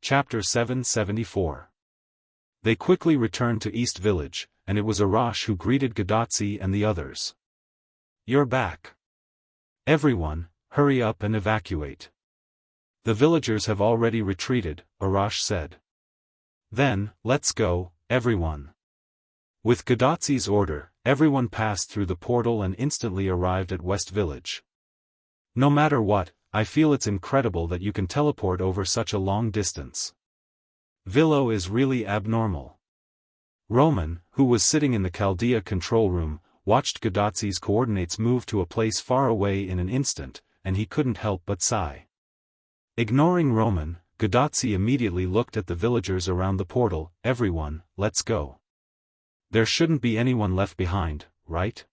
Chapter 774. They quickly returned to East Village, and it was Arash who greeted Gadotsi and the others. "You're back. Everyone, hurry up and evacuate. The villagers have already retreated," Arash said. "Then, let's go, everyone." With Gadotsi's order, everyone passed through the portal and instantly arrived at West Village. "No matter what, I feel it's incredible that you can teleport over such a long distance. Villo is really abnormal." Roman, who was sitting in the Chaldea control room, watched Gadotsi's coordinates move to a place far away in an instant, and he couldn't help but sigh. Ignoring Roman, Gadotsi immediately looked at the villagers around the portal. "Everyone, let's go. There shouldn't be anyone left behind, right?"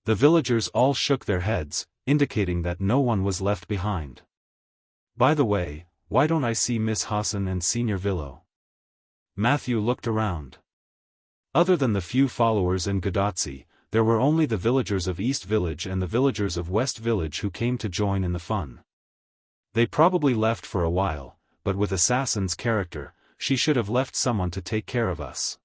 The villagers all shook their heads, indicating that no one was left behind. "By the way, why don't I see Miss Hassan and Senior Villo?" Matthew looked around. Other than the few followers and Gadotsi, there were only the villagers of East Village and the villagers of West Village who came to join in the fun. They probably left for a while, but with Assassin's character, she should have left someone to take care of us.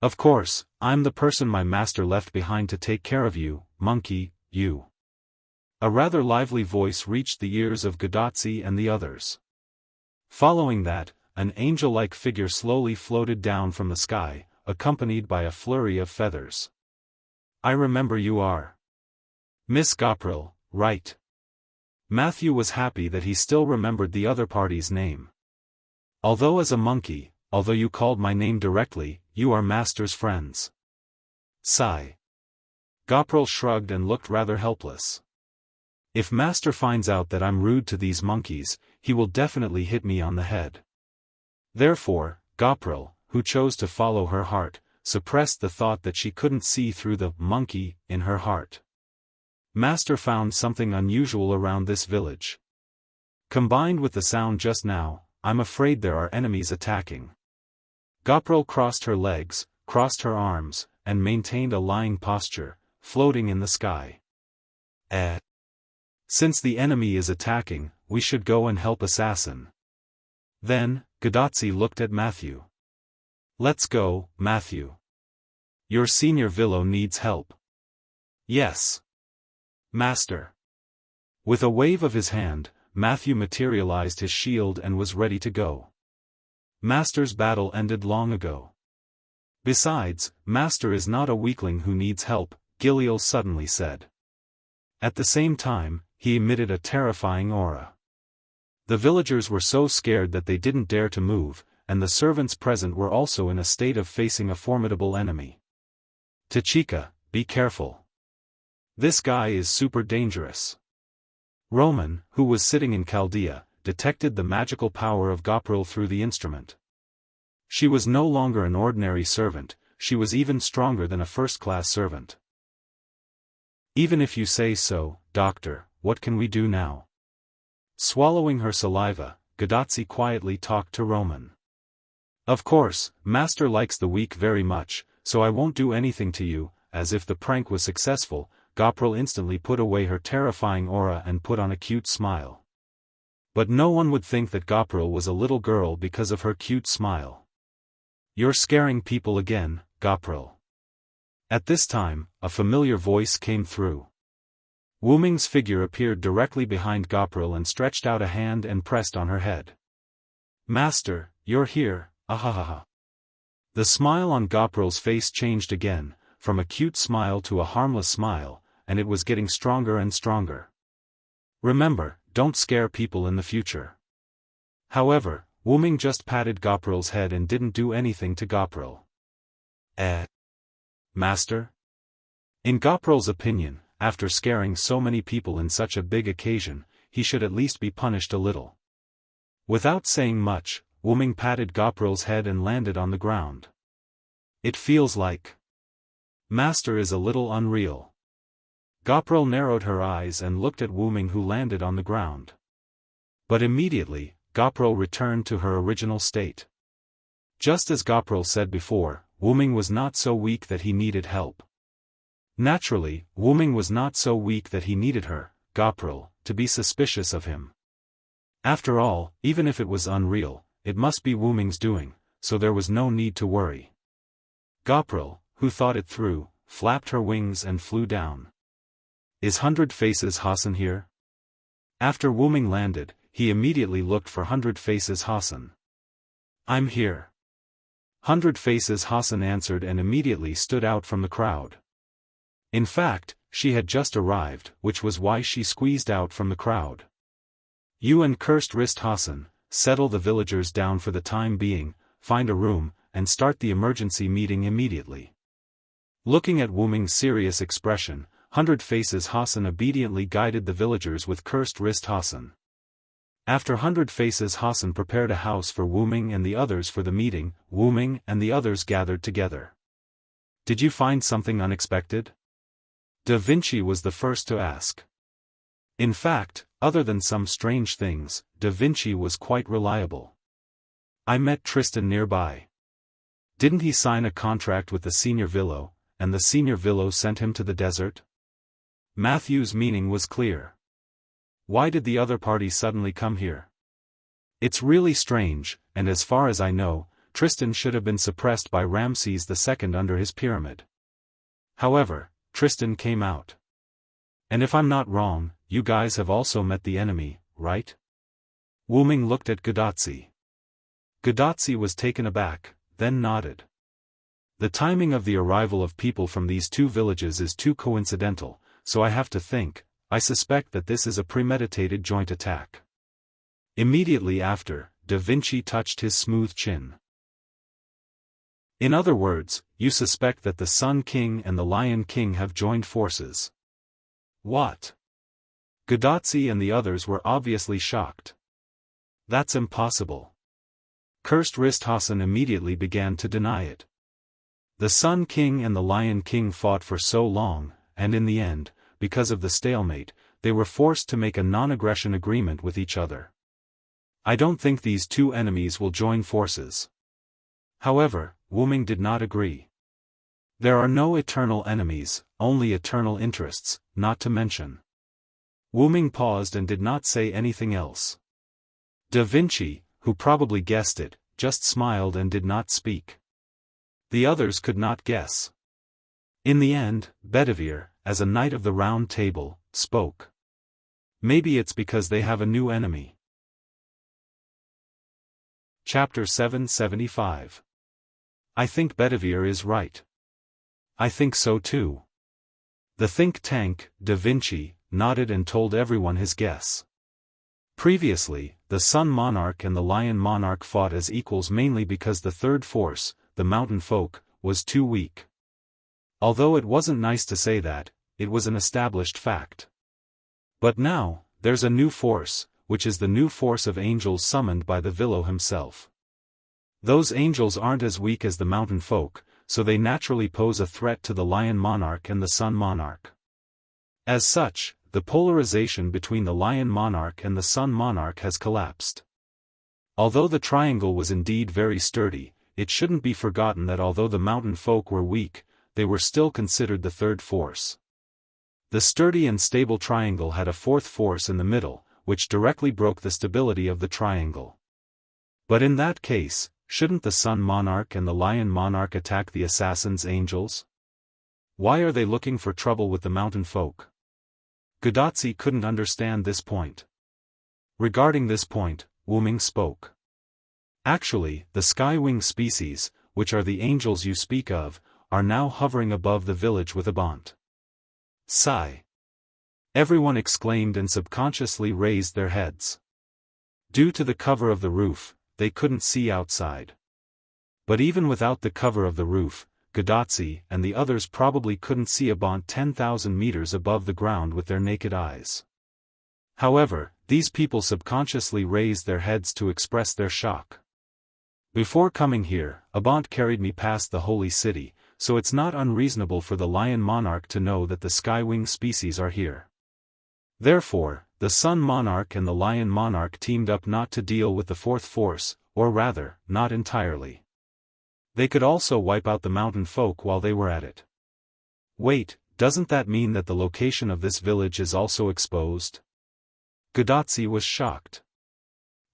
"Of course, I'm the person my master left behind to take care of you, monkey, you." A rather lively voice reached the ears of Gadotsi and the others. Following that, an angel-like figure slowly floated down from the sky, accompanied by a flurry of feathers. "I remember you are Miss Gopril, right?" Matthew was happy that he still remembered the other party's name. "Although as a monkey, although you called my name directly, you are Master's friends." Sigh. Gopril shrugged and looked rather helpless. "If Master finds out that I'm rude to these monkeys, he will definitely hit me on the head." Therefore, Gopril, who chose to follow her heart, suppressed the thought that she couldn't see through the monkey in her heart. Master found something unusual around this village. Combined with the sound just now, I'm afraid there are enemies attacking. Gopril crossed her legs, crossed her arms, and maintained a lying posture, floating in the sky. Since the enemy is attacking, we should go and help Assassin." Then, Gadotsi looked at Matthew. "Let's go, Matthew. Your Senior Villo needs help." "Yes, Master." With a wave of his hand, Matthew materialized his shield and was ready to go. Master's battle ended long ago. Besides, Master is not a weakling who needs help, Giliel suddenly said. At the same time, he emitted a terrifying aura. The villagers were so scared that they didn't dare to move, and the servants present were also in a state of facing a formidable enemy. "Tachika, be careful. This guy is super dangerous." Roman, who was sitting in Chaldea, detected the magical power of Gopril through the instrument. She was no longer an ordinary servant, she was even stronger than a first-class servant. "Even if you say so, Doctor, what can we do now?" Swallowing her saliva, Gadotsi quietly talked to Roman. "Of course, Master likes the weak very much, so I won't do anything to you." As if the prank was successful, Gopril instantly put away her terrifying aura and put on a cute smile. But no one would think that Gopril was a little girl because of her cute smile. "You're scaring people again, Gopril." At this time, a familiar voice came through. Wuming's figure appeared directly behind Gopril and stretched out a hand and pressed on her head. "Master, you're here, ahahaha." The smile on Gopril's face changed again, from a cute smile to a harmless smile, and it was getting stronger and stronger. "Remember, don't scare people in the future." However, Wuming just patted Gopril's head and didn't do anything to Gopril. Master?" In Gopril's opinion, after scaring so many people in such a big occasion, he should at least be punished a little. Without saying much, Wuming patted Gopril's head and landed on the ground. "It feels like Master is a little unreal." Gopril narrowed her eyes and looked at Wuming, who landed on the ground. But immediately, Gopril returned to her original state. Just as Gopril said before, Wuming was not so weak that he needed help. Naturally, Wuming was not so weak that he needed her, Gopril, to be suspicious of him. After all, even if it was unreal, it must be Wu Ming's doing, so there was no need to worry. Gopril, who thought it through, flapped her wings and flew down. Is 100 Faces Hassan here? After Wu Ming landed, he immediately looked for 100 Faces Hassan. I'm here. 100 Faces Hassan answered and immediately stood out from the crowd. In fact, she had just arrived, which was why she squeezed out from the crowd. You and Cursed Wrist Hassan, settle the villagers down for the time being, find a room, and start the emergency meeting immediately. Looking at Wu Ming's serious expression, 100 Faces Hassan obediently guided the villagers with Cursed Wrist Hassan. After 100 Faces Hassan prepared a house for Wu Ming and the others for the meeting, Wu Ming and the others gathered together. Did you find something unexpected? Da Vinci was the first to ask. In fact, other than some strange things, Da Vinci was quite reliable. I met Tristan nearby. Didn't he sign a contract with the senior Villo, and the senior Villo sent him to the desert? Matthew's meaning was clear. Why did the other party suddenly come here? It's really strange, and as far as I know, Tristan should have been suppressed by Ramses II under his pyramid. However, Tristan came out. And if I'm not wrong, you guys have also met the enemy, right? Wu Ming looked at Gadotsi. Gadotsi was taken aback, then nodded. The timing of the arrival of people from these two villages is too coincidental, so I have to think, I suspect that this is a premeditated joint attack. Immediately after, Da Vinci touched his smooth chin. In other words, you suspect that the Sun King and the Lion King have joined forces. What? Gadotsi and the others were obviously shocked. That's impossible. Cursed Wrist Hassan immediately began to deny it. The Sun King and the Lion King fought for so long, and in the end, because of the stalemate, they were forced to make a non-aggression agreement with each other. I don't think these two enemies will join forces. However, Wu Ming did not agree. There are no eternal enemies, only eternal interests, not to mention. Wu Ming paused and did not say anything else. Da Vinci, who probably guessed it, just smiled and did not speak. The others could not guess. In the end, Bedivere, as a knight of the Round Table, spoke. Maybe it's because they have a new enemy. Chapter 775. I think Bedivere is right. I think so too. The think tank, Da Vinci, nodded and told everyone his guess. Previously, the Sun Monarch and the Lion Monarch fought as equals mainly because the third force, the Mountain Folk, was too weak. Although it wasn't nice to say that, it was an established fact. But now, there's a new force, which is the new force of angels summoned by the Villo himself. Those angels aren't as weak as the Mountain Folk, so they naturally pose a threat to the Lion Monarch and the Sun Monarch. As such, the polarization between the Lion Monarch and the Sun Monarch has collapsed. Although the triangle was indeed very sturdy, it shouldn't be forgotten that although the Mountain Folk were weak, they were still considered the third force. The sturdy and stable triangle had a fourth force in the middle, which directly broke the stability of the triangle. But in that case, shouldn't the Sun Monarch and the Lion Monarch attack the Assassin's angels? Why are they looking for trouble with the Mountain Folk? Gadotsi couldn't understand this point. Regarding this point, Wu Ming spoke. Actually, the Skywing species, which are the angels you speak of, are now hovering above the village with Abant. Sigh. Everyone exclaimed and subconsciously raised their heads. Due to the cover of the roof, they couldn't see outside. But even without the cover of the roof, Gadotsi and the others probably couldn't see Abant 10,000 meters above the ground with their naked eyes. However, these people subconsciously raised their heads to express their shock. Before coming here, Abant carried me past the holy city, so it's not unreasonable for the Lion Monarch to know that the Skywing species are here. Therefore, the Sun Monarch and the Lion Monarch teamed up not to deal with the fourth force, or rather, not entirely. They could also wipe out the Mountain Folk while they were at it. Wait, doesn't that mean that the location of this village is also exposed? Gadotsi was shocked.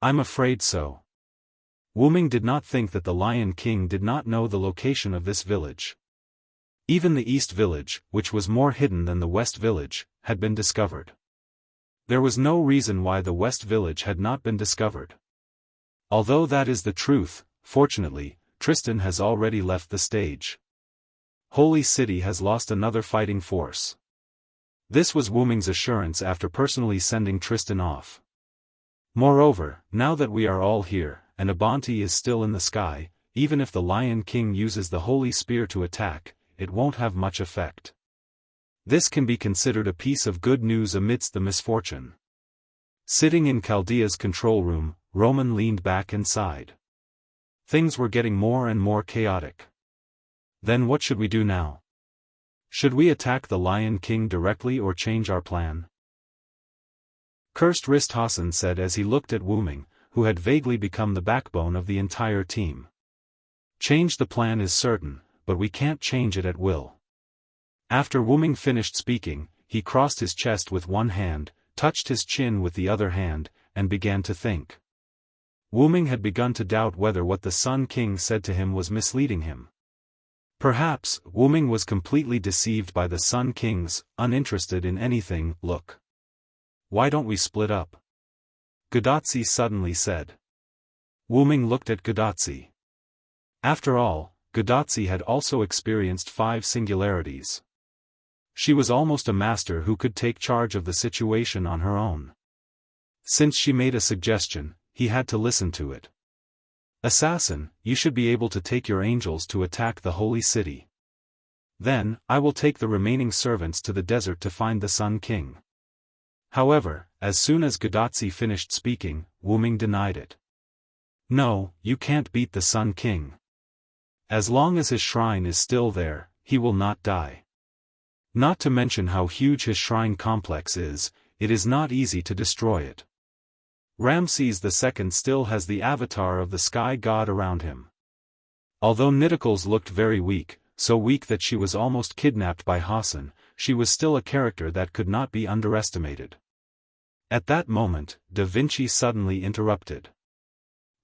I'm afraid so. Wu Ming did not think that the Lion King did not know the location of this village. Even the East Village, which was more hidden than the West Village, had been discovered. There was no reason why the West Village had not been discovered. Although that is the truth, fortunately, Tristan has already left the stage. Holy City has lost another fighting force. This was Wu Ming's assurance after personally sending Tristan off. Moreover, now that we are all here, and Abanti is still in the sky, even if the Lion King uses the Holy Spear to attack, it won't have much effect. This can be considered a piece of good news amidst the misfortune. Sitting in Chaldea's control room, Roman leaned back and sighed. Things were getting more and more chaotic. Then what should we do now? Should we attack the Lion King directly or change our plan? Cursed Wrist Hassan said as he looked at Wu Ming, who had vaguely become the backbone of the entire team. Change the plan is certain, but we can't change it at will. After Wu Ming finished speaking, he crossed his chest with one hand, touched his chin with the other hand, and began to think. Wu Ming had begun to doubt whether what the Sun King said to him was misleading him. Perhaps, Wu Ming was completely deceived by the Sun King's, uninterested in anything, look. Why don't we split up? Gadotsi suddenly said. Wu Ming looked at Gadotsi. After all, Gadotsi had also experienced 5 singularities. She was almost a master who could take charge of the situation on her own. Since she made a suggestion, he had to listen to it. Assassin, you should be able to take your angels to attack the holy city. Then, I will take the remaining servants to the desert to find the Sun King. However, as soon as Gadotsi finished speaking, Wu Ming denied it. No, you can't beat the Sun King. As long as his shrine is still there, he will not die. Not to mention how huge his shrine complex is, it is not easy to destroy it. Ramses II still has the avatar of the sky god around him. Although Nidicles looked very weak, so weak that she was almost kidnapped by Hassan, she was still a character that could not be underestimated. At that moment, Da Vinci suddenly interrupted.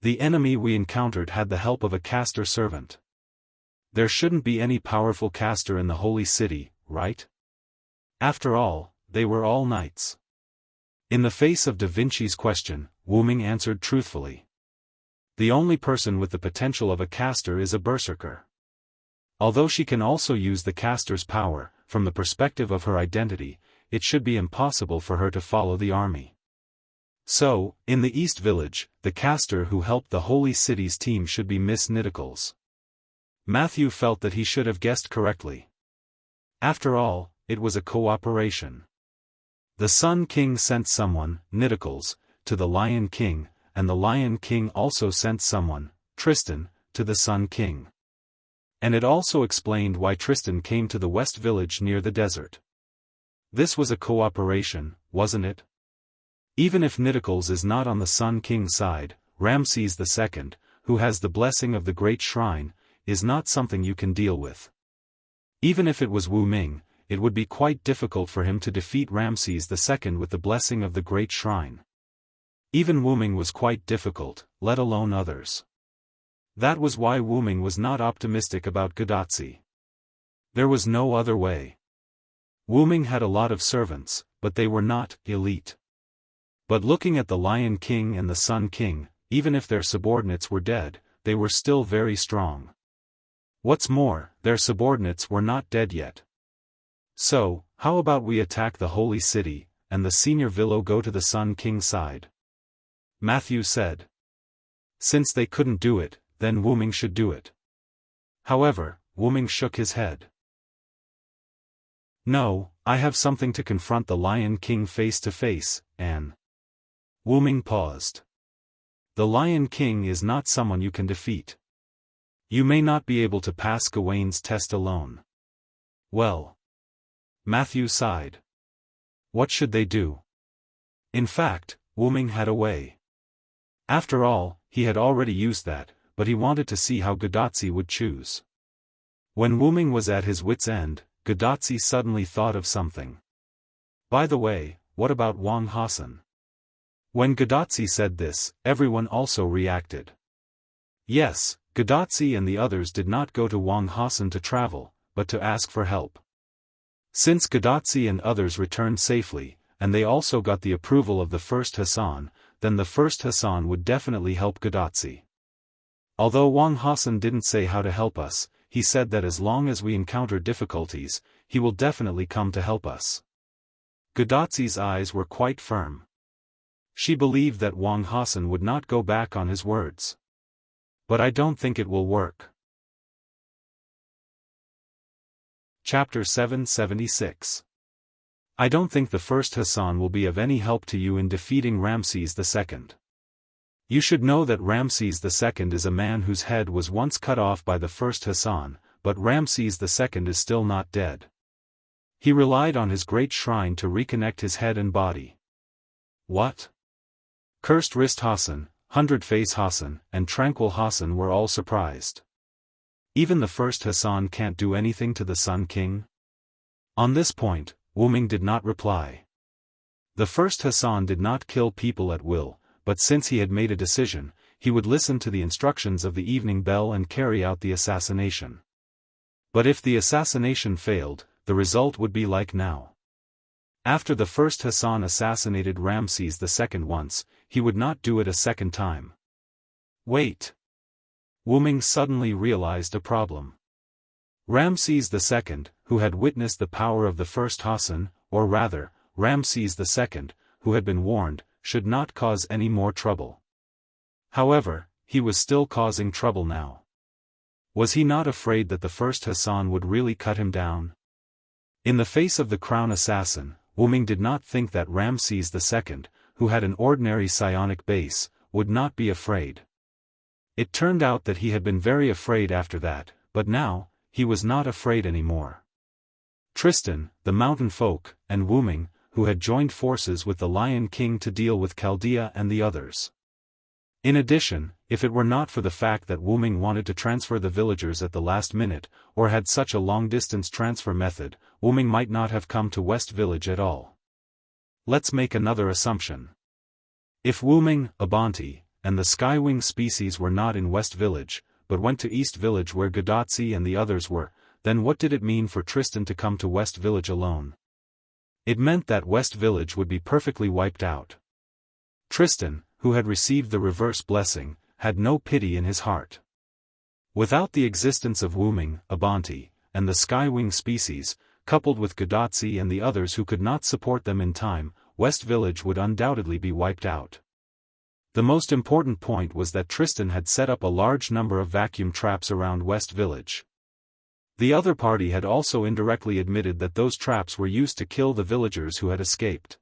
The enemy we encountered had the help of a caster servant. There shouldn't be any powerful caster in the holy city, right? After all, they were all knights. In the face of Da Vinci's question, Wu Ming answered truthfully. The only person with the potential of a caster is a berserker. Although she can also use the caster's power, from the perspective of her identity, it should be impossible for her to follow the army. So, in the East Village, the caster who helped the Holy City's team should be Miss Nidicles. Matthew felt that he should have guessed correctly. After all, it was a cooperation. The Sun King sent someone, Nidicles, to the Lion King, and the Lion King also sent someone, Tristan, to the Sun King. And it also explained why Tristan came to the West Village near the desert. This was a cooperation, wasn't it? Even if Nidicles is not on the Sun King's side, Ramses II, who has the blessing of the Great Shrine, is not something you can deal with. Even if it was Wu Ming, it would be quite difficult for him to defeat Ramses II with the blessing of the Great Shrine. Even Wu Ming was quite difficult, let alone others. That was why Wu Ming was not optimistic about Gadotsi. There was no other way. Wu Ming had a lot of servants, but they were not elite. But looking at the Lion King and the Sun King, even if their subordinates were dead, they were still very strong. What's more, their subordinates were not dead yet. So, how about we attack the holy city, and the senior Villo go to the Sun King's side? Matthew said. Since they couldn't do it, then Wu Ming should do it. However, Wu Ming shook his head. No, I have something to confront the Lion King face to face, Anne. Wu Ming paused. The Lion King is not someone you can defeat. You may not be able to pass Gawain's test alone. Well. Matthew sighed. What should they do? In fact, Wu Ming had a way. After all, he had already used that, but he wanted to see how Gadotsi would choose. When Wu Ming was at his wit's end, Gadotsi suddenly thought of something. By the way, what about Wang Hassan? When Gadotsi said this, everyone also reacted. Yes, Gadotsi and the others did not go to Wang Hassan to travel, but to ask for help. Since Gadotsi and others returned safely, and they also got the approval of the first Hassan, then the first Hassan would definitely help Gadotsi. Although Wang Hassan didn't say how to help us, he said that as long as we encounter difficulties, he will definitely come to help us. Gadotsi's eyes were quite firm. She believed that Wang Hassan would not go back on his words. But I don't think it will work. Chapter 776. I don't think the first Hassan will be of any help to you in defeating Ramses II. You should know that Ramses II is a man whose head was once cut off by the first Hassan, but Ramses II is still not dead. He relied on his great shrine to reconnect his head and body. What? Cursed Wrist Hassan, Hundred Face Hassan, and Tranquil Hassan were all surprised. Even the first Hassan can't do anything to the Sun King? On this point, Wuming did not reply. The first Hassan did not kill people at will, but since he had made a decision, he would listen to the instructions of the evening bell and carry out the assassination. But if the assassination failed, the result would be like now. After the first Hassan assassinated Ramses II once, he would not do it a second time. Wait. Wuming suddenly realized a problem. Ramses II, who had witnessed the power of the first Hassan, or rather, Ramses II, who had been warned, should not cause any more trouble. However, he was still causing trouble now. Was he not afraid that the first Hassan would really cut him down? In the face of the crown assassin, Wuming did not think that Ramses II, who had an ordinary psionic base, would not be afraid. It turned out that he had been very afraid after that, but now, he was not afraid anymore. Tristan, the mountain folk, and Wuming, who had joined forces with the Lion King to deal with Chaldea and the others. In addition, if it were not for the fact that Wuming wanted to transfer the villagers at the last minute, or had such a long-distance transfer method, Wuming might not have come to West Village at all. Let's make another assumption. If Wuming, Abanti, and the Skywing species were not in West Village, but went to East Village where Gadotsi and the others were, then what did it mean for Tristan to come to West Village alone? It meant that West Village would be perfectly wiped out. Tristan, who had received the reverse blessing, had no pity in his heart. Without the existence of Wuming, Abanti, and the Skywing species, coupled with Gadotsi and the others who could not support them in time, West Village would undoubtedly be wiped out. The most important point was that Tristan had set up a large number of vacuum traps around West Village. The other party had also indirectly admitted that those traps were used to kill the villagers who had escaped.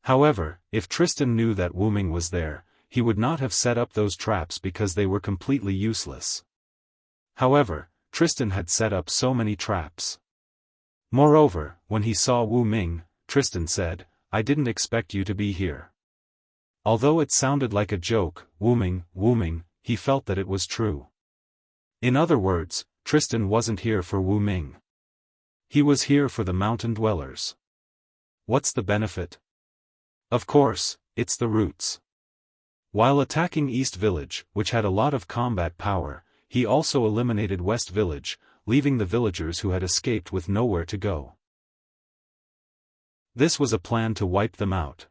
However, if Tristan knew that Wuming was there, he would not have set up those traps because they were completely useless. However, Tristan had set up so many traps. Moreover, when he saw Wuming, Tristan said, "I didn't expect you to be here." Although it sounded like a joke, Wuming, he felt that it was true. In other words, Tristan wasn't here for Wuming. He was here for the mountain dwellers. What's the benefit? Of course, it's the roots. While attacking East Village, which had a lot of combat power, he also eliminated West Village, leaving the villagers who had escaped with nowhere to go. This was a plan to wipe them out.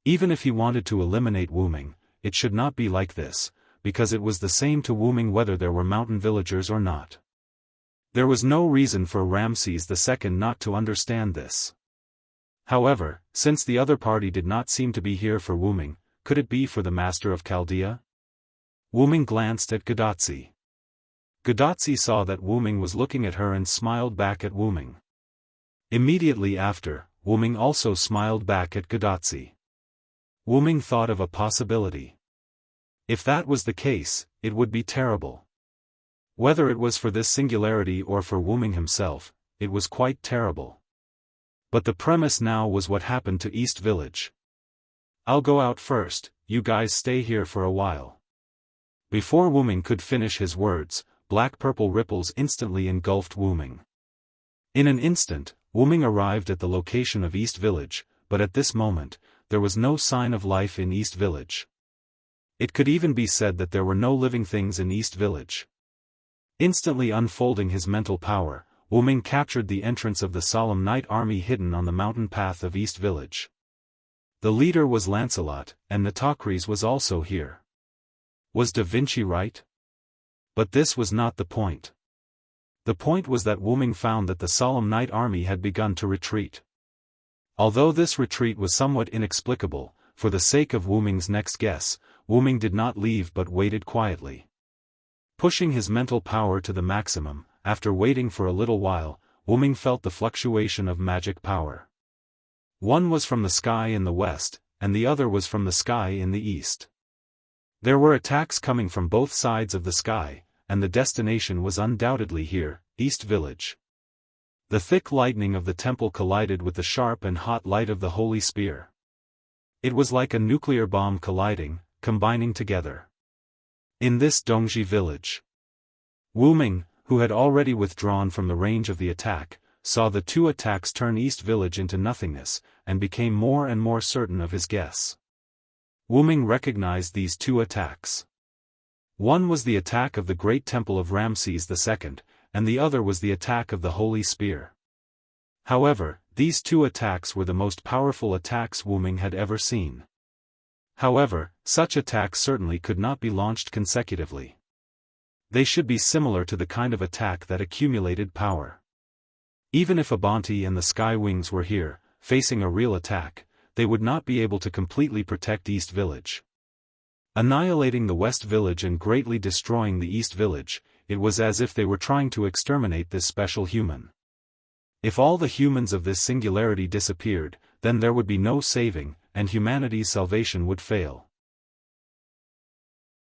Even if he wanted to eliminate Wuming, it should not be like this, because it was the same to Wuming whether there were mountain villagers or not. There was no reason for Ramses II not to understand this. However, since the other party did not seem to be here for Wuming, could it be for the master of Chaldea? Wuming glanced at Gadotsi. Gadotsi saw that Wuming was looking at her and smiled back at Wuming. Immediately after, Wuming also smiled back at Gadotsi. Wuming thought of a possibility. If that was the case, it would be terrible. Whether it was for this singularity or for Wuming himself, it was quite terrible. But the premise now was what happened to East Village. "I'll go out first, you guys stay here for a while." Before Wuming could finish his words, black-purple ripples instantly engulfed Wuming. In an instant, Wuming arrived at the location of East Village, but at this moment, there was no sign of life in East Village. It could even be said that there were no living things in East Village. Instantly unfolding his mental power, Wu Ming captured the entrance of the solemn night army hidden on the mountain path of East Village. The leader was Lancelot, and Nitocris was also here. Was Da Vinci right? But this was not the point. The point was that Wu Ming found that the solemn night army had begun to retreat. Although this retreat was somewhat inexplicable, for the sake of Wu Ming's next guess, Wu Ming did not leave but waited quietly. Pushing his mental power to the maximum, after waiting for a little while, Wu Ming felt the fluctuation of magic power. One was from the sky in the west, and the other was from the sky in the east. There were attacks coming from both sides of the sky, and the destination was undoubtedly here, East Village. The thick lightning of the temple collided with the sharp and hot light of the holy spear. It was like a nuclear bomb colliding, combining together. In this Dongji village, Wu Ming, who had already withdrawn from the range of the attack, saw the two attacks turn East Village into nothingness, and became more and more certain of his guess. Wu Ming recognized these two attacks. One was the attack of the great temple of Ramses II, and the other was the attack of the holy spear. However, these two attacks were the most powerful attacks Wu Ming had ever seen. However, such attacks certainly could not be launched consecutively. They should be similar to the kind of attack that accumulated power. Even if Abanti and the Sky Wings were here, facing a real attack, they would not be able to completely protect East Village. Annihilating the West Village and greatly destroying the East Village, it was as if they were trying to exterminate this special human. If all the humans of this singularity disappeared, then there would be no saving, and humanity's salvation would fail.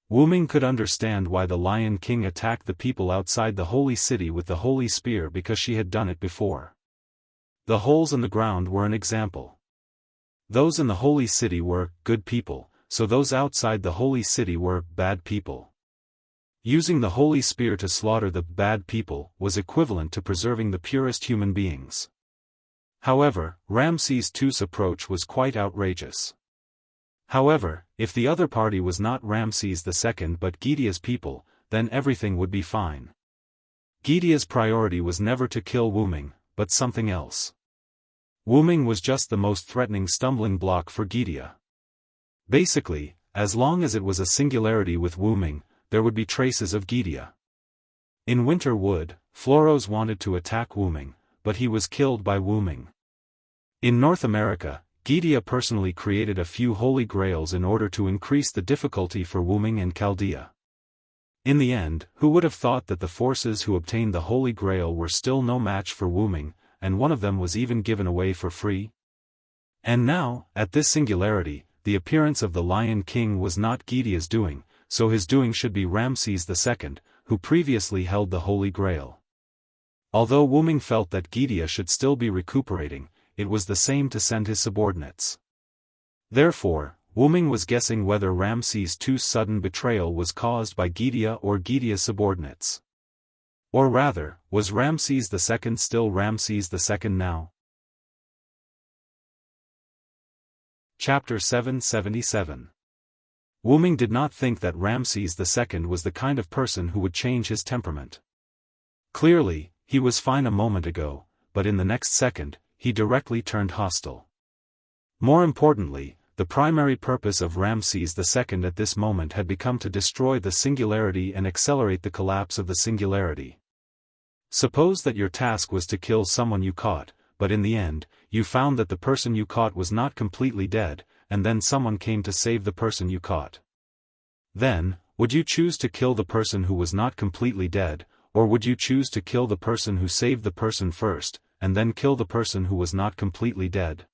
Wu Ming could understand why the Lion King attacked the people outside the holy city with the holy spear because she had done it before. The holes in the ground were an example. Those in the holy city were good people, so those outside the holy city were bad people. Using the holy spear to slaughter the bad people was equivalent to preserving the purest human beings. However, Ramses II's approach was quite outrageous. However, if the other party was not Ramses II but Gidea's people, then everything would be fine. Gidea's priority was never to kill Wu Ming, but something else. Wu Ming was just the most threatening stumbling block for Gidea. Basically, as long as it was a singularity with Wu Ming, there would be traces of Gidea. In Winter Wood, Floros wanted to attack Wu Ming, but he was killed by Wu Ming. In North America, Gidea personally created a few holy grails in order to increase the difficulty for Wu Ming and Chaldea. In the end, who would have thought that the forces who obtained the holy grail were still no match for Wu Ming, and one of them was even given away for free? And now, at this singularity, the appearance of the Lion King was not Gidea's doing, so his doing should be Ramses II, who previously held the Holy Grail. Although Wu Ming felt that Gidea should still be recuperating, it was the same to send his subordinates. Therefore, Wu Ming was guessing whether Ramses II's sudden betrayal was caused by Gidea or Gidea's subordinates. Or rather, was Ramses II still Ramses II now? Chapter 777. Wu Ming did not think that Ramses II was the kind of person who would change his temperament. Clearly, he was fine a moment ago, but in the next second, he directly turned hostile. More importantly, the primary purpose of Ramses II at this moment had become to destroy the singularity and accelerate the collapse of the singularity. Suppose that your task was to kill someone you caught, but in the end, you found that the person you caught was not completely dead, and then someone came to save the person you caught. Then, would you choose to kill the person who was not completely dead, or would you choose to kill the person who saved the person first, and then kill the person who was not completely dead?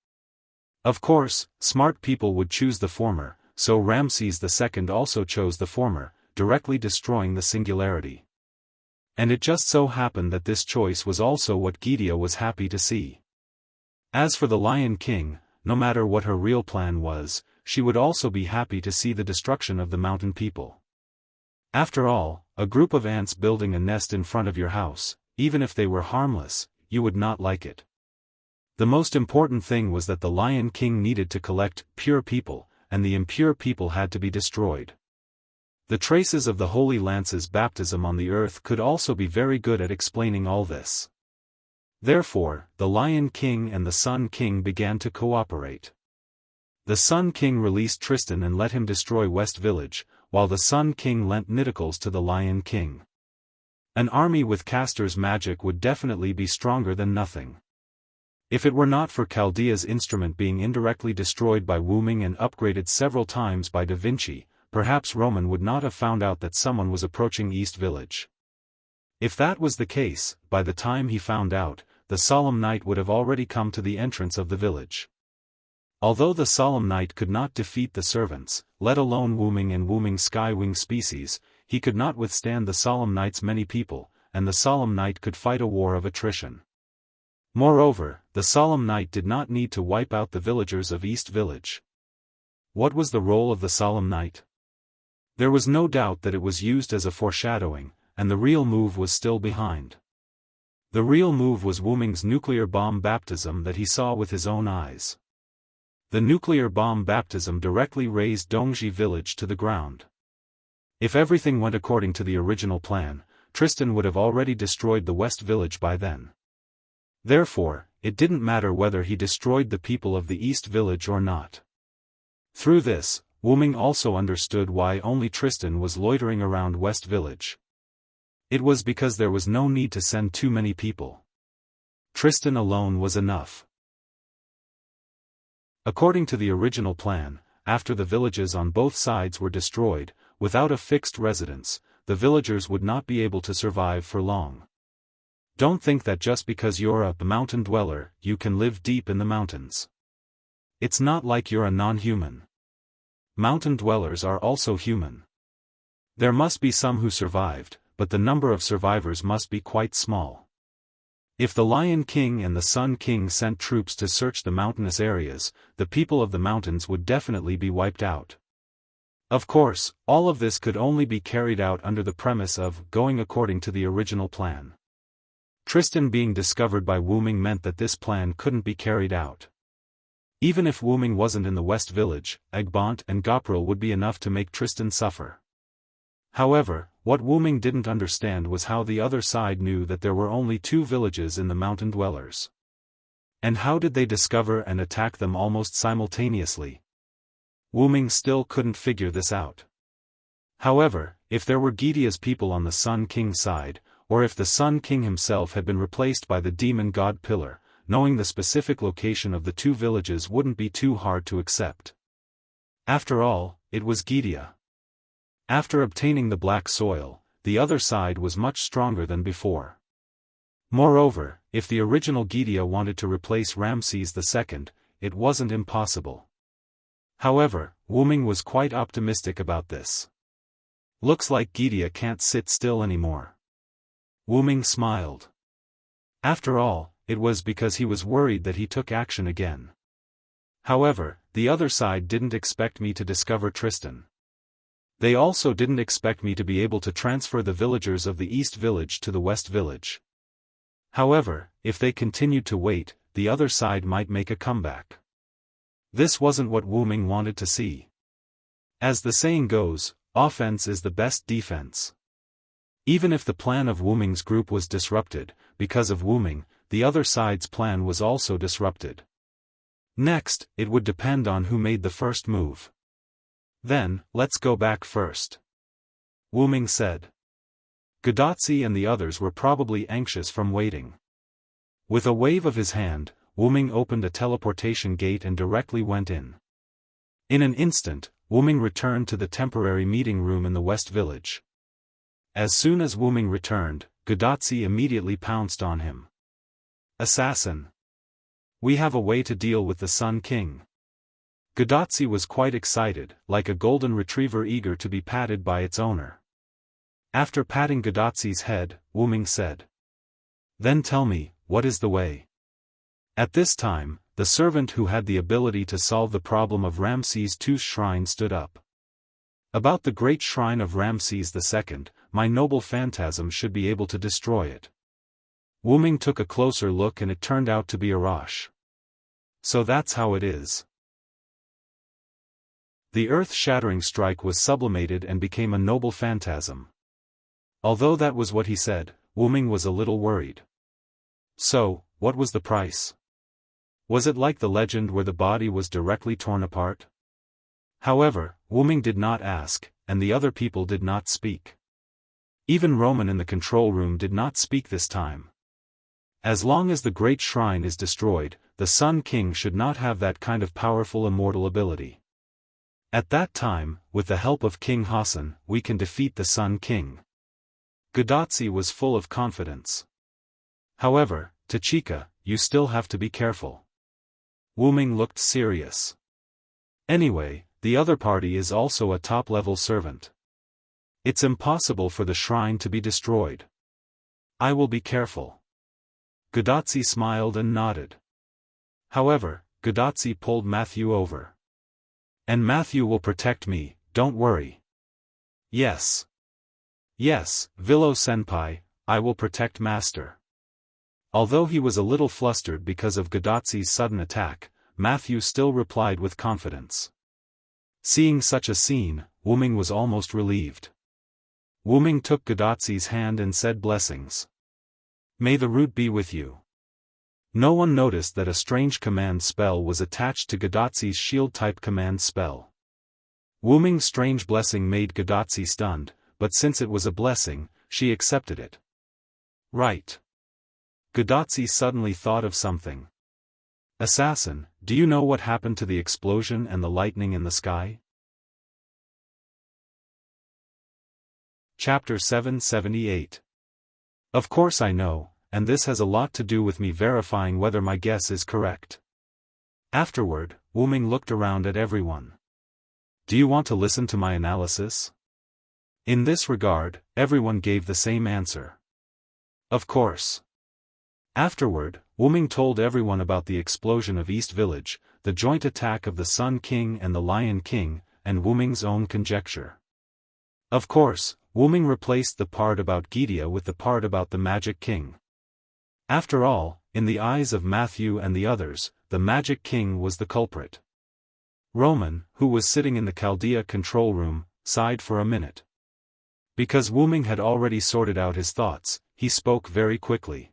Of course, smart people would choose the former, so Ramses II also chose the former, directly destroying the singularity. And it just so happened that this choice was also what Gidea was happy to see. As for the Lion King, no matter what her real plan was, she would also be happy to see the destruction of the mountain people. After all, a group of ants building a nest in front of your house, even if they were harmless, you would not like it. The most important thing was that the Lion King needed to collect pure people, and the impure people had to be destroyed. The traces of the Holy Lance's baptism on the earth could also be very good at explaining all this. Therefore, the Lion King and the Sun King began to cooperate. The Sun King released Tristan and let him destroy West Village, while the Sun King lent Nittacles to the Lion King. An army with Castor's magic would definitely be stronger than nothing. If it were not for Chaldea's instrument being indirectly destroyed by Wu Ming and upgraded several times by Da Vinci, perhaps Roman would not have found out that someone was approaching East Village. If that was the case, by the time he found out, the Solemn Night would have already come to the entrance of the village. Although the Solemn Night could not defeat the servants, let alone Wu Ming and Wu Ming's Skywing species, he could not withstand the Solemn Night's many people, and the Solemn Night could fight a war of attrition. Moreover, the Solemn Night did not need to wipe out the villagers of East Village. What was the role of the Solemn Night? There was no doubt that it was used as a foreshadowing, and the real move was still behind. The real move was Wu Ming's nuclear bomb baptism that he saw with his own eyes. The nuclear bomb baptism directly razed Dongji village to the ground. If everything went according to the original plan, Tristan would have already destroyed the West Village by then. Therefore, it didn't matter whether he destroyed the people of the East Village or not. Through this, Wu Ming also understood why only Tristan was loitering around West Village. It was because there was no need to send too many people. Tristan alone was enough. According to the original plan, after the villages on both sides were destroyed, without a fixed residence, the villagers would not be able to survive for long. Don't think that just because you're a mountain dweller, you can live deep in the mountains. It's not like you're a non-human. Mountain dwellers are also human. There must be some who survived, but the number of survivors must be quite small. If the Lion King and the Sun King sent troops to search the mountainous areas, the people of the mountains would definitely be wiped out. Of course, all of this could only be carried out under the premise of going according to the original plan. Tristan being discovered by Wu Ming meant that this plan couldn't be carried out. Even if Wu Ming wasn't in the West Village, Agbont and Gopril would be enough to make Tristan suffer. However, what Wu Ming didn't understand was how the other side knew that there were only 2 villages in the mountain dwellers. And how did they discover and attack them almost simultaneously? Wu Ming still couldn't figure this out. However, if there were Gidea's people on the Sun King's side, or if the Sun King himself had been replaced by the demon god Pillar, knowing the specific location of the 2 villages wouldn't be too hard to accept. After all, it was Gidea. After obtaining the black soil, the other side was much stronger than before. Moreover, if the original Gidea wanted to replace Ramses II, it wasn't impossible. However, Wu Ming was quite optimistic about this. Looks like Gidea can't sit still anymore. Wu Ming smiled. After all, it was because he was worried that he took action again. However, the other side didn't expect me to discover Tristan. They also didn't expect me to be able to transfer the villagers of the East Village to the West Village. However, if they continued to wait, the other side might make a comeback. This wasn't what Wu Ming wanted to see. As the saying goes, offense is the best defense. Even if the plan of Wu Ming's group was disrupted, because of Wu Ming, the other side's plan was also disrupted. Next, it would depend on who made the first move. Then, let's go back first. Wu Ming said. Gadotsi and the others were probably anxious from waiting. With a wave of his hand, Wu Ming opened a teleportation gate and directly went in. In an instant, Wu Ming returned to the temporary meeting room in the West Village. As soon as Wu Ming returned, Gadotsi immediately pounced on him. Assassin! We have a way to deal with the Sun King. Gadotsi was quite excited, like a golden retriever eager to be patted by its owner. After patting Gadotsi's head, Wu Ming said. Then tell me, what is the way? At this time, the servant who had the ability to solve the problem of Ramses II's shrine stood up. About the great shrine of Ramses II, my noble phantasm should be able to destroy it. Wu Ming took a closer look and it turned out to be Arash. So that's how it is. The earth-shattering strike was sublimated and became a noble phantasm. Although that was what he said, Wu Ming was a little worried. So, what was the price? Was it like the legend where the body was directly torn apart? However, Wu Ming did not ask, and the other people did not speak. Even Roman in the control room did not speak this time. As long as the great shrine is destroyed, the Sun King should not have that kind of powerful immortal ability. At that time, with the help of King Hassan, we can defeat the Sun King. Gadotsi was full of confidence. However, Tachika, you still have to be careful. Wu Ming looked serious. Anyway, the other party is also a top-level servant. It's impossible for the shrine to be destroyed. I will be careful. Gadotsi smiled and nodded. However, Gadotsi pulled Matthew over. And Matthew will protect me, don't worry. Yes. Yes, Villo-senpai, I will protect Master. Although he was a little flustered because of Gadotsi's sudden attack, Matthew still replied with confidence. Seeing such a scene, Wu Ming was almost relieved. Wu Ming took Gadotsi's hand and said blessings. May the root be with you. No one noticed that a strange command spell was attached to Gadotsi's shield-type command spell. Wu Ming's strange blessing made Gadotsi stunned, but since it was a blessing, she accepted it. Right. Gadotsi suddenly thought of something. Assassin, do you know what happened to the explosion and the lightning in the sky? Chapter 778. Of course I know, and this has a lot to do with me verifying whether my guess is correct. Afterward, Wu Ming looked around at everyone. Do you want to listen to my analysis? In this regard, everyone gave the same answer. Of course. Afterward, Wu Ming told everyone about the explosion of East Village, the joint attack of the Sun King and the Lion King, and Wu Ming's own conjecture. Of course, Wu Ming replaced the part about Gidia with the part about the Magic King. After all, in the eyes of Matthew and the others, the Magic King was the culprit. Roman, who was sitting in the Chaldea control room, sighed for a minute. Because Wu Ming had already sorted out his thoughts, he spoke very quickly.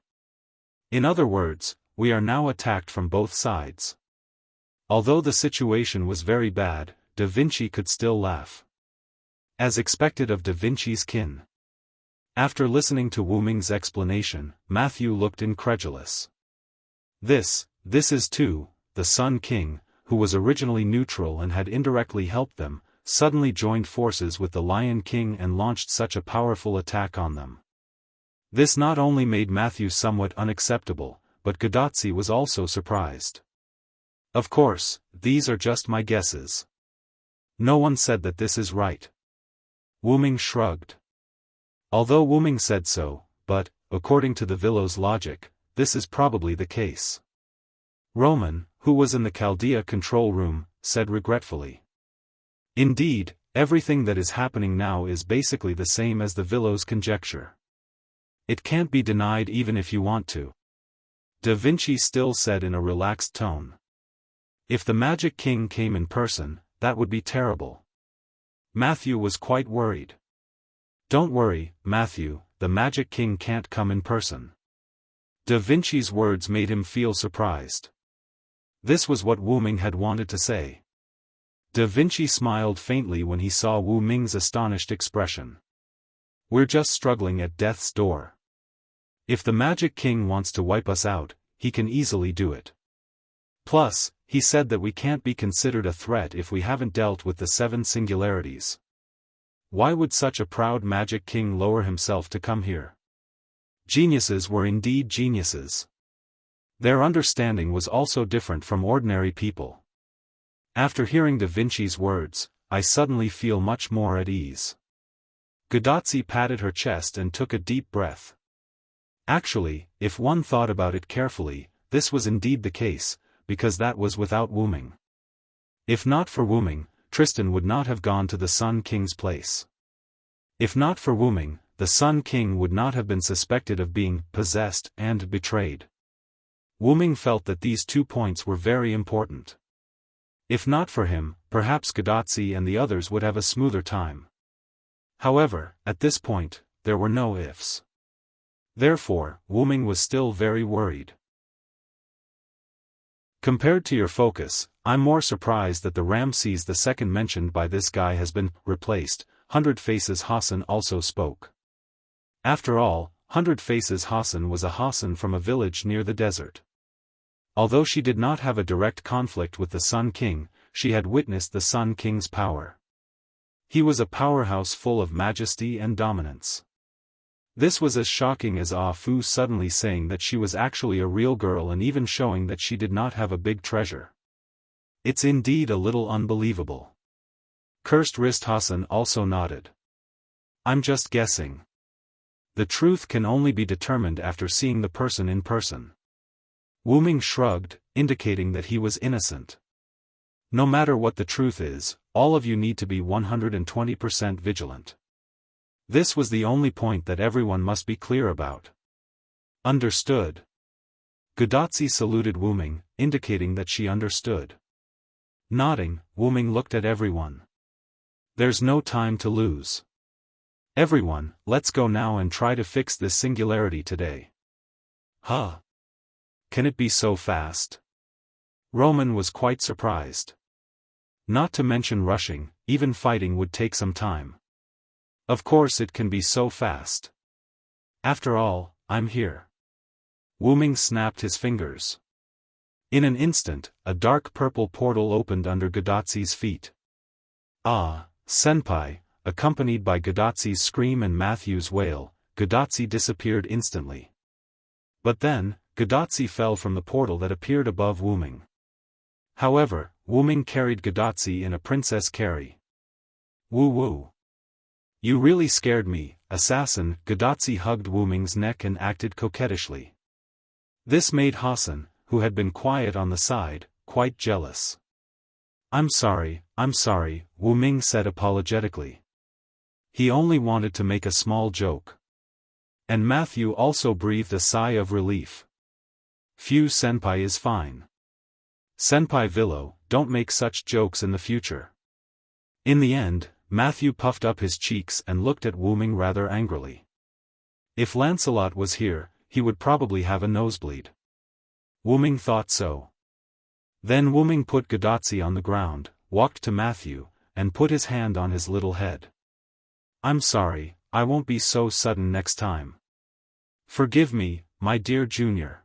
In other words, we are now attacked from both sides. Although the situation was very bad, Da Vinci could still laugh. As expected of Da Vinci's kin. After listening to Wu Ming's explanation, Matthew looked incredulous. This is too, the Sun King, who was originally neutral and had indirectly helped them, suddenly joined forces with the Lion King and launched such a powerful attack on them. This not only made Matthew somewhat unacceptable, but Gadotsi was also surprised. Of course, these are just my guesses. No one said that this is right. Wu Ming shrugged. Although Wu Ming said so, but, according to the Villo's logic, this is probably the case. Roman, who was in the Chaldea control room, said regretfully. Indeed, everything that is happening now is basically the same as the Villo's conjecture. It can't be denied even if you want to. Da Vinci still said in a relaxed tone. If the Magic King came in person, that would be terrible. Matthew was quite worried. Don't worry, Matthew, the Magic King can't come in person. Da Vinci's words made him feel surprised. This was what Wu Ming had wanted to say. Da Vinci smiled faintly when he saw Wu Ming's astonished expression. We're just struggling at death's door. If the Magic King wants to wipe us out, he can easily do it. Plus, he said that we can't be considered a threat if we haven't dealt with the 7 singularities. Why would such a proud Magic King lower himself to come here? Geniuses were indeed geniuses. Their understanding was also different from ordinary people. After hearing Da Vinci's words, I suddenly feel much more at ease. Gadotsi patted her chest and took a deep breath. Actually, if one thought about it carefully, this was indeed the case, because that was without Wu Ming. If not for Wu Ming, Tristan would not have gone to the Sun King's place. If not for Wu Ming, the Sun King would not have been suspected of being possessed and betrayed. Wu Ming felt that these 2 points were very important. If not for him, perhaps Gadotsi and the others would have a smoother time. However, at this point, there were no ifs. Therefore, Wu Ming was still very worried. Compared to your focus, I'm more surprised that the Ramses II mentioned by this guy has been replaced. 100 Faces Hassan also spoke. After all, 100 Faces Hassan was a Hassan from a village near the desert. Although she did not have a direct conflict with the Sun King, she had witnessed the Sun King's power. He was a powerhouse full of majesty and dominance. This was as shocking as Ah Fu suddenly saying that she was actually a real girl and even showing that she did not have a big treasure. It's indeed a little unbelievable. Cursed Wrist Hassan also nodded. I'm just guessing. The truth can only be determined after seeing the person in person. Wu Ming shrugged, indicating that he was innocent. No matter what the truth is, all of you need to be 120% vigilant. This was the only point that everyone must be clear about. Understood. Gadotsi saluted Wu Ming, indicating that she understood. Nodding, Wu Ming looked at everyone. There's no time to lose. Everyone, let's go now and try to fix this singularity today. Huh? Can it be so fast? Roman was quite surprised. Not to mention rushing, even fighting would take some time. Of course it can be so fast. After all, I'm here. Wu Ming snapped his fingers. In an instant, a dark purple portal opened under Gadotsi's feet. Ah, senpai, accompanied by Gadotsi's scream and Matthew's wail, Gadotsi disappeared instantly. But then, Gadotsi fell from the portal that appeared above Wu Ming. However, Wu Ming carried Gadotsi in a princess carry. Woo. You really scared me, assassin. Gadotsi hugged Wu Ming's neck and acted coquettishly. This made Hassan, who had been quiet on the side, quite jealous. I'm sorry, Wu Ming said apologetically. He only wanted to make a small joke. And Matthew also breathed a sigh of relief. Phew, senpai is fine. Senpai Villo, don't make such jokes in the future. In the end, Matthew puffed up his cheeks and looked at Wu Ming rather angrily. If Lancelot was here, he would probably have a nosebleed. Wu Ming thought so. Then Wu Ming put Gadotsi on the ground, walked to Matthew, and put his hand on his little head. I'm sorry, I won't be so sudden next time. Forgive me, my dear junior.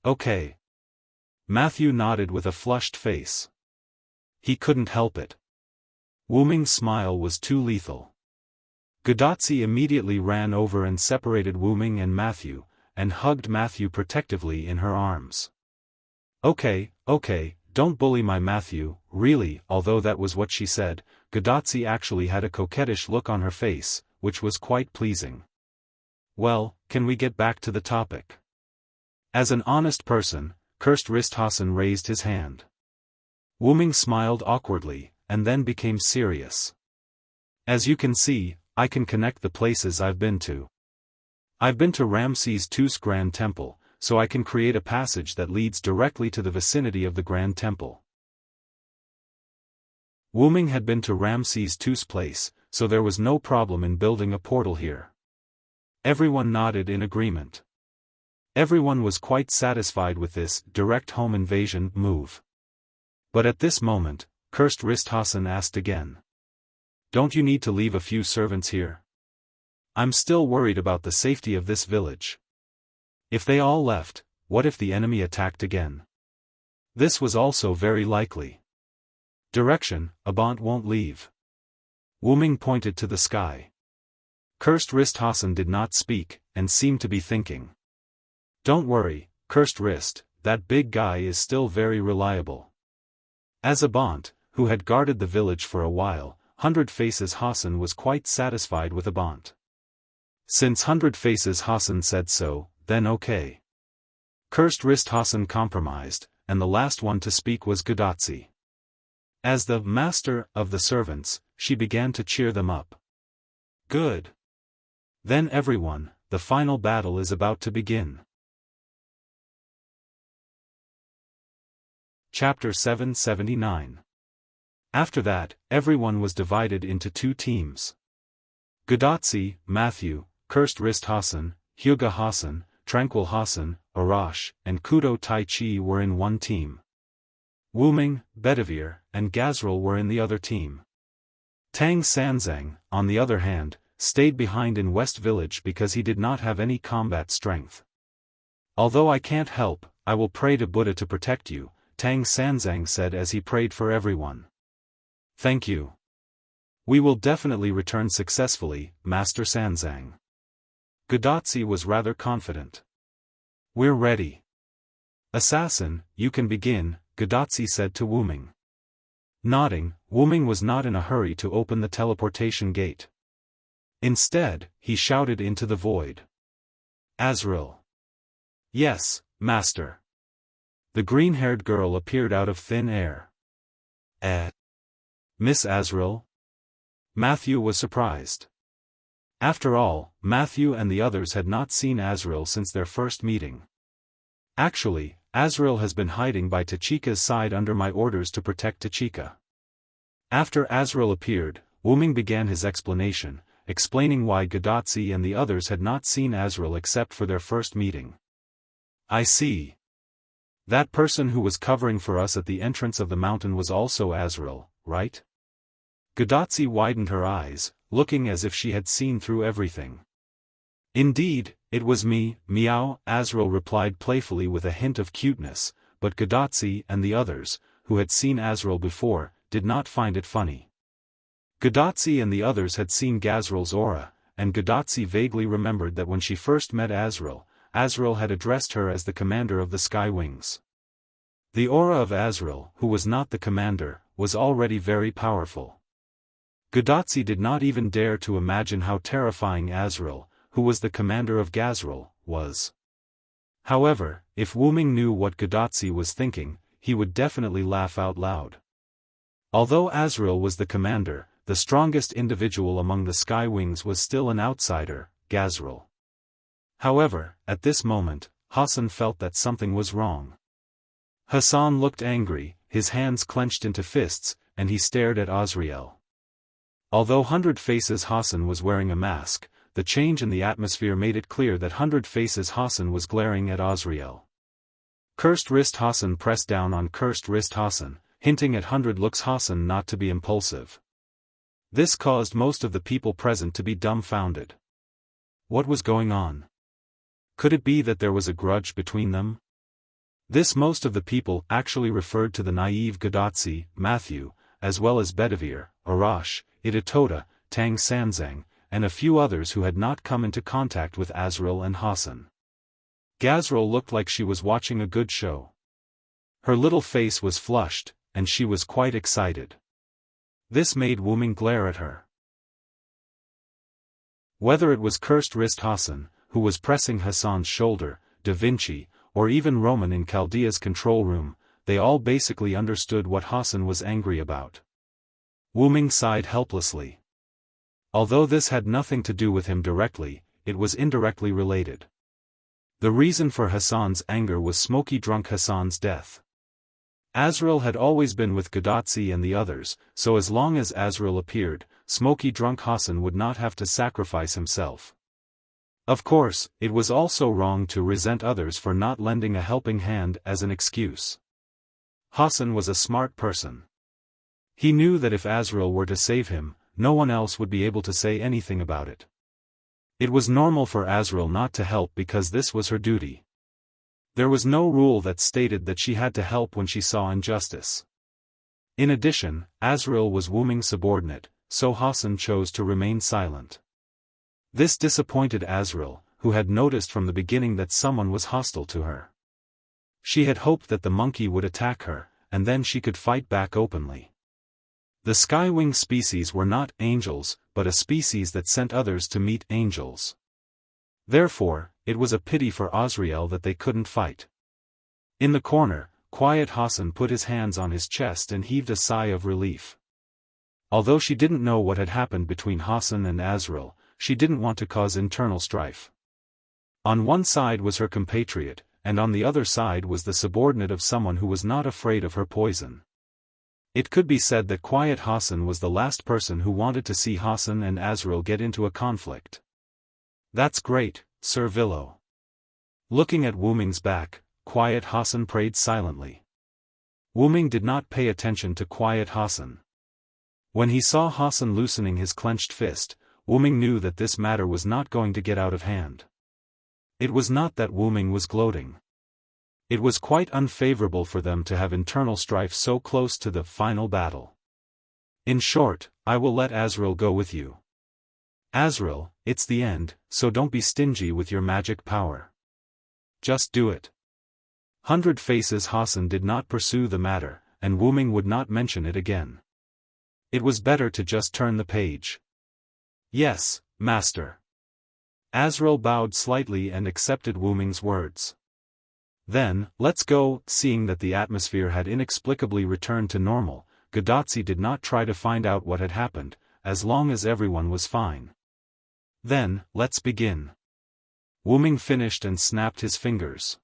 Okay. Matthew nodded with a flushed face. He couldn't help it. Wu Ming's smile was too lethal. Gadotsi immediately ran over and separated Wu Ming and Matthew, and hugged Matthew protectively in her arms. Okay, don't bully my Matthew, really. Although that was what she said, Gadotsi actually had a coquettish look on her face, which was quite pleasing. Well, can we get back to the topic? As an honest person, Cursed Wrist Hassan raised his hand. Wu Ming smiled awkwardly, and then became serious. As you can see, I can connect the places I've been to. I've been to Ramses II's Grand Temple, so I can create a passage that leads directly to the vicinity of the Grand Temple. Wu Ming had been to Ramses II's place, so there was no problem in building a portal here. Everyone nodded in agreement. Everyone was quite satisfied with this direct home invasion move. But at this moment, Cursed Wrist Hassan asked again. Don't you need to leave a few servants here? I'm still worried about the safety of this village. If they all left, what if the enemy attacked again? This was also very likely. Direction, Abant won't leave. Wu Ming pointed to the sky. Cursed Wrist Hassan did not speak, and seemed to be thinking. Don't worry, Cursed Wrist, that big guy is still very reliable. As Abant, who had guarded the village for a while, 100 Faces Hassan was quite satisfied with Abant. Since 100 Faces Hassan said so, then okay. Cursed Wrist Hassan compromised, and the last one to speak was Gadotsi. As the master of the servants, she began to cheer them up. Good. Then everyone, the final battle is about to begin. Chapter 779. After that, everyone was divided into two teams. Gadotsi, Matthew, Cursed Wrist Hassan, Hyuga Hassan, Tranquil Hassan, Arash, and Kudo Tai Chi were in one team. Wuming, Bedivere, and Gazril were in the other team. Tang Sanzang, on the other hand, stayed behind in West Village because he did not have any combat strength. Although I can't help, I will pray to Buddha to protect you, Tang Sanzang said as he prayed for everyone. Thank you. We will definitely return successfully, Master Sanzang. Gadotsi was rather confident. We're ready. Assassin, you can begin, Gadotsi said to Wuming. Nodding, Wuming was not in a hurry to open the teleportation gate. Instead, he shouted into the void. Azrael. Yes, Master. The green-haired girl appeared out of thin air. Miss Azrael? Matthew was surprised. After all, Matthew and the others had not seen Azrael since their first meeting. Actually, Azrael has been hiding by Tachika's side under my orders to protect Tachika. After Azrael appeared, Wuming began his explanation, explaining why Gadotsi and the others had not seen Azrael except for their first meeting. I see. That person who was covering for us at the entrance of the mountain was also Azrael, right? Gadotsi widened her eyes, looking as if she had seen through everything. Indeed, it was me, meow, Azrael replied playfully with a hint of cuteness, but Gadotsi and the others, who had seen Azrael before, did not find it funny. Gadotsi and the others had seen Gazrael's aura, and Gadotsi vaguely remembered that when she first met Azrael, Azrael had addressed her as the commander of the Sky Wings. The aura of Azrael, who was not the commander, was already very powerful. Gadotsi did not even dare to imagine how terrifying Azrael, who was the commander of Gazrael, was. However, if Wuming knew what Gadotsi was thinking, he would definitely laugh out loud. Although Azrael was the commander, the strongest individual among the Sky Wings was still an outsider, Gazrael. However, at this moment, Hassan felt that something was wrong. Hassan looked angry, his hands clenched into fists, and he stared at Azrael. Although Hundred Faces Hassan was wearing a mask, the change in the atmosphere made it clear that Hundred Faces Hassan was glaring at Azrael. Cursed Wrist Hassan pressed down on Cursed Wrist Hassan, hinting at Hundred Looks Hassan not to be impulsive. This caused most of the people present to be dumbfounded. What was going on? Could it be that there was a grudge between them? This most of the people actually referred to the naive Gadotsi, Matthew, as well as Bedivere, Arash, Itatoda, Tang Sanzang, and a few others who had not come into contact with Azrael and Hassan. Gazrael looked like she was watching a good show. Her little face was flushed, and she was quite excited. This made Wuming glare at her. Whether it was Cursed Wrist Hassan, who was pressing Hassan's shoulder, Da Vinci, or even Roman in Chaldea's control room, they all basically understood what Hassan was angry about. Wuming sighed helplessly. Although this had nothing to do with him directly, it was indirectly related. The reason for Hassan's anger was smoky drunk Hassan's death. Azrael had always been with Gadotsi and the others, so as long as Azrael appeared, smoky drunk Hassan would not have to sacrifice himself. Of course, it was also wrong to resent others for not lending a helping hand as an excuse. Hassan was a smart person. He knew that if Azrael were to save him, no one else would be able to say anything about it. It was normal for Azrael not to help because this was her duty. There was no rule that stated that she had to help when she saw injustice. In addition, Azrael was Wuming's subordinate, so Hassan chose to remain silent. This disappointed Azrael, who had noticed from the beginning that someone was hostile to her. She had hoped that the monkey would attack her, and then she could fight back openly. The Skywing species were not angels, but a species that sent others to meet angels. Therefore, it was a pity for Azrael that they couldn't fight. In the corner, quiet Hassan put his hands on his chest and heaved a sigh of relief. Although she didn't know what had happened between Hassan and Azrael, she didn't want to cause internal strife. On one side was her compatriot, and on the other side was the subordinate of someone who was not afraid of her poison. It could be said that Quiet Hassan was the last person who wanted to see Hassan and Azrael get into a conflict. "That's great, Sir Villo." Looking at Wu Ming's back, Quiet Hassan prayed silently. Wu Ming did not pay attention to Quiet Hassan. When he saw Hassan loosening his clenched fist, Wu Ming knew that this matter was not going to get out of hand. It was not that Wu Ming was gloating. It was quite unfavorable for them to have internal strife so close to the final battle. "In short, I will let Azrael go with you. Azrael, it's the end, so don't be stingy with your magic power. Just do it." 100 Faces Hassan did not pursue the matter, and Wu Ming would not mention it again. It was better to just turn the page. "Yes, Master." Azrael bowed slightly and accepted Wu Ming's words. "Then, let's go." Seeing that the atmosphere had inexplicably returned to normal, Gadotsi did not try to find out what had happened, as long as everyone was fine. "Then, let's begin." Wu Ming finished and snapped his fingers.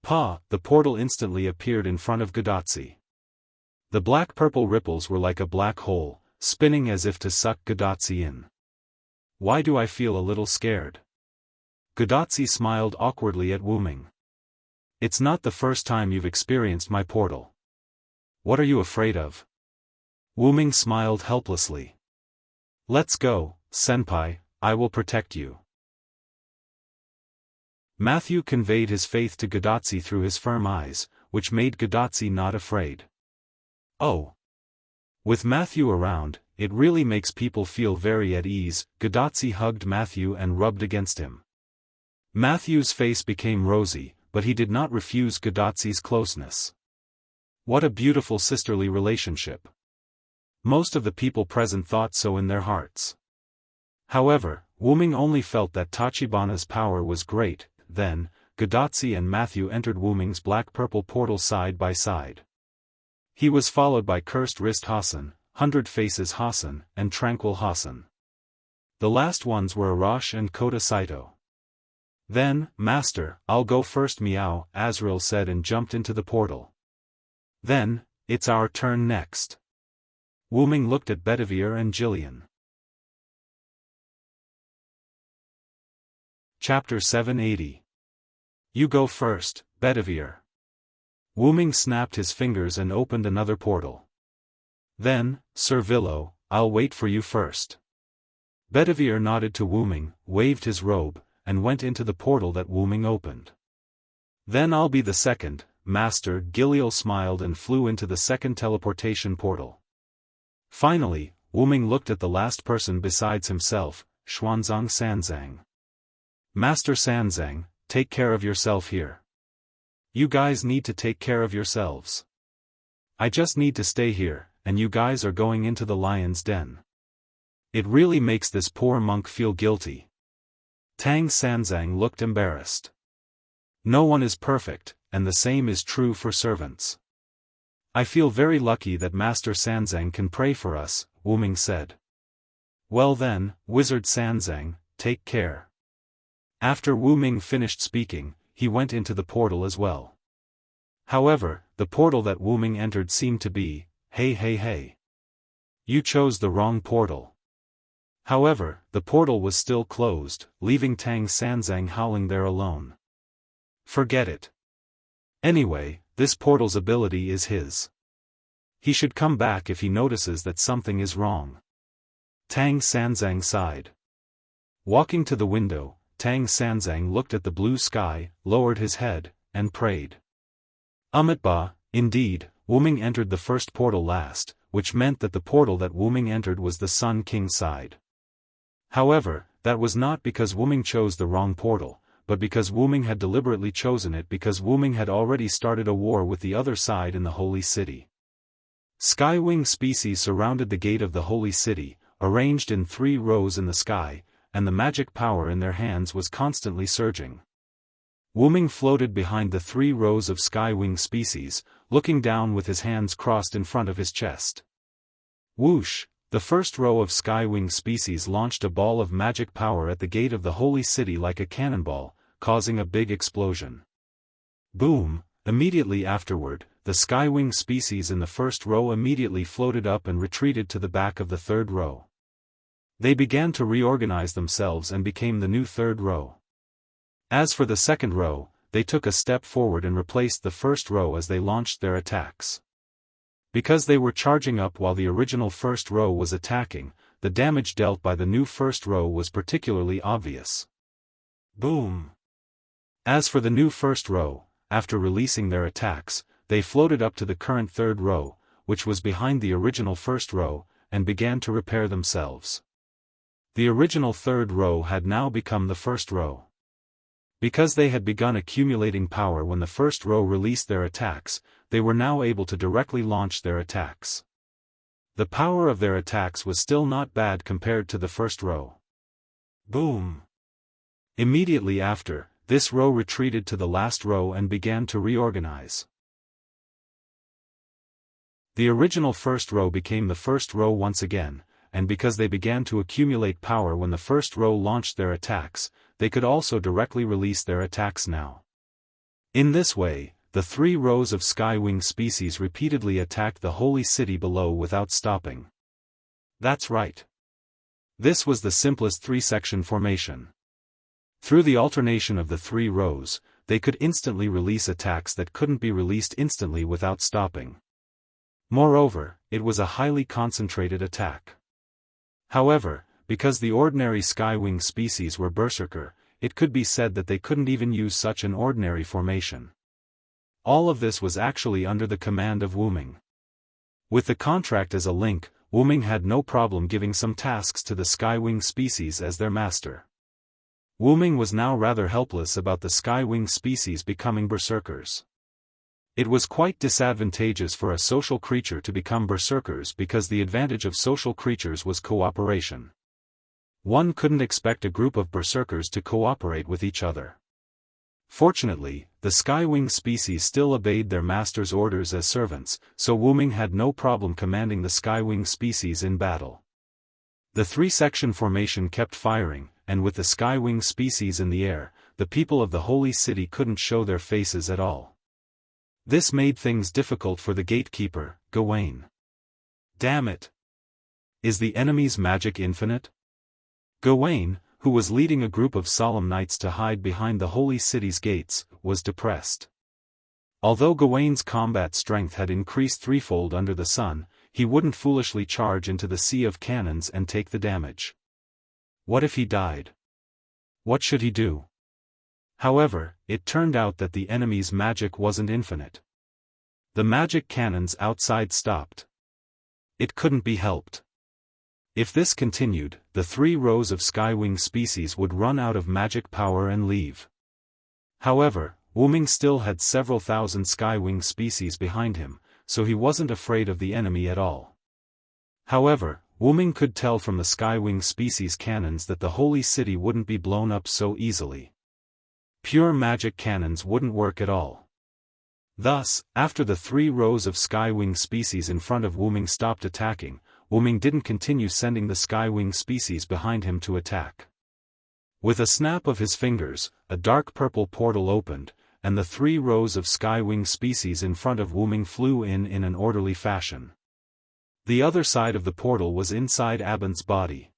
Pa! The portal instantly appeared in front of Gadotsi. The black-purple ripples were like a black hole, spinning as if to suck Gadotsi in. "Why do I feel a little scared?" Gadotsi smiled awkwardly at Wu Ming. "It's not the first time you've experienced my portal. What are you afraid of?" Wu Ming smiled helplessly. "Let's go, Senpai, I will protect you." Matthew conveyed his faith to Gadotsi through his firm eyes, which made Gadotsi not afraid. "Oh. With Matthew around, it really makes people feel very at ease." Gadotsi hugged Matthew and rubbed against him. Matthew's face became rosy, but he did not refuse Gadotsi's closeness. What a beautiful sisterly relationship. Most of the people present thought so in their hearts. However, Wu Ming only felt that Tachibana's power was great. Then, Gadotsi and Matthew entered Wu Ming's black-purple portal side by side. He was followed by Cursed Wrist Hassan, 100 Faces Hassan, and Tranquil Hassan. The last ones were Arash and Kota Saito. "Then, Master, I'll go first." Meow, Azrael said and jumped into the portal. "Then, it's our turn next." Wu Ming looked at Bedivere and Jillian. Chapter 780. "You go first, Bedivere." Wu Ming snapped his fingers and opened another portal. "Then, Sir Villo, I'll wait for you first." Bedivere nodded to Wu Ming, waved his robe, and went into the portal that Wu Ming opened. "Then I'll be the second, Master." Giliel smiled and flew into the second teleportation portal. Finally, Wu Ming looked at the last person besides himself, Xuanzang Sanzang. "Master Sanzang, take care of yourself here. You guys need to take care of yourselves. I just need to stay here, and you guys are going into the lion's den. It really makes this poor monk feel guilty." Tang Sanzang looked embarrassed. "No one is perfect, and the same is true for servants. I feel very lucky that Master Sanzang can pray for us," Wu Ming said. "Well then, Wizard Sanzang, take care." After Wu Ming finished speaking, he went into the portal as well. However, the portal that Wu Ming entered seemed to be, hey. You chose the wrong portal." However, the portal was still closed, leaving Tang Sanzang howling there alone. Forget it. Anyway, this portal's ability is his. He should come back if he notices that something is wrong. Tang Sanzang sighed. Walking to the window, Tang Sanzang looked at the blue sky, lowered his head, and prayed. Amitabha, indeed, Wu Ming entered the first portal last, which meant that the portal that Wu Ming entered was the Sun King side. However, that was not because Wu Ming chose the wrong portal, but because Wu Ming had deliberately chosen it because Wu Ming had already started a war with the other side in the Holy City. Skywing species surrounded the gate of the Holy City, arranged in 3 rows in the sky, and the magic power in their hands was constantly surging. Wu Ming floated behind the 3 rows of skywing species, looking down with his hands crossed in front of his chest. Whoosh! The first row of skywing species launched a ball of magic power at the gate of the Holy City like a cannonball, causing a big explosion. Boom! Immediately afterward, the skywing species in the first row immediately floated up and retreated to the back of the third row. They began to reorganize themselves and became the new third row. As for the second row, they took a step forward and replaced the first row as they launched their attacks. Because they were charging up while the original first row was attacking, the damage dealt by the new first row was particularly obvious. Boom! As for the new first row, after releasing their attacks, they floated up to the current third row, which was behind the original first row, and began to repair themselves. The original third row had now become the first row. Because they had begun accumulating power when the first row released their attacks, they were now able to directly launch their attacks. The power of their attacks was still not bad compared to the first row. Boom! Immediately after, this row retreated to the last row and began to reorganize. The original first row became the first row once again, and because they began to accumulate power when the first row launched their attacks, they could also directly release their attacks now. In this way, the 3 rows of skywing species repeatedly attacked the holy city below without stopping. That's right. This was the simplest 3-section formation. Through the alternation of the 3 rows, they could instantly release attacks that couldn't be released instantly without stopping. Moreover, it was a highly concentrated attack. However, because the ordinary skywing species were berserker, it could be said that they couldn't even use such an ordinary formation. All of this was actually under the command of Wuming. With the contract as a link, Wuming had no problem giving some tasks to the skywing species as their master. Wuming was now rather helpless about the skywing species becoming berserkers. It was quite disadvantageous for a social creature to become berserkers because the advantage of social creatures was cooperation. One couldn't expect a group of berserkers to cooperate with each other. Fortunately, the skywing species still obeyed their master's orders as servants, so Wuming had no problem commanding the skywing species in battle. The 3-section formation kept firing, and with the skywing species in the air, the people of the holy city couldn't show their faces at all. This made things difficult for the gatekeeper, Gawain. Damn it! Is the enemy's magic infinite? Gawain, who was leading a group of solemn knights to hide behind the holy city's gates, was depressed. Although Gawain's combat strength had increased 3-fold under the sun, he wouldn't foolishly charge into the sea of cannons and take the damage. What if he died? What should he do? However, it turned out that the enemy's magic wasn't infinite. The magic cannons outside stopped. It couldn't be helped. If this continued, the 3 rows of skywing species would run out of magic power and leave. However, Wuming still had several thousand skywing species behind him, so he wasn't afraid of the enemy at all. However, Wuming could tell from the skywing species cannons that the holy city wouldn't be blown up so easily. Pure magic cannons wouldn't work at all. Thus, after the 3 rows of skywing species in front of Wuming stopped attacking, Wuming didn't continue sending the skywing species behind him to attack. With a snap of his fingers, a dark purple portal opened, and the 3 rows of skywing species in front of Wuming flew in an orderly fashion. The other side of the portal was inside Abin's body.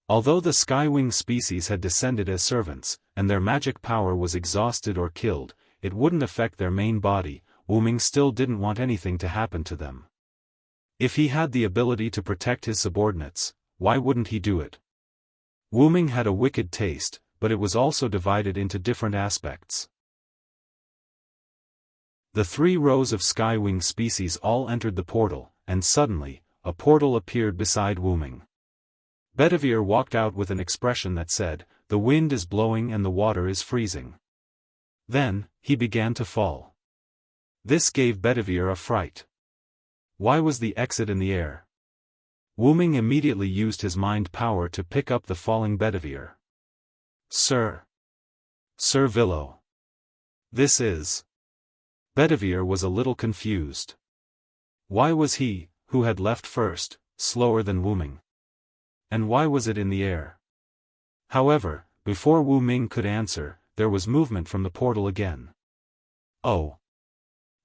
Although the skywing species had descended as servants, and their magic power was exhausted or killed, it wouldn't affect their main body. Wuming still didn't want anything to happen to them. If he had the ability to protect his subordinates, why wouldn't he do it? Wuming had a wicked taste, but it was also divided into different aspects. The 3 rows of skywing species all entered the portal, and suddenly, a portal appeared beside Wuming. Bedivere walked out with an expression that said, "The wind is blowing and the water is freezing." Then, he began to fall. This gave Bedivere a fright. Why was the exit in the air? Wuming immediately used his mind power to pick up the falling Bedivere. Sir Villo. This is... Bedivere was a little confused. Why was he, who had left first, slower than Wuming? And why was it in the air? However, before Wuming could answer, there was movement from the portal again. Oh.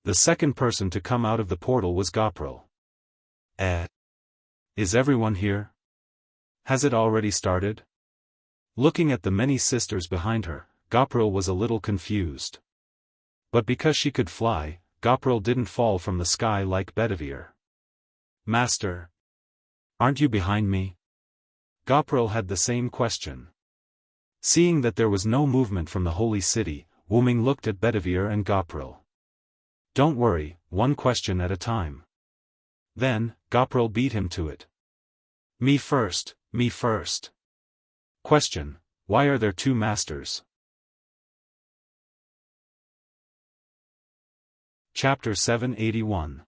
The second person to come out of the portal was Gopril. Is everyone here? Has it already started? Looking at the many sisters behind her, Gopril was a little confused. But because she could fly, Gopril didn't fall from the sky like Bedivere. Master, aren't you behind me? Gopril had the same question. Seeing that there was no movement from the holy city, Wuming looked at Bedivere and Gopril. Don't worry, one question at a time. Then, Gopril beat him to it. Me first, me first. Question, why are there two masters? Chapter 781.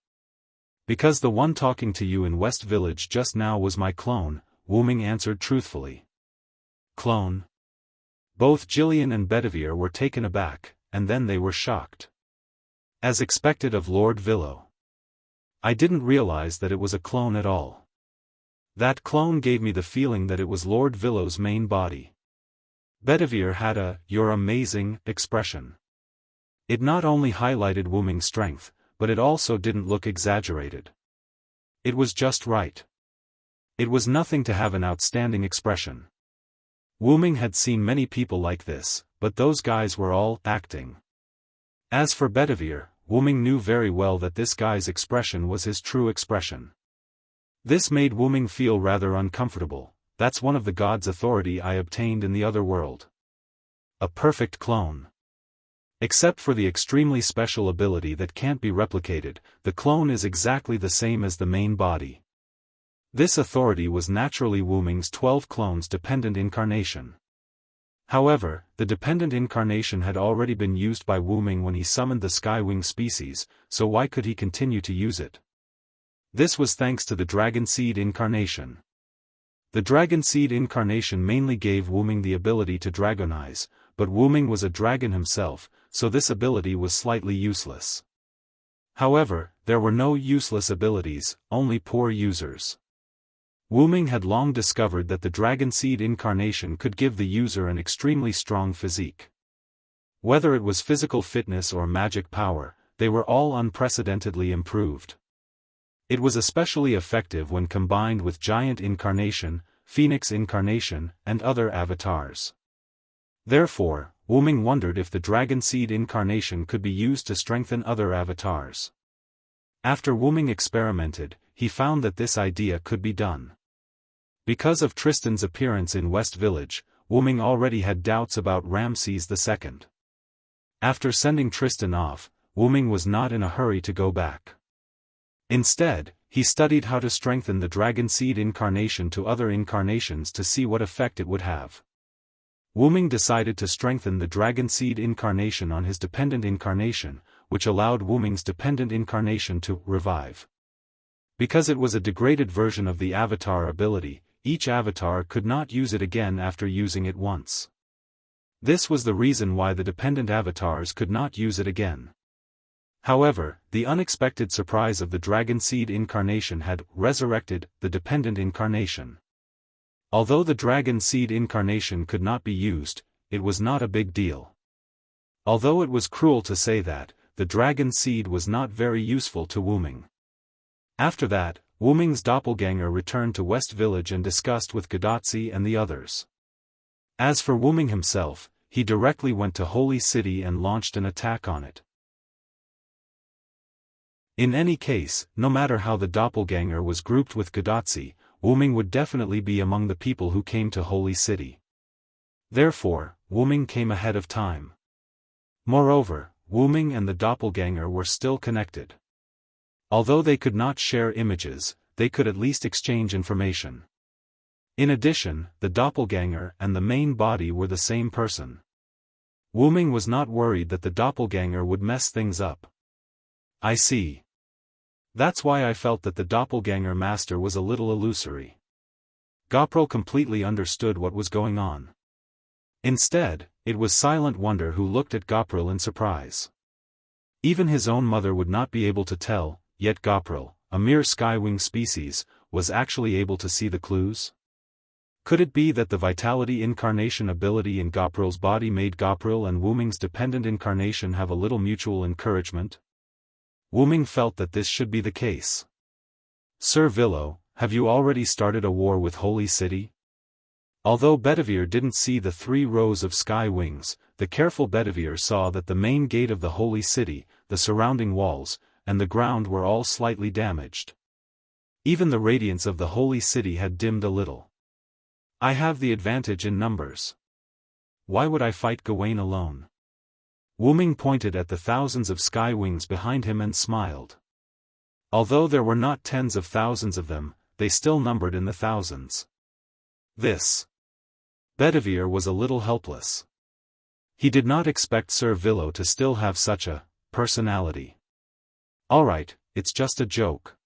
Because the one talking to you in West Village just now was my clone, Wuming answered truthfully. Clone? Both Jillian and Bedivere were taken aback, and then they were shocked. As expected of Lord Villo. I didn't realize that it was a clone at all. That clone gave me the feeling that it was Lord Villo's main body. Bedivere had a "you're amazing" expression. It not only highlighted Wuming's strength, but it also didn't look exaggerated. It was just right. It was nothing to have an outstanding expression. Wuming had seen many people like this, but those guys were all acting. As for Bedivere, Wuming knew very well that this guy's expression was his true expression. This made Wuming feel rather uncomfortable. That's one of the god's authority I obtained in the other world. A perfect clone. Except for the extremely special ability that can't be replicated, the clone is exactly the same as the main body. This authority was naturally Wuming's 12 clones dependent incarnation. However, the dependent incarnation had already been used by Wuming when he summoned the Skywing species, so why could he continue to use it? This was thanks to the Dragon Seed incarnation. The Dragon Seed incarnation mainly gave Wuming the ability to dragonize, but Wuming was a dragon himself, so this ability was slightly useless. However, there were no useless abilities, only poor users. Wuming had long discovered that the Dragon Seed incarnation could give the user an extremely strong physique. Whether it was physical fitness or magic power, they were all unprecedentedly improved. It was especially effective when combined with Giant Incarnation, Phoenix Incarnation, and other avatars. Therefore, Wuming wondered if the Dragon Seed incarnation could be used to strengthen other avatars. After Wuming experimented, he found that this idea could be done. Because of Tristan's appearance in West Village, Wuming already had doubts about Ramses II. After sending Tristan off, Wuming was not in a hurry to go back. Instead, he studied how to strengthen the Dragon Seed incarnation to other incarnations to see what effect it would have. Wuming decided to strengthen the Dragon Seed incarnation on his dependent incarnation, which allowed Wuming's dependent incarnation to revive. Because it was a degraded version of the avatar ability, each avatar could not use it again after using it once. This was the reason why the dependent avatars could not use it again. However, the unexpected surprise of the Dragon Seed incarnation had resurrected the dependent incarnation. Although the Dragon Seed incarnation could not be used, it was not a big deal. Although it was cruel to say that, the Dragon Seed was not very useful to Wuming. After that, Wuming's doppelganger returned to West Village and discussed with Gadotsi and the others. As for Wuming himself, he directly went to Holy City and launched an attack on it. In any case, no matter how the doppelganger was grouped with Gadotsi, Wuming would definitely be among the people who came to Holy City. Therefore, Wuming came ahead of time. Moreover, Wuming and the doppelganger were still connected. Although they could not share images, they could at least exchange information. In addition, the doppelganger and the main body were the same person. Wuming was not worried that the doppelganger would mess things up. I see. That's why I felt that the doppelganger master was a little illusory. Gopril completely understood what was going on. Instead, it was Silent Wonder who looked at Gopril in surprise. Even his own mother would not be able to tell, yet Gopril, a mere skywing species, was actually able to see the clues? Could it be that the vitality incarnation ability in Gopril's body made Gopril and Wuming's dependent incarnation have a little mutual encouragement? Wuming felt that this should be the case. Sir Villo, have you already started a war with Holy City? Although Bedivere didn't see the 3 rows of sky wings, the careful Bedivere saw that the main gate of the Holy City, the surrounding walls, and the ground were all slightly damaged. Even the radiance of the Holy City had dimmed a little. I have the advantage in numbers. Why would I fight Gawain alone? Wuming pointed at the thousands of sky wings behind him and smiled. Although there were not tens of thousands of them, they still numbered in the thousands. Bedivere was a little helpless. He did not expect Sir Villo to still have such a personality. Alright, it's just a joke.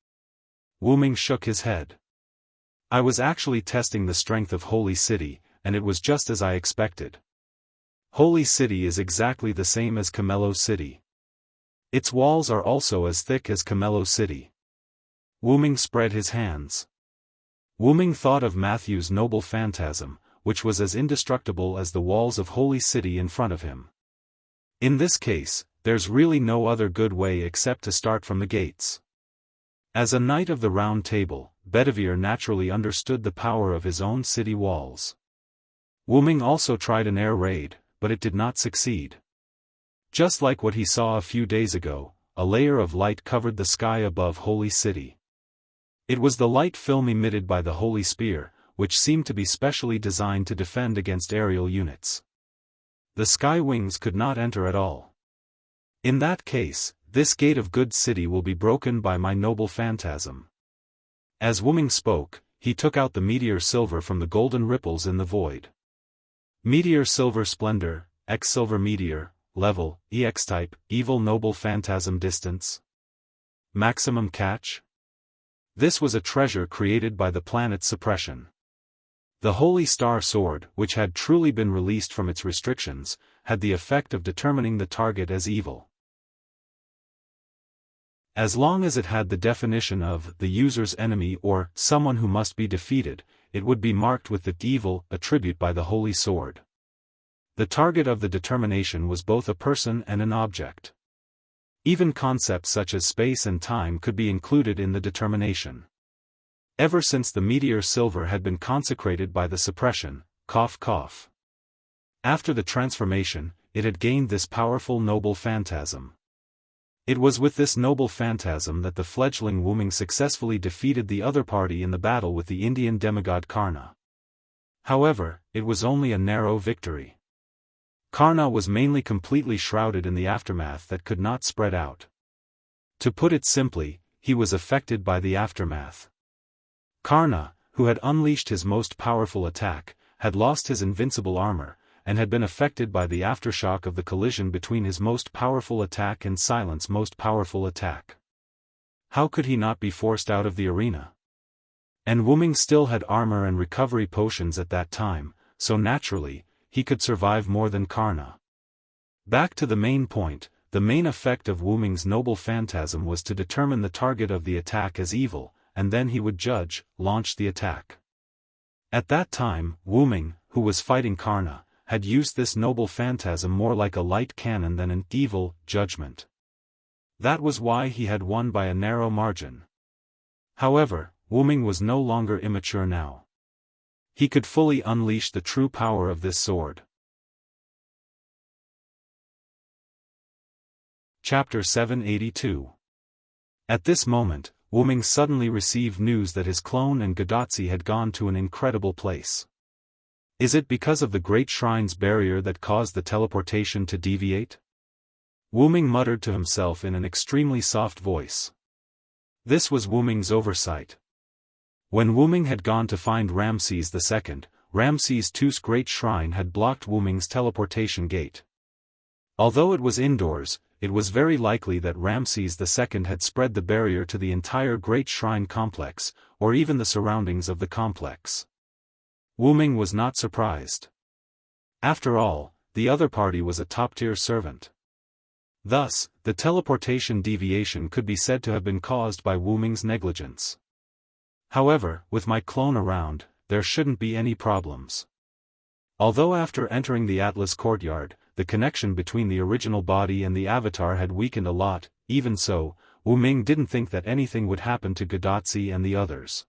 Wuming shook his head. I was actually testing the strength of Holy City, and it was just as I expected. Holy City is exactly the same as Camello City. Its walls are also as thick as Camello City. Wuming spread his hands. Wuming thought of Matthew's noble phantasm, which was as indestructible as the walls of Holy City in front of him. In this case, there's really no other good way except to start from the gates. As a knight of the Round Table, Bedivere naturally understood the power of his own city walls. Wuming also tried an air raid, but it did not succeed. Just like what he saw a few days ago, a layer of light covered the sky above Holy City. It was the light film emitted by the Holy Spear, which seemed to be specially designed to defend against aerial units. The sky wings could not enter at all. In that case, this gate of good city will be broken by my noble phantasm. As Wuming spoke, he took out the meteor silver from the golden ripples in the void. Meteor silver splendor, X silver meteor, level, EX type, evil noble phantasm distance. Maximum catch? This was a treasure created by the planet suppression. The Holy Star Sword, which had truly been released from its restrictions, had the effect of determining the target as evil. As long as it had the definition of the user's enemy or someone who must be defeated, it would be marked with the evil attribute by the Holy Sword. The target of the determination was both a person and an object. Even concepts such as space and time could be included in the determination. Ever since the meteor silver had been consecrated by the suppression, after the transformation, it had gained this powerful noble phantasm. It was with this noble phantasm that the fledgling Wuming successfully defeated the other party in the battle with the Indian demigod Karna. However, it was only a narrow victory. Karna was mainly completely shrouded in the aftermath that could not spread out. To put it simply, he was affected by the aftermath. Karna, who had unleashed his most powerful attack, had lost his invincible armor, and had been affected by the aftershock of the collision between his most powerful attack and Silent's most powerful attack. How could he not be forced out of the arena? And Wuming still had armor and recovery potions at that time, so naturally, he could survive more than Karna. Back to the main point, the main effect of Wuming's noble phantasm was to determine the target of the attack as evil, and then he would launch the attack. At that time, Wuming, who was fighting Karna, had used this noble phantasm more like a light cannon than an evil judgment. That was why he had won by a narrow margin. However, Wuming was no longer immature now. He could fully unleash the true power of this sword. Chapter 782. At this moment, Wuming suddenly received news that his clone and Gadotsi had gone to an incredible place. Is it because of the Great Shrine's barrier that caused the teleportation to deviate? Wuming muttered to himself in an extremely soft voice. This was Wuming's oversight. When Wuming had gone to find Ramses II, Ramses II's Great Shrine had blocked Wuming's teleportation gate. Although it was indoors, it was very likely that Ramses II had spread the barrier to the entire Great Shrine complex, or even the surroundings of the complex. Wuming was not surprised. After all, the other party was a top-tier servant. Thus, the teleportation deviation could be said to have been caused by Wuming's negligence. However, with my clone around, there shouldn't be any problems. Although after entering the Atlas courtyard, the connection between the original body and the avatar had weakened a lot, even so, Wu Ming didn't think that anything would happen to Gadotzi and the others.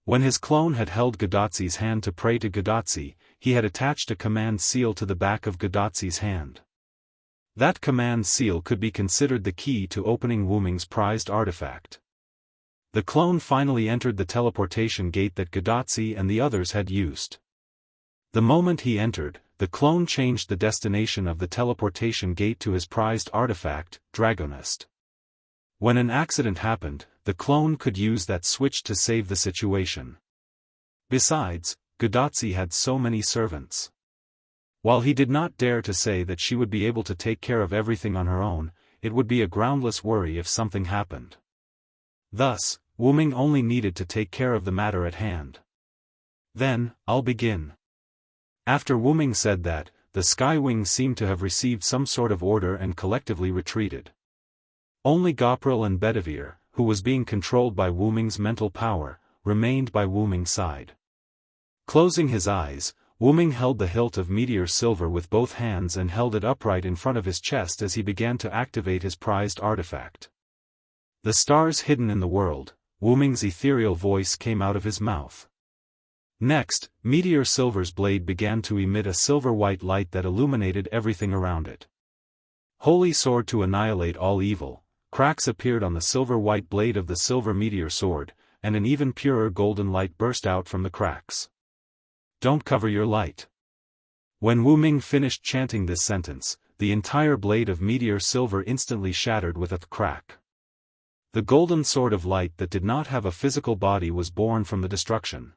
When his clone had held Gadotzi's hand to pray to Gadotzi, he had attached a command seal to the back of Gadotzi's hand. That command seal could be considered the key to opening Wu Ming's prized artifact. The clone finally entered the teleportation gate that Gadotzi and the others had used. The moment he entered, the clone changed the destination of the teleportation gate to his prized artifact, Dragonist. When an accident happened, the clone could use that switch to save the situation. Besides, Gadotzi had so many servants. While he did not dare to say that she would be able to take care of everything on her own, it would be a groundless worry if something happened. Thus, Wu Ming only needed to take care of the matter at hand. Then, I'll begin. After Wu Ming said that, the Sky Wings seemed to have received some sort of order and collectively retreated. Only Gopril and Bedivere, who was being controlled by Wu Ming's mental power, remained by Wu Ming's side. Closing his eyes, Wu Ming held the hilt of meteor silver with both hands and held it upright in front of his chest as he began to activate his prized artifact. The stars hidden in the world, Wu Ming's ethereal voice came out of his mouth. Next, Meteor Silver's blade began to emit a silver-white light that illuminated everything around it. Holy sword to annihilate all evil. Cracks appeared on the silver-white blade of the silver meteor sword, and an even purer golden light burst out from the cracks. Don't cover your light. When Wu Ming finished chanting this sentence, the entire blade of meteor silver instantly shattered with a crack. The golden sword of light that did not have a physical body was born from the destruction.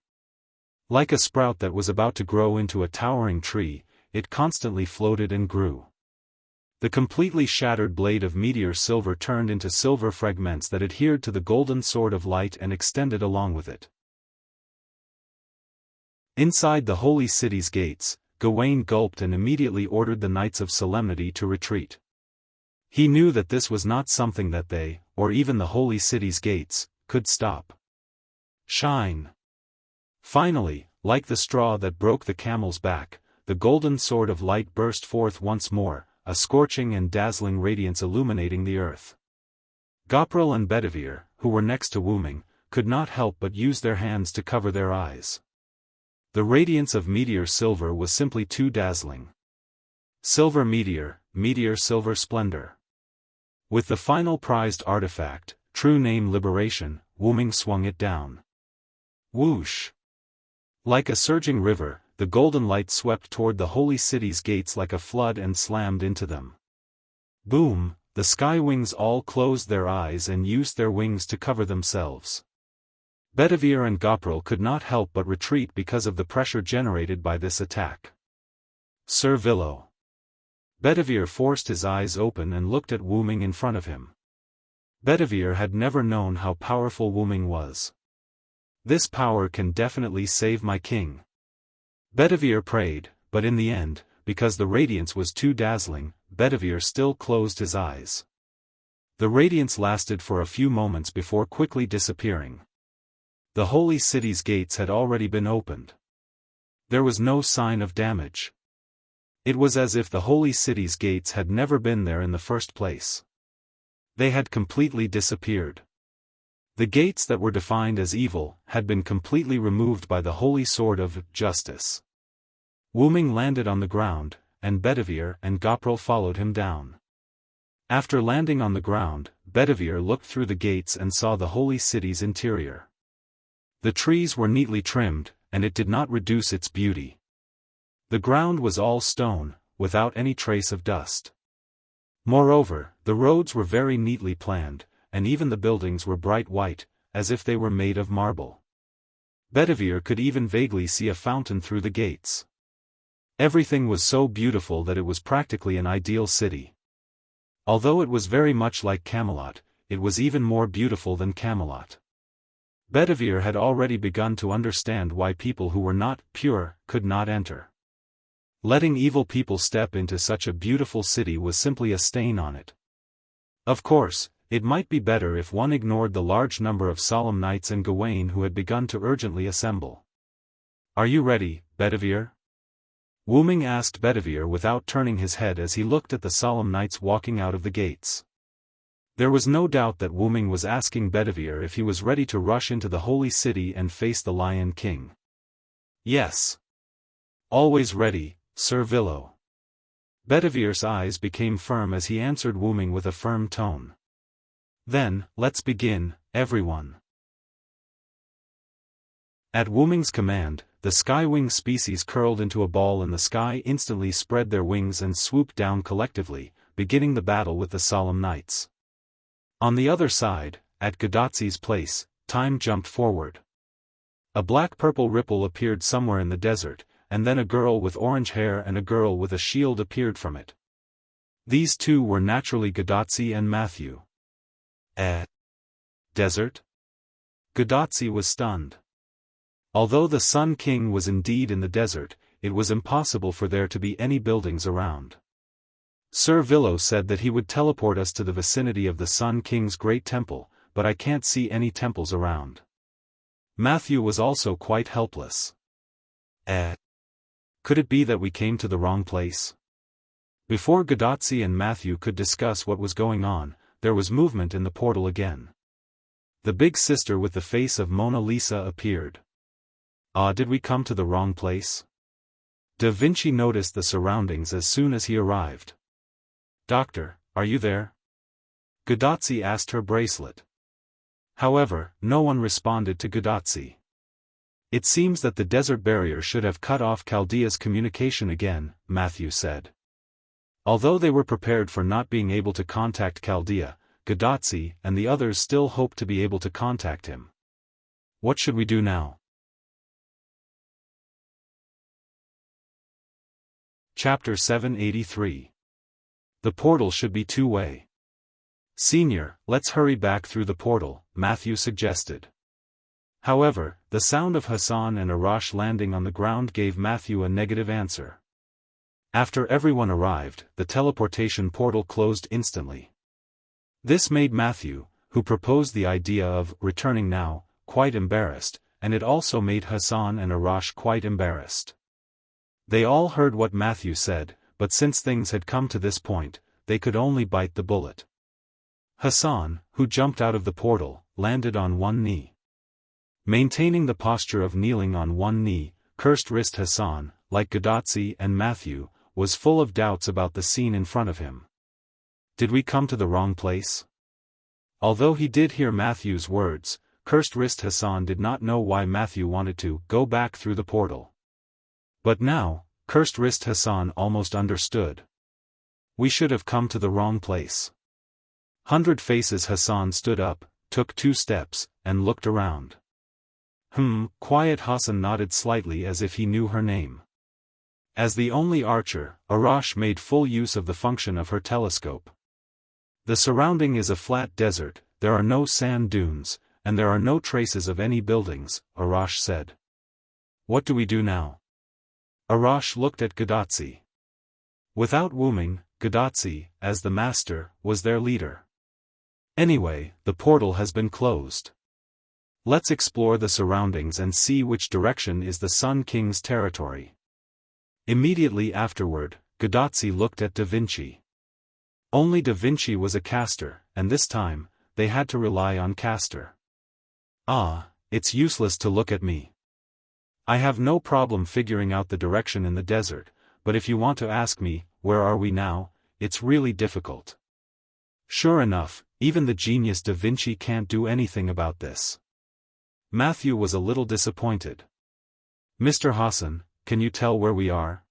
Like a sprout that was about to grow into a towering tree, it constantly floated and grew. The completely shattered blade of meteor silver turned into silver fragments that adhered to the golden sword of light and extended along with it. Inside the holy city's gates, Gawain gulped and immediately ordered the Knights of Solemnity to retreat. He knew that this was not something that they, or even the holy city's gates, could stop. Shine! Finally, like the straw that broke the camel's back, the golden sword of light burst forth once more, a scorching and dazzling radiance illuminating the earth. Gopril and Bedivere, who were next to Wu Ming, could not help but use their hands to cover their eyes. The radiance of meteor silver was simply too dazzling. Silver meteor, meteor silver splendor. With the final prized artifact, true name Liberation, Wu Ming swung it down. Whoosh! Like a surging river, the golden light swept toward the holy city's gates like a flood and slammed into them. Boom! The Sky Wings all closed their eyes and used their wings to cover themselves. Bedivere and Gopril could not help but retreat because of the pressure generated by this attack. Sir Villo. Bedivere forced his eyes open and looked at Wu Ming in front of him. Bedivere had never known how powerful Wu Ming was. This power can definitely save my king. Bedivere prayed, but in the end, because the radiance was too dazzling, Bedivere still closed his eyes. The radiance lasted for a few moments before quickly disappearing. The holy city's gates had already been opened. There was no sign of damage. It was as if the holy city's gates had never been there in the first place. They had completely disappeared. The gates that were defined as evil had been completely removed by the holy sword of justice. Wu Ming landed on the ground, and Bedivere and Gopril followed him down. After landing on the ground, Bedivere looked through the gates and saw the holy city's interior. The trees were neatly trimmed, and it did not reduce its beauty. The ground was all stone, without any trace of dust. Moreover, the roads were very neatly planned, and even the buildings were bright white, as if they were made of marble. Bedivere could even vaguely see a fountain through the gates. Everything was so beautiful that it was practically an ideal city. Although it was very much like Camelot, it was even more beautiful than Camelot. Bedivere had already begun to understand why people who were not pure could not enter. Letting evil people step into such a beautiful city was simply a stain on it. Of course, it might be better if one ignored the large number of solemn knights and Gawain who had begun to urgently assemble. Are you ready, Bedivere? Wu Ming asked Bedivere without turning his head as he looked at the solemn knights walking out of the gates. There was no doubt that Wu Ming was asking Bedivere if he was ready to rush into the holy city and face the Lion King. Yes. Always ready, Sir Villo. Bedivere's eyes became firm as he answered Wu Ming with a firm tone. Then, let's begin, everyone. At Wu Ming's command, the Skywing species curled into a ball and the sky instantly spread their wings and swooped down collectively, beginning the battle with the solemn knights. On the other side, at Gadatzi's place, time jumped forward. A black-purple ripple appeared somewhere in the desert, and then a girl with orange hair and a girl with a shield appeared from it. These two were naturally Gadatzi and Matthew. Desert? Gadatzi was stunned. Although the Sun King was indeed in the desert, it was impossible for there to be any buildings around. Sir Villo said that he would teleport us to the vicinity of the Sun King's great temple, but I can't see any temples around. Matthew was also quite helpless. Could it be that we came to the wrong place? Before Gadatzi and Matthew could discuss what was going on, there was movement in the portal again. The big sister with the face of Mona Lisa appeared. Did we come to the wrong place? Da Vinci noticed the surroundings as soon as he arrived. Doctor, are you there? Gadatzi asked her bracelet. However, no one responded to Gadatzi. It seems that the desert barrier should have cut off Chaldea's communication again, Matthew said. Although they were prepared for not being able to contact Chaldea, Gadatzi and the others still hoped to be able to contact him. What should we do now? Chapter 783. The portal should be two-way. Senior, let's hurry back through the portal, Matthew suggested. However, the sound of Hassan and Arash landing on the ground gave Matthew a negative answer. After everyone arrived, the teleportation portal closed instantly. This made Matthew, who proposed the idea of returning now, quite embarrassed, and it also made Hassan and Arash quite embarrassed. They all heard what Matthew said, but since things had come to this point, they could only bite the bullet. Hassan, who jumped out of the portal, landed on one knee. Maintaining the posture of kneeling on one knee, Cursed Wrist Hassan, like Gadatzi and Matthew, was full of doubts about the scene in front of him. Did we come to the wrong place? Although he did hear Matthew's words, Cursed Wrist Hassan did not know why Matthew wanted to go back through the portal. But now, Cursed Wrist Hassan almost understood. We should have come to the wrong place. 100 Faces Hassan stood up, took 2 steps, and looked around. Quiet Hassan nodded slightly as if he knew her name. As the only archer, Arash made full use of the function of her telescope. The surrounding is a flat desert, there are no sand dunes, and there are no traces of any buildings, Arash said. What do we do now? Arash looked at Gadatzi. Without Wu Ming, Gadatzi, as the master, was their leader. Anyway, the portal has been closed. Let's explore the surroundings and see which direction is the Sun King's territory. Immediately afterward, Gadatzi looked at Da Vinci. Only Da Vinci was a caster, and this time, they had to rely on caster. It's useless to look at me. I have no problem figuring out the direction in the desert, but if you want to ask me, where are we now, it's really difficult. Sure enough, even the genius Da Vinci can't do anything about this. Matthew was a little disappointed. Mr. Hassan, can you tell where we are?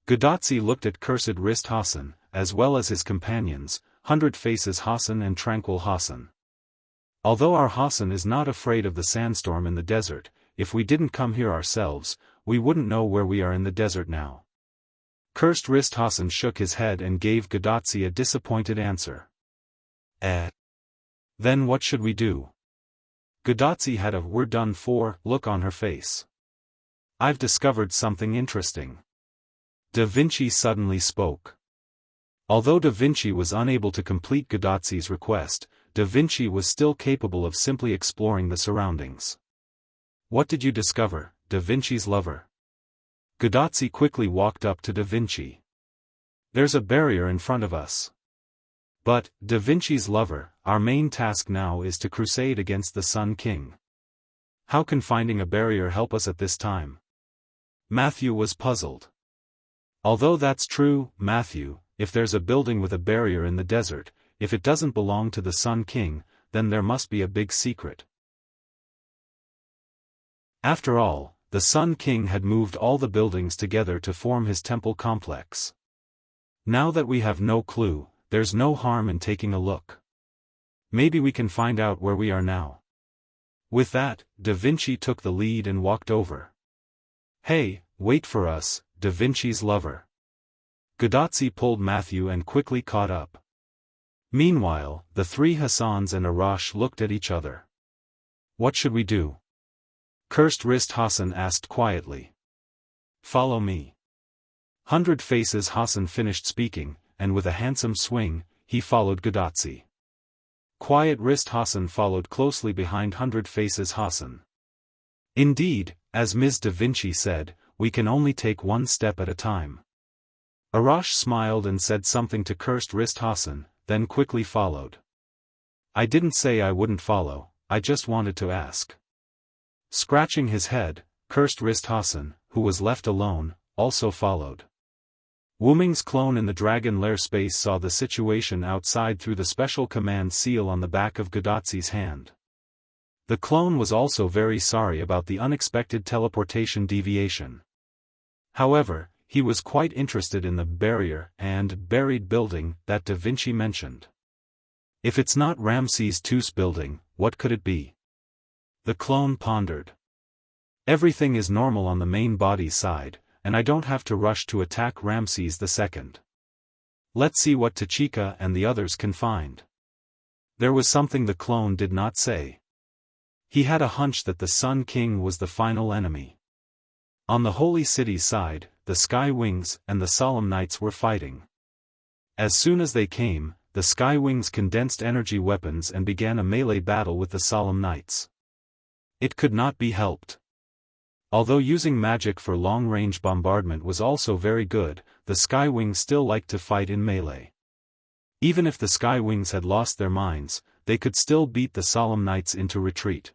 Gadatzi looked at Cursed Wrist Hassan, as well as his companions, 100 Faces Hassan and Tranquil Hassan. Although our Hassan is not afraid of the sandstorm in the desert, if we didn't come here ourselves, we wouldn't know where we are in the desert now. Cursed Wrist Hassan shook his head and gave Gadatzi a disappointed answer. Then what should we do? Gadatzi had a "we're done for" look on her face. I've discovered something interesting. Da Vinci suddenly spoke. Although Da Vinci was unable to complete Gadatzi's request, Da Vinci was still capable of simply exploring the surroundings. What did you discover, Da Vinci's lover. Gadazzi quickly walked up to Da Vinci. There's a barrier in front of us. But, Da Vinci's lover, our main task now is to crusade against the Sun King. How can finding a barrier help us at this time? Matthew was puzzled. Although that's true, Matthew, if there's a building with a barrier in the desert, if it doesn't belong to the Sun King, then there must be a big secret. After all, the Sun King had moved all the buildings together to form his temple complex. Now that we have no clue, there's no harm in taking a look. Maybe we can find out where we are now. With that, Da Vinci took the lead and walked over. Hey, wait for us, Da Vinci's lover. Gadazzi pulled Matthew and quickly caught up. Meanwhile, the three Hassans and Arash looked at each other. What should we do? Cursed Wrist Hassan asked quietly. Follow me. 100 Faces Hassan finished speaking, and with a handsome swing, he followed Gadazzi. Quiet Wrist Hassan followed closely behind 100 Faces Hassan. Indeed, as Ms. Da Vinci said, we can only take one step at a time. Arash smiled and said something to Cursed Wrist Hassan, then quickly followed. I didn't say I wouldn't follow, I just wanted to ask. Scratching his head, Cursed Wrist Hassan, who was left alone, also followed. Wu Ming's clone in the Dragon Lair space saw the situation outside through the special command seal on the back of Gadazzi's hand. The clone was also very sorry about the unexpected teleportation deviation. However, he was quite interested in the barrier and buried building that Da Vinci mentioned. If it's not Ramses II's building, what could it be? The clone pondered. Everything is normal on the main body side, and I don't have to rush to attack Ramses II. Let's see what Tachika and the others can find. There was something the clone did not say. He had a hunch that the Sun King was the final enemy. On the Holy City side, the Sky Wings and the Solemn Knights were fighting. As soon as they came, the Sky Wings condensed energy weapons and began a melee battle with the Solemn Knights. It could not be helped. Although using magic for long-range bombardment was also very good, the Sky Wings still liked to fight in melee. Even if the Sky Wings had lost their minds, they could still beat the Solemn Knights into retreat.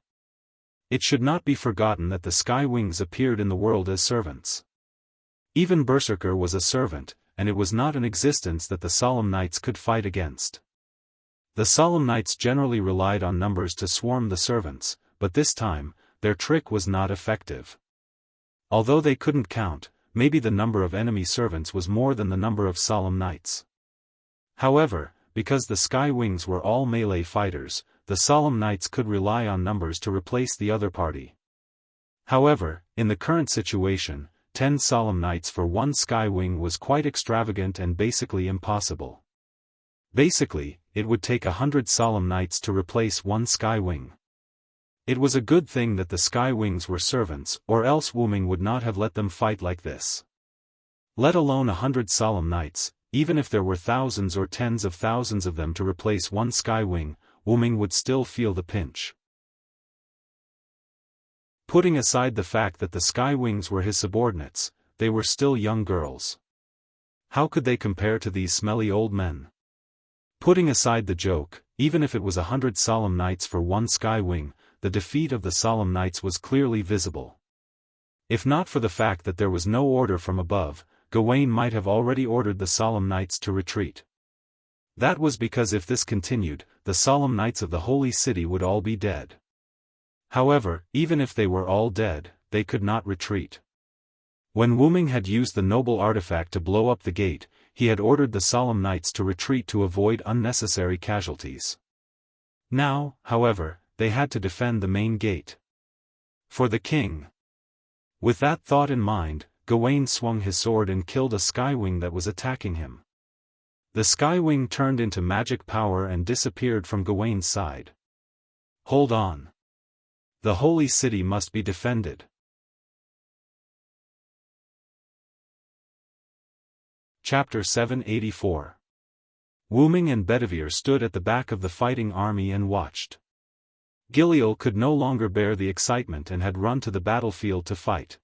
It should not be forgotten that the Sky Wings appeared in the world as servants. Even Berserker was a servant, and it was not an existence that the Solemn Knights could fight against. The Solemn Knights generally relied on numbers to swarm the servants, but this time, their trick was not effective. Although they couldn't count, maybe the number of enemy servants was more than the number of Solemn Knights. However, because the Sky Wings were all melee fighters, the Solemn Knights could rely on numbers to replace the other party. However, in the current situation, 10 Solemn Knights for one Sky Wing was quite extravagant and basically impossible. Basically, it would take 100 Solemn Knights to replace one Sky Wing. It was a good thing that the Sky Wings were servants, or else Wu Ming would not have let them fight like this. Let alone 100 Solemn Knights, even if there were thousands or tens of thousands of them to replace one Sky Wing, Wu Ming would still feel the pinch. Putting aside the fact that the Sky Wings were his subordinates, they were still young girls. How could they compare to these smelly old men? Putting aside the joke, even if it was 100 Solemn Knights for one Sky Wing, the defeat of the Solemn Knights was clearly visible. If not for the fact that there was no order from above, Gawain might have already ordered the Solemn Knights to retreat. That was because if this continued, the Solemn Knights of the Holy City would all be dead. However, even if they were all dead, they could not retreat. When Wu Ming had used the noble artifact to blow up the gate, he had ordered the Solemn Knights to retreat to avoid unnecessary casualties. Now, however, they had to defend the main gate. For the king. With that thought in mind, Gawain swung his sword and killed a Sky Wing that was attacking him. The Sky Wing turned into magic power and disappeared from Gawain's side. Hold on. The Holy City must be defended. Chapter 784. Wu Ming and Bedivere stood at the back of the fighting army and watched. Giliel could no longer bear the excitement and had run to the battlefield to fight.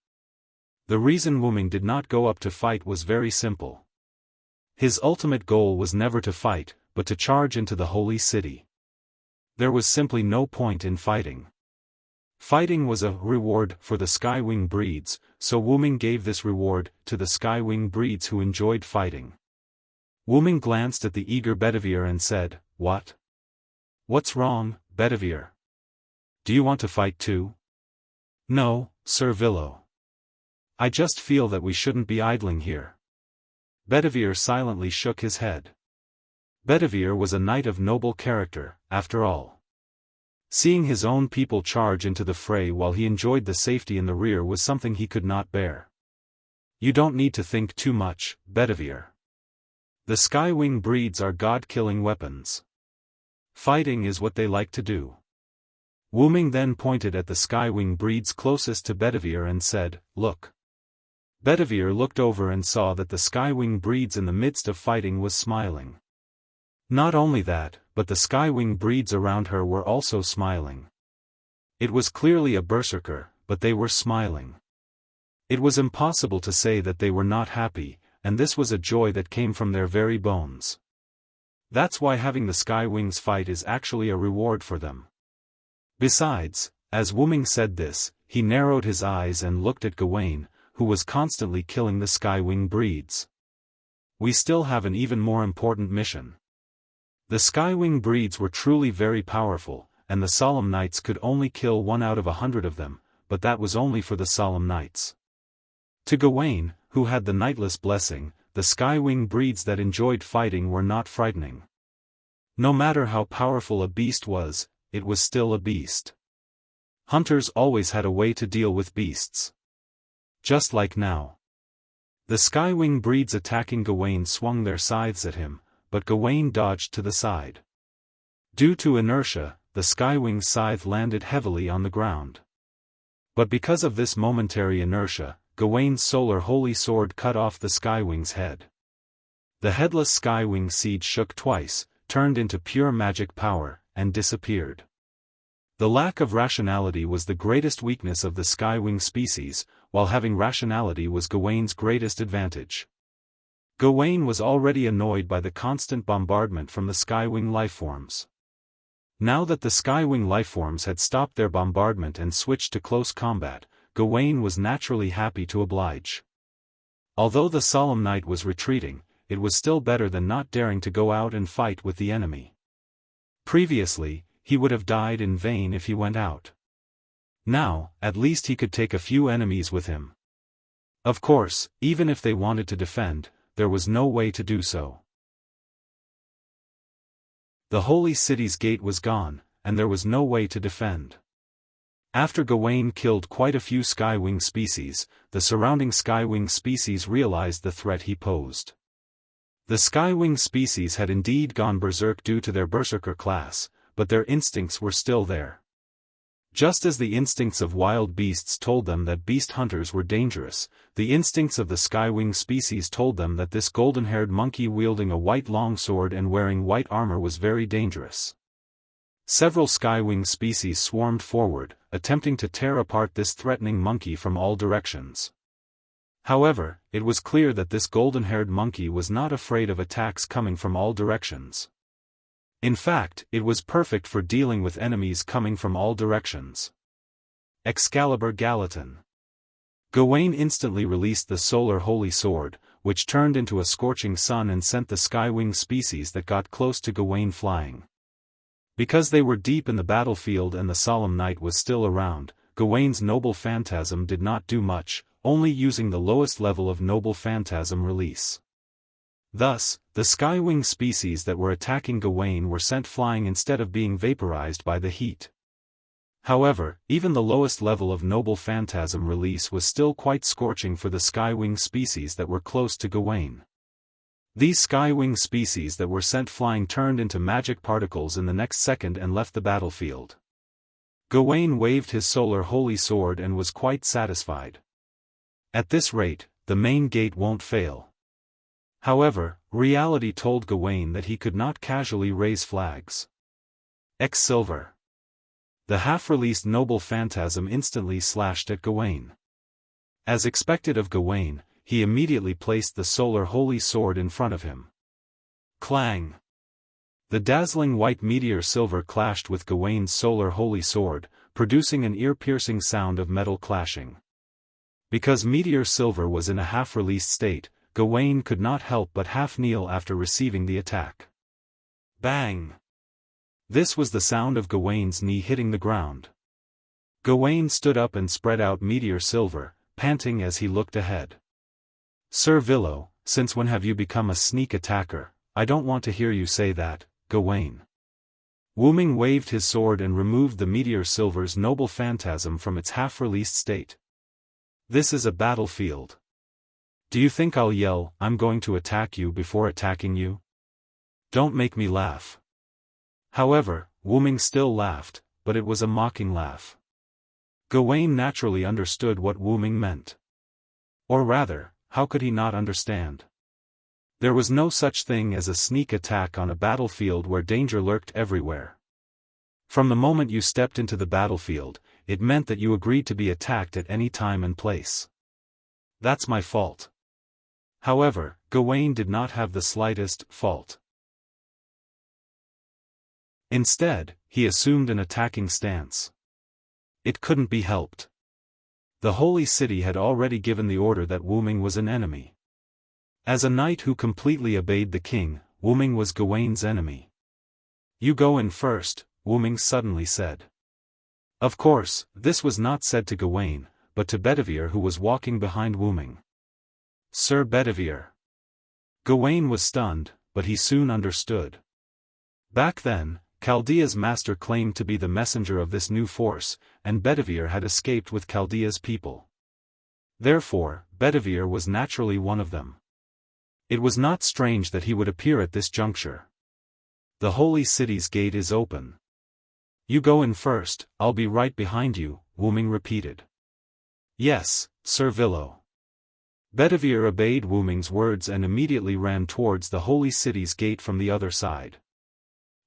The reason Wuming did not go up to fight was very simple. His ultimate goal was never to fight, but to charge into the holy city. There was simply no point in fighting. Fighting was a reward for the Skywing breeds, so Wuming gave this reward to the Skywing breeds who enjoyed fighting. Wuming glanced at the eager Bedivere and said, "What? What's wrong, Bedivere? Do you want to fight too?" "No, Sir Villo. I just feel that we shouldn't be idling here." Bedivere silently shook his head. Bedivere was a knight of noble character, after all. Seeing his own people charge into the fray while he enjoyed the safety in the rear was something he could not bear. "You don't need to think too much, Bedivere. The Skywing breeds are god-killing weapons. Fighting is what they like to do." Wuming then pointed at the Skywing breeds closest to Bedivere and said, "Look." Bedivere looked over and saw that the Skywing breeds in the midst of fighting was smiling. Not only that, but the Skywing breeds around her were also smiling. It was clearly a berserker, but they were smiling. It was impossible to say that they were not happy, and this was a joy that came from their very bones. That's why having the Skywings fight is actually a reward for them. Besides, as Wuming said this, he narrowed his eyes and looked at Gawain, who was constantly killing the Skywing breeds. "We still have an even more important mission." The Skywing breeds were truly very powerful, and the Solemn Knights could only kill 1 out of 100 of them, but that was only for the Solemn Knights. To Gawain, who had the Knightless blessing, the Skywing breeds that enjoyed fighting were not frightening. No matter how powerful a beast was, it was still a beast. Hunters always had a way to deal with beasts. Just like now. The Skywing breeds attacking Gawain swung their scythes at him, but Gawain dodged to the side. Due to inertia, the Skywing scythe landed heavily on the ground. But because of this momentary inertia, Gawain's solar holy sword cut off the Skywing's head. The headless Skywing seed shook twice, turned into pure magic power, and disappeared. The lack of rationality was the greatest weakness of the Skywing species, while having rationality was Gawain's greatest advantage. Gawain was already annoyed by the constant bombardment from the Skywing lifeforms. Now that the Skywing lifeforms had stopped their bombardment and switched to close combat, Gawain was naturally happy to oblige. Although the Solemn Knight was retreating, it was still better than not daring to go out and fight with the enemy. Previously, he would have died in vain if he went out. Now, at least he could take a few enemies with him. Of course, even if they wanted to defend, there was no way to do so. The holy city's gate was gone, and there was no way to defend. After Gawain killed quite a few Skywing species, the surrounding Skywing species realized the threat he posed. The Skywing species had indeed gone berserk due to their berserker class, but their instincts were still there. Just as the instincts of wild beasts told them that beast hunters were dangerous, the instincts of the Skywing species told them that this golden-haired monkey wielding a white longsword and wearing white armor was very dangerous. Several Skywing species swarmed forward, attempting to tear apart this threatening monkey from all directions. However, it was clear that this golden-haired monkey was not afraid of attacks coming from all directions. In fact, it was perfect for dealing with enemies coming from all directions. Excalibur Gallatin. Gawain instantly released the solar holy sword, which turned into a scorching sun and sent the Skywing species that got close to Gawain flying. Because they were deep in the battlefield and the Solemn Knight was still around, Gawain's Noble Phantasm did not do much, only using the lowest level of Noble Phantasm release. Thus, the Skywing species that were attacking Gawain were sent flying instead of being vaporized by the heat. However, even the lowest level of Noble Phantasm release was still quite scorching for the Skywing species that were close to Gawain. These Skywing species that were sent flying turned into magic particles in the next second and left the battlefield. Gawain waved his solar holy sword and was quite satisfied. At this rate, the main gate won't fail. However, reality told Gawain that he could not casually raise flags. Silver. The half-released noble phantasm instantly slashed at Gawain. As expected of Gawain, he immediately placed the solar holy sword in front of him. Clang! The dazzling white meteor silver clashed with Gawain's solar holy sword, producing an ear-piercing sound of metal clashing. Because meteor silver was in a half-released state, Gawain could not help but half-kneel after receiving the attack. Bang! This was the sound of Gawain's knee hitting the ground. Gawain stood up and spread out meteor silver, panting as he looked ahead. Sir Villo, since when have you become a sneak attacker? I don't want to hear you say that, Gawain. Wu Ming waved his sword and removed the meteor silver's noble phantasm from its half-released state. This is a battlefield. Do you think I'll yell, "I'm going to attack you" before attacking you? Don't make me laugh. However, Wu Ming still laughed, but it was a mocking laugh. Gawain naturally understood what Wu Ming meant. Or rather, how could he not understand? There was no such thing as a sneak attack on a battlefield where danger lurked everywhere. From the moment you stepped into the battlefield, it meant that you agreed to be attacked at any time and place. That's my fault. However, Gawain did not have the slightest fault. Instead, he assumed an attacking stance. It couldn't be helped. The Holy City had already given the order that Wu Ming was an enemy. As a knight who completely obeyed the king, Wu Ming was Gawain's enemy. "You go in first," Wu Ming suddenly said. Of course, this was not said to Gawain, but to Bedivere, who was walking behind Wu Ming. "Sir Bedivere." Gawain was stunned, but he soon understood. Back then, Chaldea's master claimed to be the messenger of this new force, and Bedivere had escaped with Chaldea's people. Therefore, Bedivere was naturally one of them. It was not strange that he would appear at this juncture. "The holy city's gate is open. You go in first, I'll be right behind you," Wu Ming repeated. "Yes, Sir Villo." Bedivere obeyed Wu Ming's words and immediately ran towards the holy city's gate from the other side.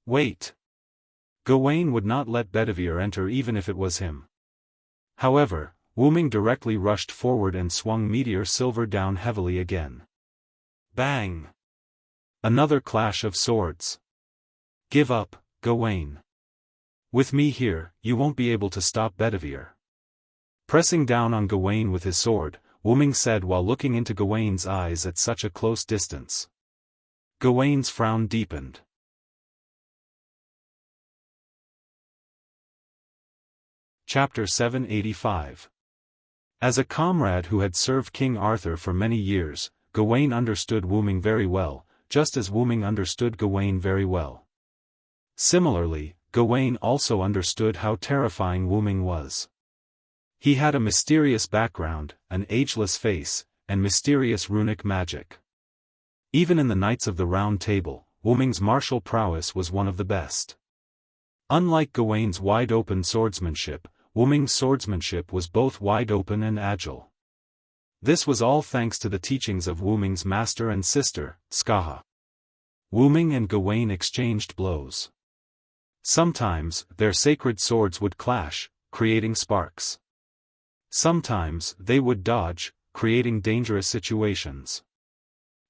Wait! Gawain would not let Bedivere enter even if it was him. However, Wu Ming directly rushed forward and swung meteor silver down heavily again. Bang! Another clash of swords. "Give up, Gawain. With me here, you won't be able to stop Bedivere." Pressing down on Gawain with his sword, Wu Ming said while looking into Gawain's eyes at such a close distance. Gawain's frown deepened. Chapter 785. As a comrade who had served King Arthur for many years, Gawain understood Wu Ming very well, just as Wu Ming understood Gawain very well. Similarly, Gawain also understood how terrifying Wu Ming was. He had a mysterious background, an ageless face, and mysterious runic magic. Even in the Knights of the Round Table, Wu Ming's martial prowess was one of the best. Unlike Gawain's wide-open swordsmanship, Wu Ming's swordsmanship was both wide-open and agile. This was all thanks to the teachings of Wu Ming's master and sister, Skaha. Wu Ming and Gawain exchanged blows. Sometimes, their sacred swords would clash, creating sparks. Sometimes, they would dodge, creating dangerous situations.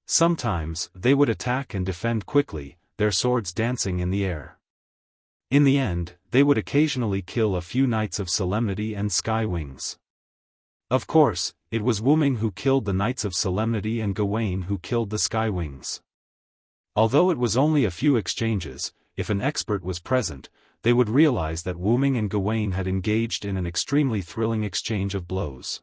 Sometimes, they would attack and defend quickly, their swords dancing in the air. In the end, they would occasionally kill a few Knights of Solemnity and Sky Wings. Of course, it was Wu Ming who killed the Knights of Solemnity and Gawain who killed the Sky Wings. Although it was only a few exchanges, if an expert was present, they would realize that Wu Ming and Gawain had engaged in an extremely thrilling exchange of blows.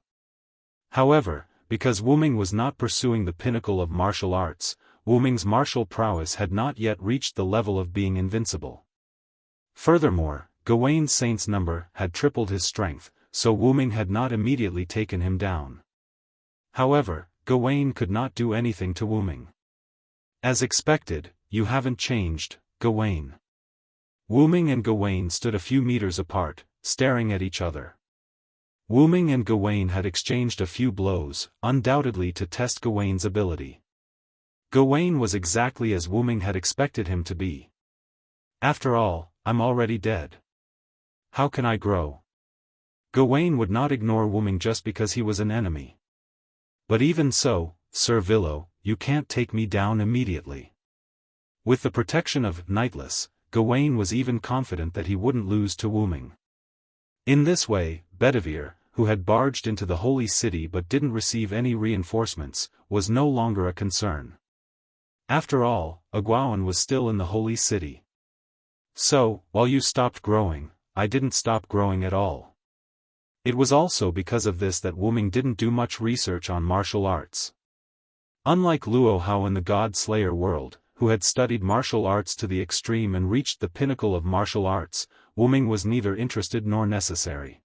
However, because Wu Ming was not pursuing the pinnacle of martial arts, Wu Ming's martial prowess had not yet reached the level of being invincible. Furthermore, Gawain's saint's number had tripled his strength, so Wu Ming had not immediately taken him down. However, Gawain could not do anything to Wu Ming. As expected, "You haven't changed, Gawain." Wu Ming and Gawain stood a few meters apart, staring at each other. Wu Ming and Gawain had exchanged a few blows, undoubtedly to test Gawain's ability. Gawain was exactly as Wu Ming had expected him to be. "After all, I'm already dead." How can I grow? Gawain would not ignore Wooming just because he was an enemy. But even so, Sir Villo, you can't take me down immediately. With the protection of Knightless, Gawain was even confident that he wouldn't lose to Wooming. In this way, Bedivere, who had barged into the holy city but didn't receive any reinforcements, was no longer a concern. After all, Egwene was still in the holy city. So, while you stopped growing, I didn't stop growing at all. It was also because of this that Wooming didn't do much research on martial arts. Unlike Luo Hao in the God Slayer world, who had studied martial arts to the extreme and reached the pinnacle of martial arts, Wooming was neither interested nor necessary.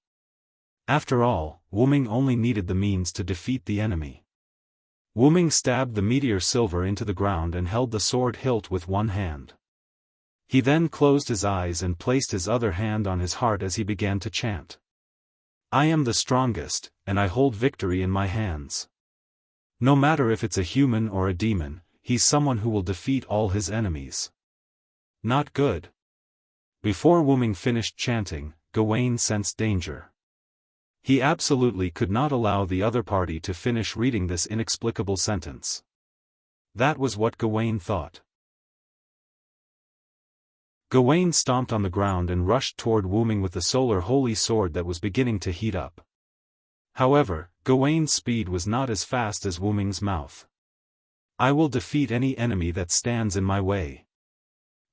After all, Wooming only needed the means to defeat the enemy. Wooming stabbed the meteor silver into the ground and held the sword hilt with one hand. He then closed his eyes and placed his other hand on his heart as he began to chant. I am the strongest, and I hold victory in my hands. No matter if it's a human or a demon, he's someone who will defeat all his enemies. Not good. Before Wooming finished chanting, Gawain sensed danger. He absolutely could not allow the other party to finish reading this inexplicable sentence. That was what Gawain thought. Gawain stomped on the ground and rushed toward Wooming with the solar holy sword that was beginning to heat up. However, Gawain's speed was not as fast as Wooming's mouth. I will defeat any enemy that stands in my way.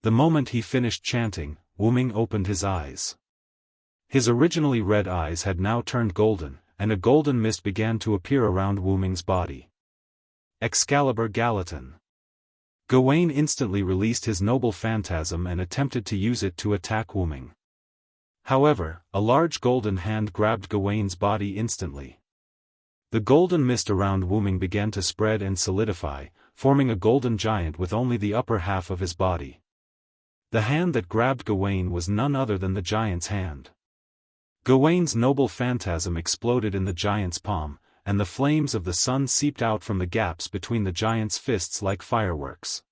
The moment he finished chanting, Wooming opened his eyes. His originally red eyes had now turned golden, and a golden mist began to appear around Wooming's body. Excalibur Gallatin. Gawain instantly released his noble phantasm and attempted to use it to attack Wooming. However, a large golden hand grabbed Gawain's body instantly. The golden mist around Wooming began to spread and solidify, forming a golden giant with only the upper half of his body. The hand that grabbed Gawain was none other than the giant's hand. Gawain's noble phantasm exploded in the giant's palm, and the flames of the sun seeped out from the gaps between the giant's fists like fireworks.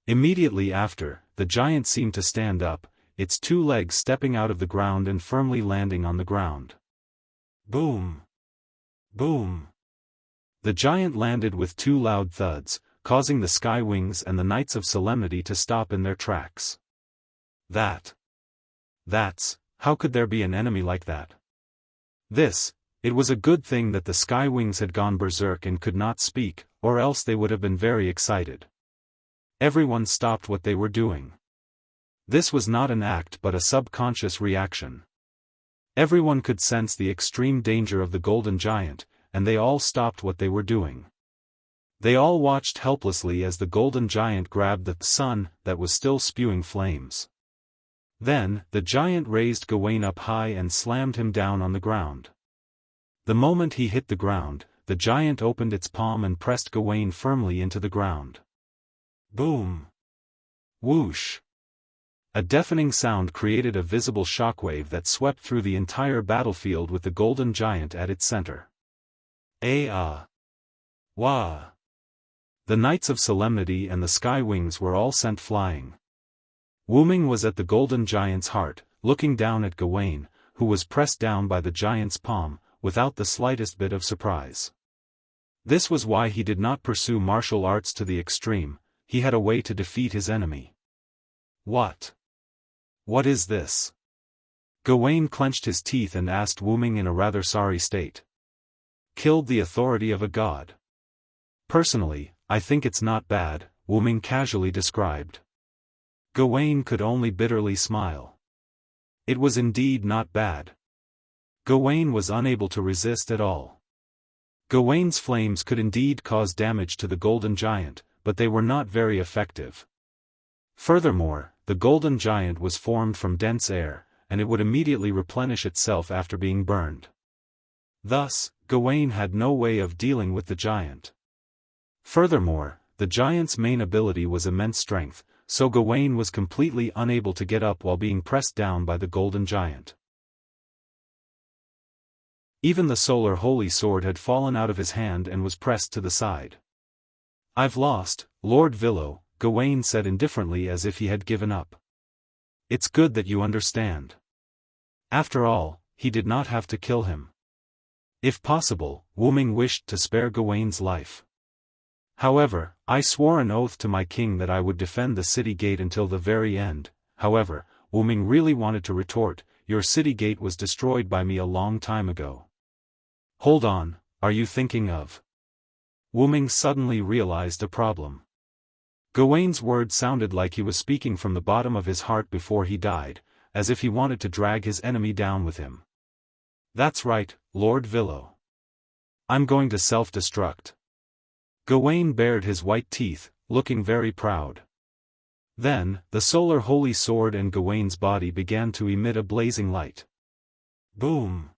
Immediately after, the giant seemed to stand up, its two legs stepping out of the ground and firmly landing on the ground. Boom! Boom! The giant landed with two loud thuds, causing the Sky Wings and the Knights of Solemnity to stop in their tracks. That's, how could there be an enemy like that? It was a good thing that the Sky Wings had gone berserk and could not speak, or else they would have been very excited. Everyone stopped what they were doing. This was not an act but a subconscious reaction. Everyone could sense the extreme danger of the golden giant, and they all stopped what they were doing. They all watched helplessly as the golden giant grabbed the sun that was still spewing flames. Then, the giant raised Gawain up high and slammed him down on the ground. The moment he hit the ground, the giant opened its palm and pressed Gawain firmly into the ground. Boom! Whoosh! A deafening sound created a visible shockwave that swept through the entire battlefield with the golden giant at its center. Wah! The Knights of Solemnity and the Sky Wings were all sent flying. Wooming was at the golden giant's heart, looking down at Gawain, who was pressed down by the giant's palm, without the slightest bit of surprise. This was why he did not pursue martial arts to the extreme. He had a way to defeat his enemy. What is this? Gawain clenched his teeth and asked Wooming in a rather sorry state. Killed the authority of a god. Personally, I think it's not bad, Wooming casually described. Gawain could only bitterly smile. It was indeed not bad. Gawain was unable to resist at all. Gawain's flames could indeed cause damage to the golden giant, but they were not very effective. Furthermore, the golden giant was formed from dense air, and it would immediately replenish itself after being burned. Thus, Gawain had no way of dealing with the giant. Furthermore, the giant's main ability was immense strength, so Gawain was completely unable to get up while being pressed down by the golden giant. Even the solar holy sword had fallen out of his hand and was pressed to the side. I've lost, Lord Villo, Gawain said indifferently as if he had given up. It's good that you understand. After all, he did not have to kill him. If possible, Wu Ming wished to spare Gawain's life. However, I swore an oath to my king that I would defend the city gate until the very end. However, Wu Ming really wanted to retort, your city gate was destroyed by me a long time ago. Hold on, are you thinking of? Wu Ming suddenly realized a problem. Gawain's words sounded like he was speaking from the bottom of his heart before he died, as if he wanted to drag his enemy down with him. That's right, Lord Villo. I'm going to self-destruct. Gawain bared his white teeth, looking very proud. Then, the solar holy sword and Gawain's body began to emit a blazing light. Boom!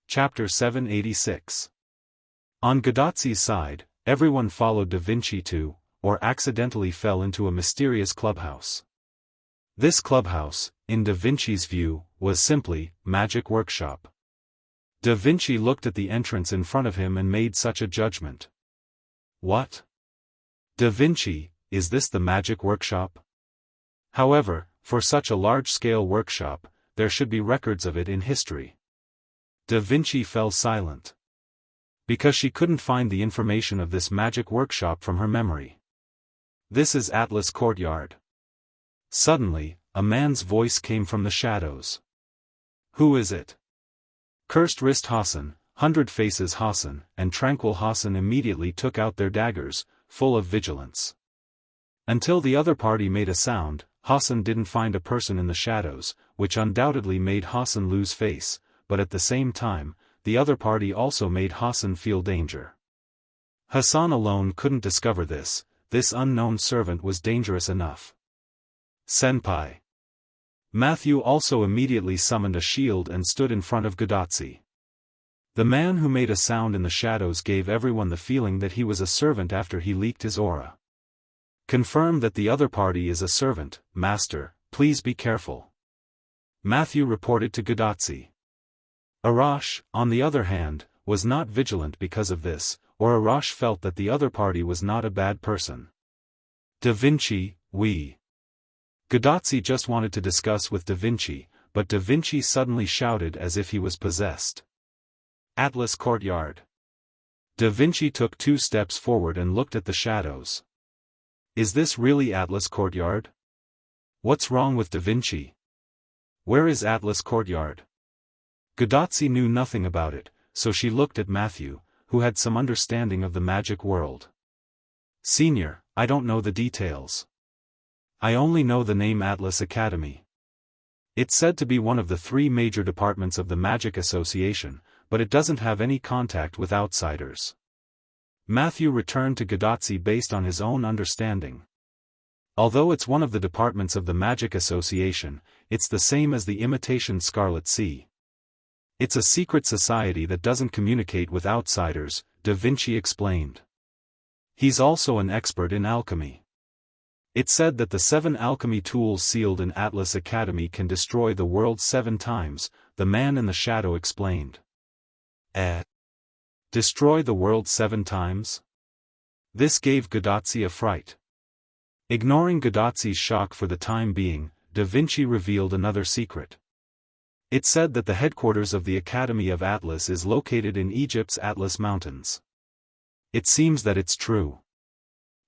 Chapter 786. On Gadotzi's side, everyone followed Da Vinci to, or accidentally fell into a mysterious clubhouse. This clubhouse, in Da Vinci's view, was simply, magic workshop. Da Vinci looked at the entrance in front of him and made such a judgment. What? Da Vinci, is this the magic workshop? However, for such a large-scale workshop, there should be records of it in history. Da Vinci fell silent. Because she couldn't find the information of this magic workshop from her memory. This is Atlas Courtyard. Suddenly, a man's voice came from the shadows. Who is it? Cursed Wrist Hassan, 100 Faces Hassan, and Tranquil Hassan immediately took out their daggers, full of vigilance. Until the other party made a sound, Hassan didn't find a person in the shadows, which undoubtedly made Hassan lose face, but at the same time, the other party also made Hassan feel danger. Hassan alone couldn't discover this unknown servant was dangerous enough. Senpai. Matthew also immediately summoned a shield and stood in front of Gadotzi. The man who made a sound in the shadows gave everyone the feeling that he was a servant after he leaked his aura. Confirm that the other party is a servant, master, please be careful. Matthew reported to Gadotzi. Arash, on the other hand, was not vigilant because of this, or Arash felt that the other party was not a bad person. Da Vinci, we. Gadotzi just wanted to discuss with Da Vinci, but Da Vinci suddenly shouted as if he was possessed. Atlas Courtyard. Da Vinci took 2 steps forward and looked at the shadows. Is this really Atlas Courtyard? What's wrong with Da Vinci? Where is Atlas Courtyard? Gadotzi knew nothing about it, so she looked at Matthew, who had some understanding of the magic world. Senior, I don't know the details. I only know the name Atlas Academy. It's said to be one of the 3 major departments of the Magic Association, but it doesn't have any contact with outsiders. Matthew returned to Gadotzi based on his own understanding. Although it's one of the departments of the Magic Association, it's the same as the Imitation Scarlet Sea. It's a secret society that doesn't communicate with outsiders, Da Vinci explained. He's also an expert in alchemy. It's said that the 7 alchemy tools sealed in Atlas Academy can destroy the world 7 times, the man in the shadow explained. Destroy the world 7 times? This gave Gadotzi a fright. Ignoring Gadotzi's shock for the time being, Da Vinci revealed another secret. It said that the headquarters of the Academy of Atlas is located in Egypt's Atlas Mountains. It seems that it's true.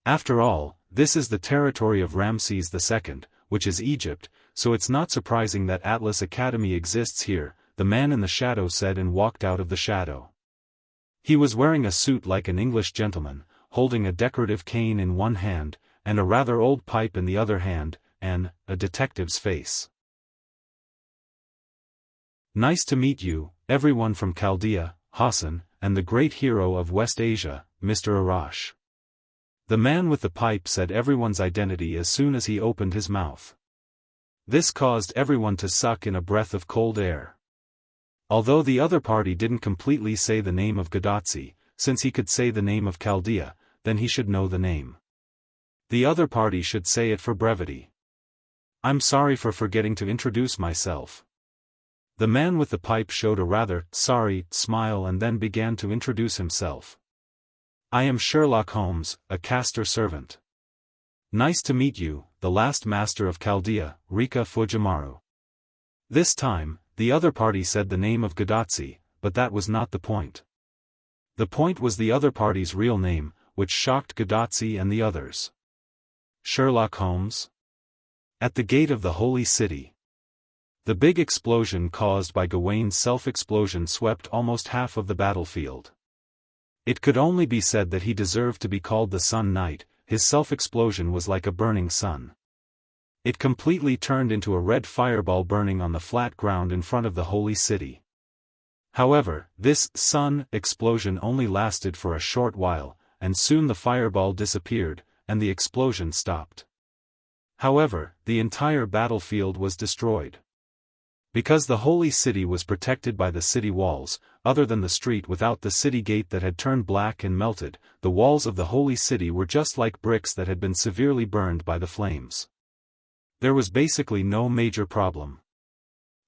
After all, this is the territory of Ramses II, which is Egypt, so it's not surprising that Atlas Academy exists here, the man in the shadow said and walked out of the shadow. He was wearing a suit like an English gentleman, holding a decorative cane in one hand, and a rather old pipe in the other hand, and a detective's face. Nice to meet you, everyone from Chaldea, Hassan, and the great hero of West Asia, Mr. Arash. The man with the pipe said everyone's identity as soon as he opened his mouth. This caused everyone to suck in a breath of cold air. Although the other party didn't completely say the name of Gadotzi, since he could say the name of Chaldea, then he should know the name. The other party should say it for brevity. I'm sorry for forgetting to introduce myself. The man with the pipe showed a rather sorry smile and then began to introduce himself. I am Sherlock Holmes, a caster servant. Nice to meet you, the last master of Chaldea, Rika Fujimaru. This time, the other party said the name of Gadatsi, but that was not the point. The point was the other party's real name, which shocked Gadatsi and the others. Sherlock Holmes? At the gate of the holy city. The big explosion caused by Gawain's self-explosion swept almost half of the battlefield. It could only be said that he deserved to be called the Sun Knight. His self-explosion was like a burning sun. It completely turned into a red fireball burning on the flat ground in front of the holy city. However, this sun explosion only lasted for a short while, and soon the fireball disappeared, and the explosion stopped. However, the entire battlefield was destroyed. Because the holy city was protected by the city walls, other than the street without the city gate that had turned black and melted, the walls of the holy city were just like bricks that had been severely burned by the flames. There was basically no major problem.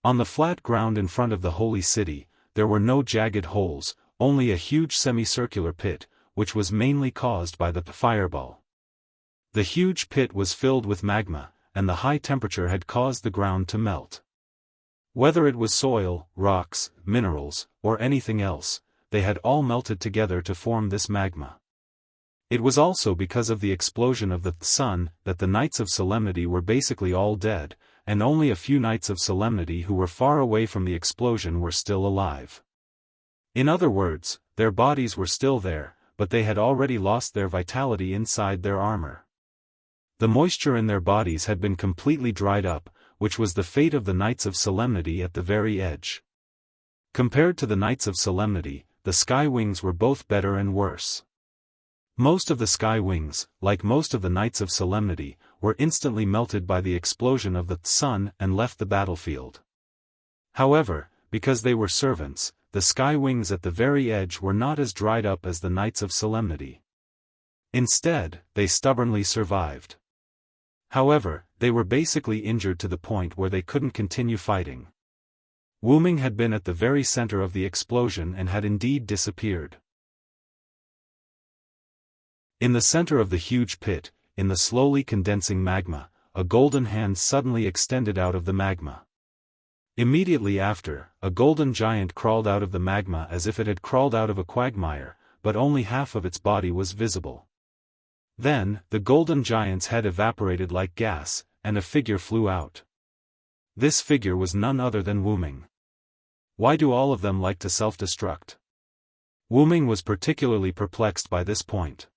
On the flat ground in front of the holy city, there were no jagged holes, only a huge semicircular pit, which was mainly caused by the fireball. The huge pit was filled with magma, and the high temperature had caused the ground to melt. Whether it was soil, rocks, minerals, or anything else, they had all melted together to form this magma. It was also because of the explosion of the sun that the Knights of Solemnity were basically all dead, and only a few Knights of Solemnity who were far away from the explosion were still alive. In other words, their bodies were still there, but they had already lost their vitality inside their armor. The moisture in their bodies had been completely dried up, which was the fate of the Knights of Solemnity at the very edge. Compared to the Knights of Solemnity, the Sky Wings were both better and worse. Most of the Sky Wings, like most of the Knights of Solemnity, were instantly melted by the explosion of the sun and left the battlefield. However, because they were servants, the Sky Wings at the very edge were not as dried up as the Knights of Solemnity. Instead, they stubbornly survived. However, they were basically injured to the point where they couldn't continue fighting. Wu Ming had been at the very center of the explosion and had indeed disappeared. In the center of the huge pit, in the slowly condensing magma, a golden hand suddenly extended out of the magma. Immediately after, a golden giant crawled out of the magma as if it had crawled out of a quagmire, but only half of its body was visible. Then, the golden giant's head evaporated like gas, and a figure flew out. This figure was none other than Wu Ming. Why do all of them like to self-destruct? Wu Ming was particularly perplexed by this point.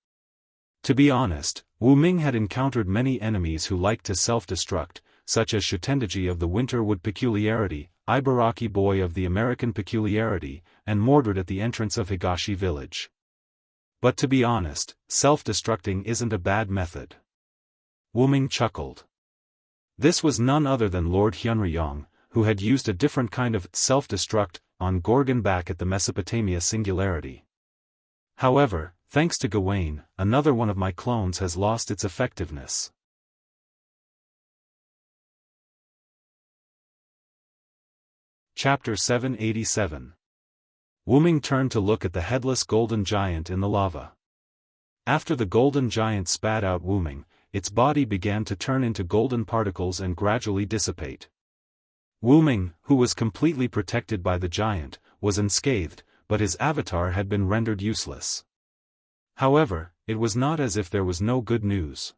To be honest, Wu Ming had encountered many enemies who liked to self-destruct, such as Shutendaji of the Winterwood Peculiarity, Ibaraki Boy of the American Peculiarity, and Mordred at the entrance of Higashi Village. But to be honest, self-destructing isn't a bad method. Wu Ming chuckled. This was none other than Lord Hyunryong, who had used a different kind of self-destruct on Gorgon back at the Mesopotamia Singularity. However, thanks to Gawain, another one of my clones has lost its effectiveness. Chapter 787. Wu Ming turned to look at the headless golden giant in the lava. After the golden giant spat out Wu Ming, its body began to turn into golden particles and gradually dissipate. Wu Ming, who was completely protected by the giant, was unscathed, but his avatar had been rendered useless. However, it was not as if there was no good news.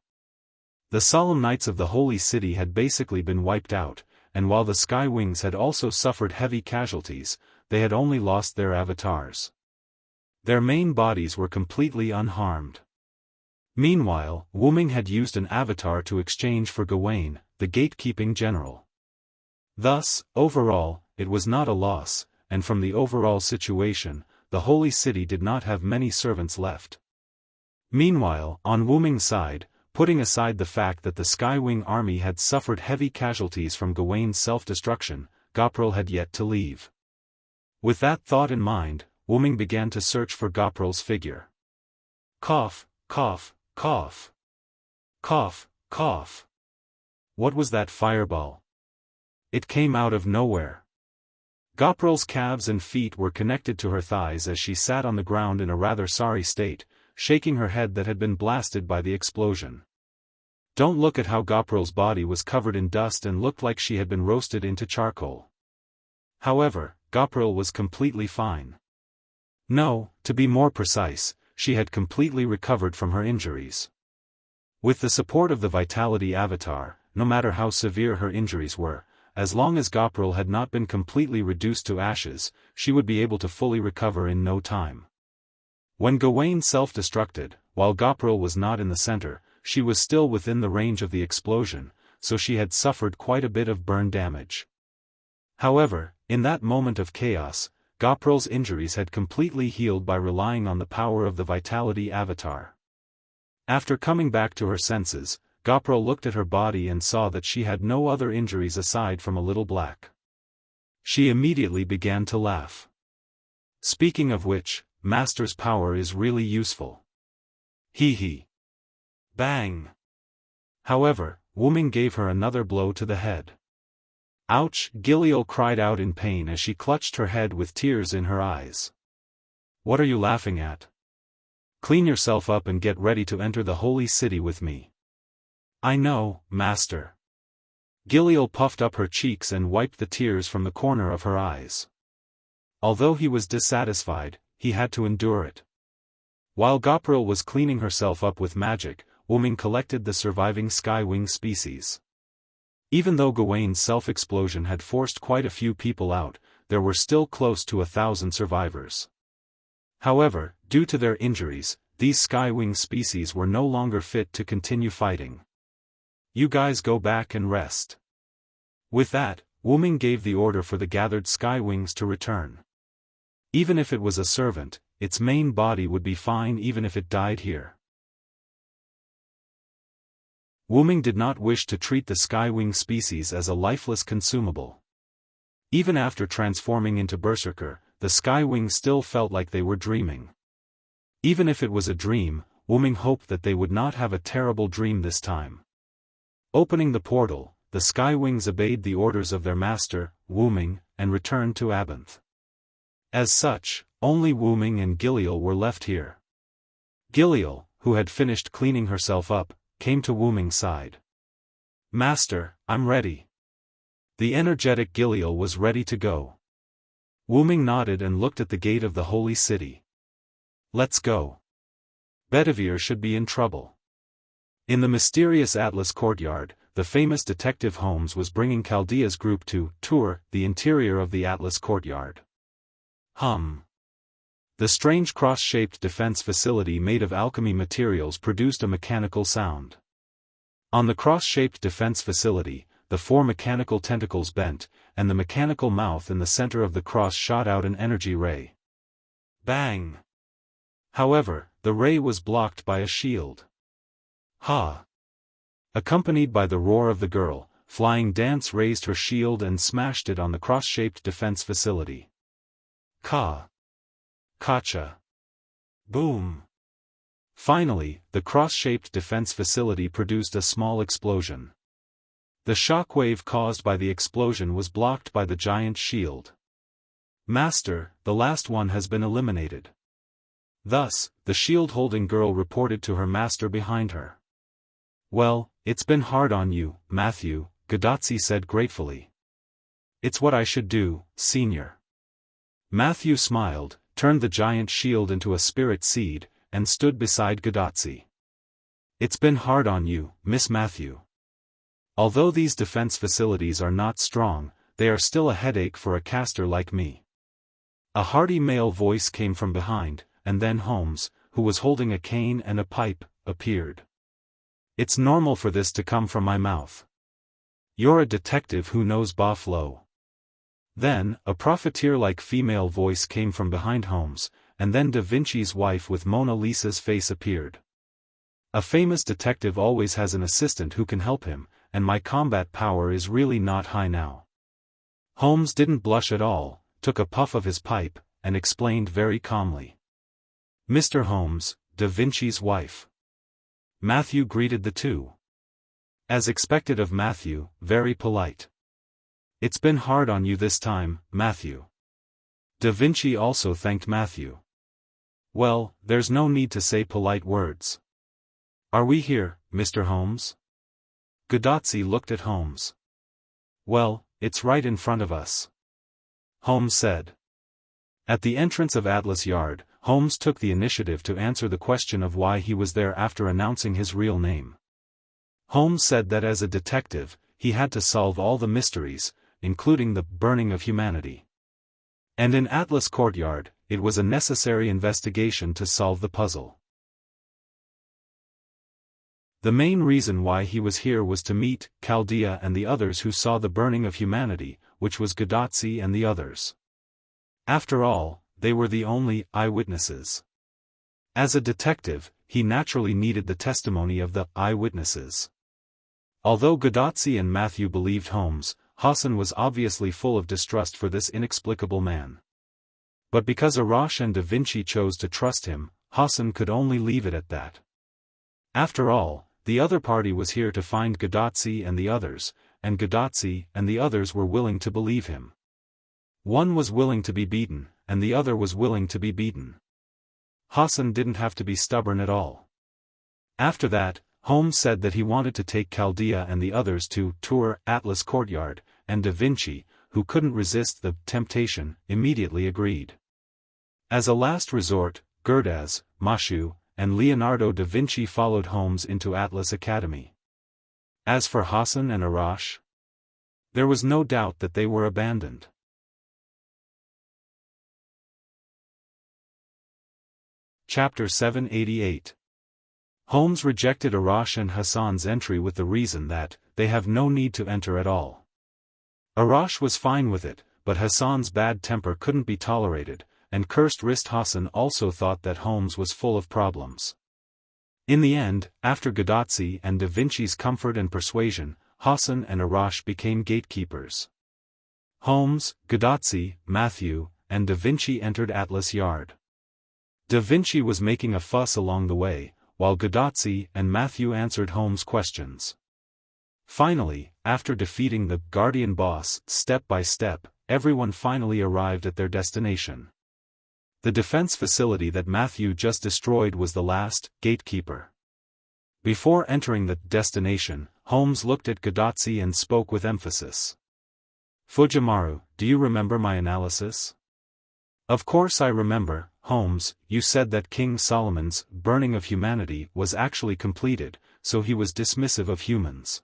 The solemn knights of the holy city had basically been wiped out, and while the Sky Wings had also suffered heavy casualties, they had only lost their avatars. Their main bodies were completely unharmed. Meanwhile, Wu Ming had used an avatar to exchange for Gawain, the gatekeeping general. Thus, overall, it was not a loss, and from the overall situation, the holy city did not have many servants left. Meanwhile, on Wu Ming's side, putting aside the fact that the Skywing army had suffered heavy casualties from Gawain's self-destruction, Gopril had yet to leave. With that thought in mind, Wu Ming began to search for Gopril's figure. Cough, cough, cough. Cough, cough. What was that fireball? It came out of nowhere. Gopril's calves and feet were connected to her thighs as she sat on the ground in a rather sorry state, shaking her head that had been blasted by the explosion. Don't look at how Gopril's body was covered in dust and looked like she had been roasted into charcoal. However, Gopril was completely fine. No, to be more precise, she had completely recovered from her injuries. With the support of the Vitality Avatar, no matter how severe her injuries were, as long as Gopril had not been completely reduced to ashes, she would be able to fully recover in no time. When Gawain self-destructed, while Gopril was not in the center, she was still within the range of the explosion, so she had suffered quite a bit of burn damage. However, in that moment of chaos, Gopril's injuries had completely healed by relying on the power of the Vitality Avatar. After coming back to her senses, Gopril looked at her body and saw that she had no other injuries aside from a little black. She immediately began to laugh. Speaking of which, Master's power is really useful. Hee hee. Bang! However, Wu-Ming gave her another blow to the head. Ouch! Gilliel cried out in pain as she clutched her head with tears in her eyes. What are you laughing at? Clean yourself up and get ready to enter the holy city with me. I know, Master. Gilliel puffed up her cheeks and wiped the tears from the corner of her eyes. Although he was dissatisfied, he had to endure it. While Gopril was cleaning herself up with magic, Wu-Ming collected the surviving Skywing species. Even though Gawain's self-explosion had forced quite a few people out, there were still close to 1,000 survivors. However, due to their injuries, these Skywing species were no longer fit to continue fighting. You guys go back and rest. With that, Wu-Ming gave the order for the gathered Skywings to return. Even if it was a servant, its main body would be fine even if it died here. Wu-Ming did not wish to treat the Skywing species as a lifeless consumable. Even after transforming into Berserker, the Skywing still felt like they were dreaming. Even if it was a dream, Wu-Ming hoped that they would not have a terrible dream this time. Opening the portal, the Skywings obeyed the orders of their master, Wu-Ming, and returned to Abenth. As such, only Wu-Ming and Gilliel were left here. Gilliel, who had finished cleaning herself up, came to Wu-Ming's side. Master, I'm ready. The energetic Gilliel was ready to go. Wu-Ming nodded and looked at the gate of the holy city. Let's go. Bedivere should be in trouble. In the mysterious Atlas courtyard, the famous detective Holmes was bringing Chaldea's group to tour the interior of the Atlas courtyard. The strange cross-shaped defense facility made of alchemy materials produced a mechanical sound. On the cross-shaped defense facility, the 4 mechanical tentacles bent, and the mechanical mouth in the center of the cross shot out an energy ray. Bang! However, the ray was blocked by a shield. Ha! Accompanied by the roar of the girl, Flying Dance raised her shield and smashed it on the cross-shaped defense facility. Kacha. Boom. Finally, the cross-shaped defense facility produced a small explosion. The shockwave caused by the explosion was blocked by the giant shield. Master, the last one has been eliminated. Thus, the shield-holding girl reported to her master behind her. Well, it's been hard on you, Matthew, Gadotsi said gratefully. It's what I should do, senior. Matthew smiled, turned the giant shield into a spirit seed, and stood beside Gadotsi. It's been hard on you, Miss Matthew. Although these defense facilities are not strong, they are still a headache for a caster like me. A hearty male voice came from behind, and then Holmes, who was holding a cane and a pipe, appeared. It's normal for this to come from my mouth. You're a detective who knows Buffalo. Then, a profiteer-like female voice came from behind Holmes, and then Da Vinci's wife with Mona Lisa's face appeared. A famous detective always has an assistant who can help him, and my combat power is really not high now. Holmes didn't blush at all, took a puff of his pipe, and explained very calmly. Mr. Holmes, Da Vinci's wife. Matthew greeted the two. As expected of Matthew, very polite. It's been hard on you this time, Matthew. Da Vinci also thanked Matthew. Well, there's no need to say polite words. Are we here, Mr. Holmes? Gadotsi looked at Holmes. "Well, it's right in front of us," Holmes said. At the entrance of Atlas Yard, Holmes took the initiative to answer the question of why he was there after announcing his real name. Holmes said that as a detective, he had to solve all the mysteries, including the burning of humanity. And in Atlas Courtyard, it was a necessary investigation to solve the puzzle. The main reason why he was here was to meet Chaldea and the others who saw the burning of humanity, which was Gadotsi and the others. After all, they were the only eyewitnesses. As a detective, he naturally needed the testimony of the eyewitnesses. Although Gadotsi and Matthew believed Holmes, Hassan was obviously full of distrust for this inexplicable man. But because Arash and Da Vinci chose to trust him, Hassan could only leave it at that. After all, the other party was here to find Gadotsi and the others, and Gadotsi and the others were willing to believe him. One was willing to be beaten, and the other was willing to be beaten. Hassan didn't have to be stubborn at all. After that, Holmes said that he wanted to take Chaldea and the others to tour Atlas Courtyard, and Da Vinci, who couldn't resist the temptation, immediately agreed. As a last resort, Gurdaz, Mashu, and Leonardo da Vinci followed Holmes into Atlas Academy. As for Hassan and Arash, there was no doubt that they were abandoned. Chapter 788. Holmes rejected Arash and Hassan's entry with the reason that they have no need to enter at all. Arash was fine with it, but Hassan's bad temper couldn't be tolerated, and cursed wrist Hassan also thought that Holmes was full of problems. In the end, after Gadotsi and Da Vinci's comfort and persuasion, Hassan and Arash became gatekeepers. Holmes, Gadotsi, Matthew, and Da Vinci entered Atlas Yard. Da Vinci was making a fuss along the way, while Gadotsi and Matthew answered Holmes' questions. Finally, after defeating the Guardian boss step by step, everyone finally arrived at their destination. The defense facility that Matthew just destroyed was the last gatekeeper. Before entering the destination, Holmes looked at Gadotsi and spoke with emphasis. "Fujimaru, do you remember my analysis?" "Of course I remember, Holmes. You said that King Solomon's burning of humanity was actually completed, so he was dismissive of humans."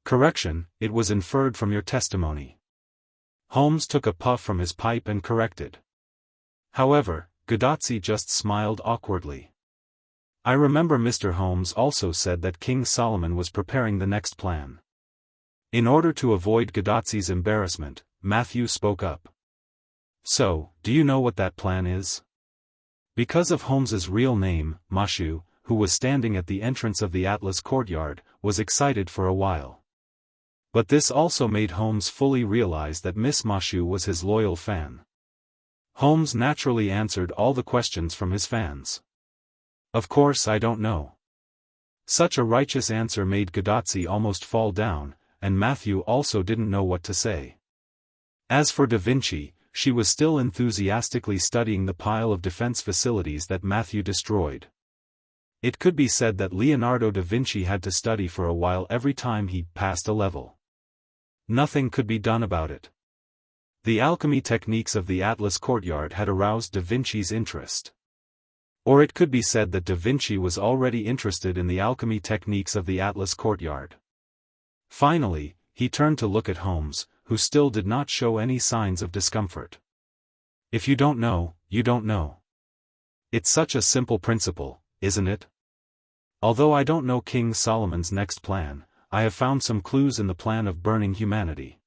"Correction, it was inferred from your testimony." Holmes took a puff from his pipe and corrected. However, Gadotsi just smiled awkwardly. "I remember Mr. Holmes also said that King Solomon was preparing the next plan." In order to avoid Gadotsi's embarrassment, Matthew spoke up. "So, do you know what that plan is?" Because of Holmes's real name, Mashu, who was standing at the entrance of the Atlas Courtyard, was excited for a while. But this also made Holmes fully realize that Miss Mashu was his loyal fan. Holmes naturally answered all the questions from his fans. "Of course I don't know." Such a righteous answer made Gadotsi almost fall down, and Matthew also didn't know what to say. As for Da Vinci, she was still enthusiastically studying the pile of defense facilities that Matthew destroyed. It could be said that Leonardo da Vinci had to study for a while every time he passed a level. Nothing could be done about it. The alchemy techniques of the Atlas Courtyard had aroused da Vinci's interest. Or it could be said that da Vinci was already interested in the alchemy techniques of the Atlas Courtyard. Finally, he turned to look at Holmes, who still did not show any signs of discomfort. "If you don't know, you don't know. It's such a simple principle, isn't it? Although I don't know King Solomon's next plan, I have found some clues in the plan of burning humanity."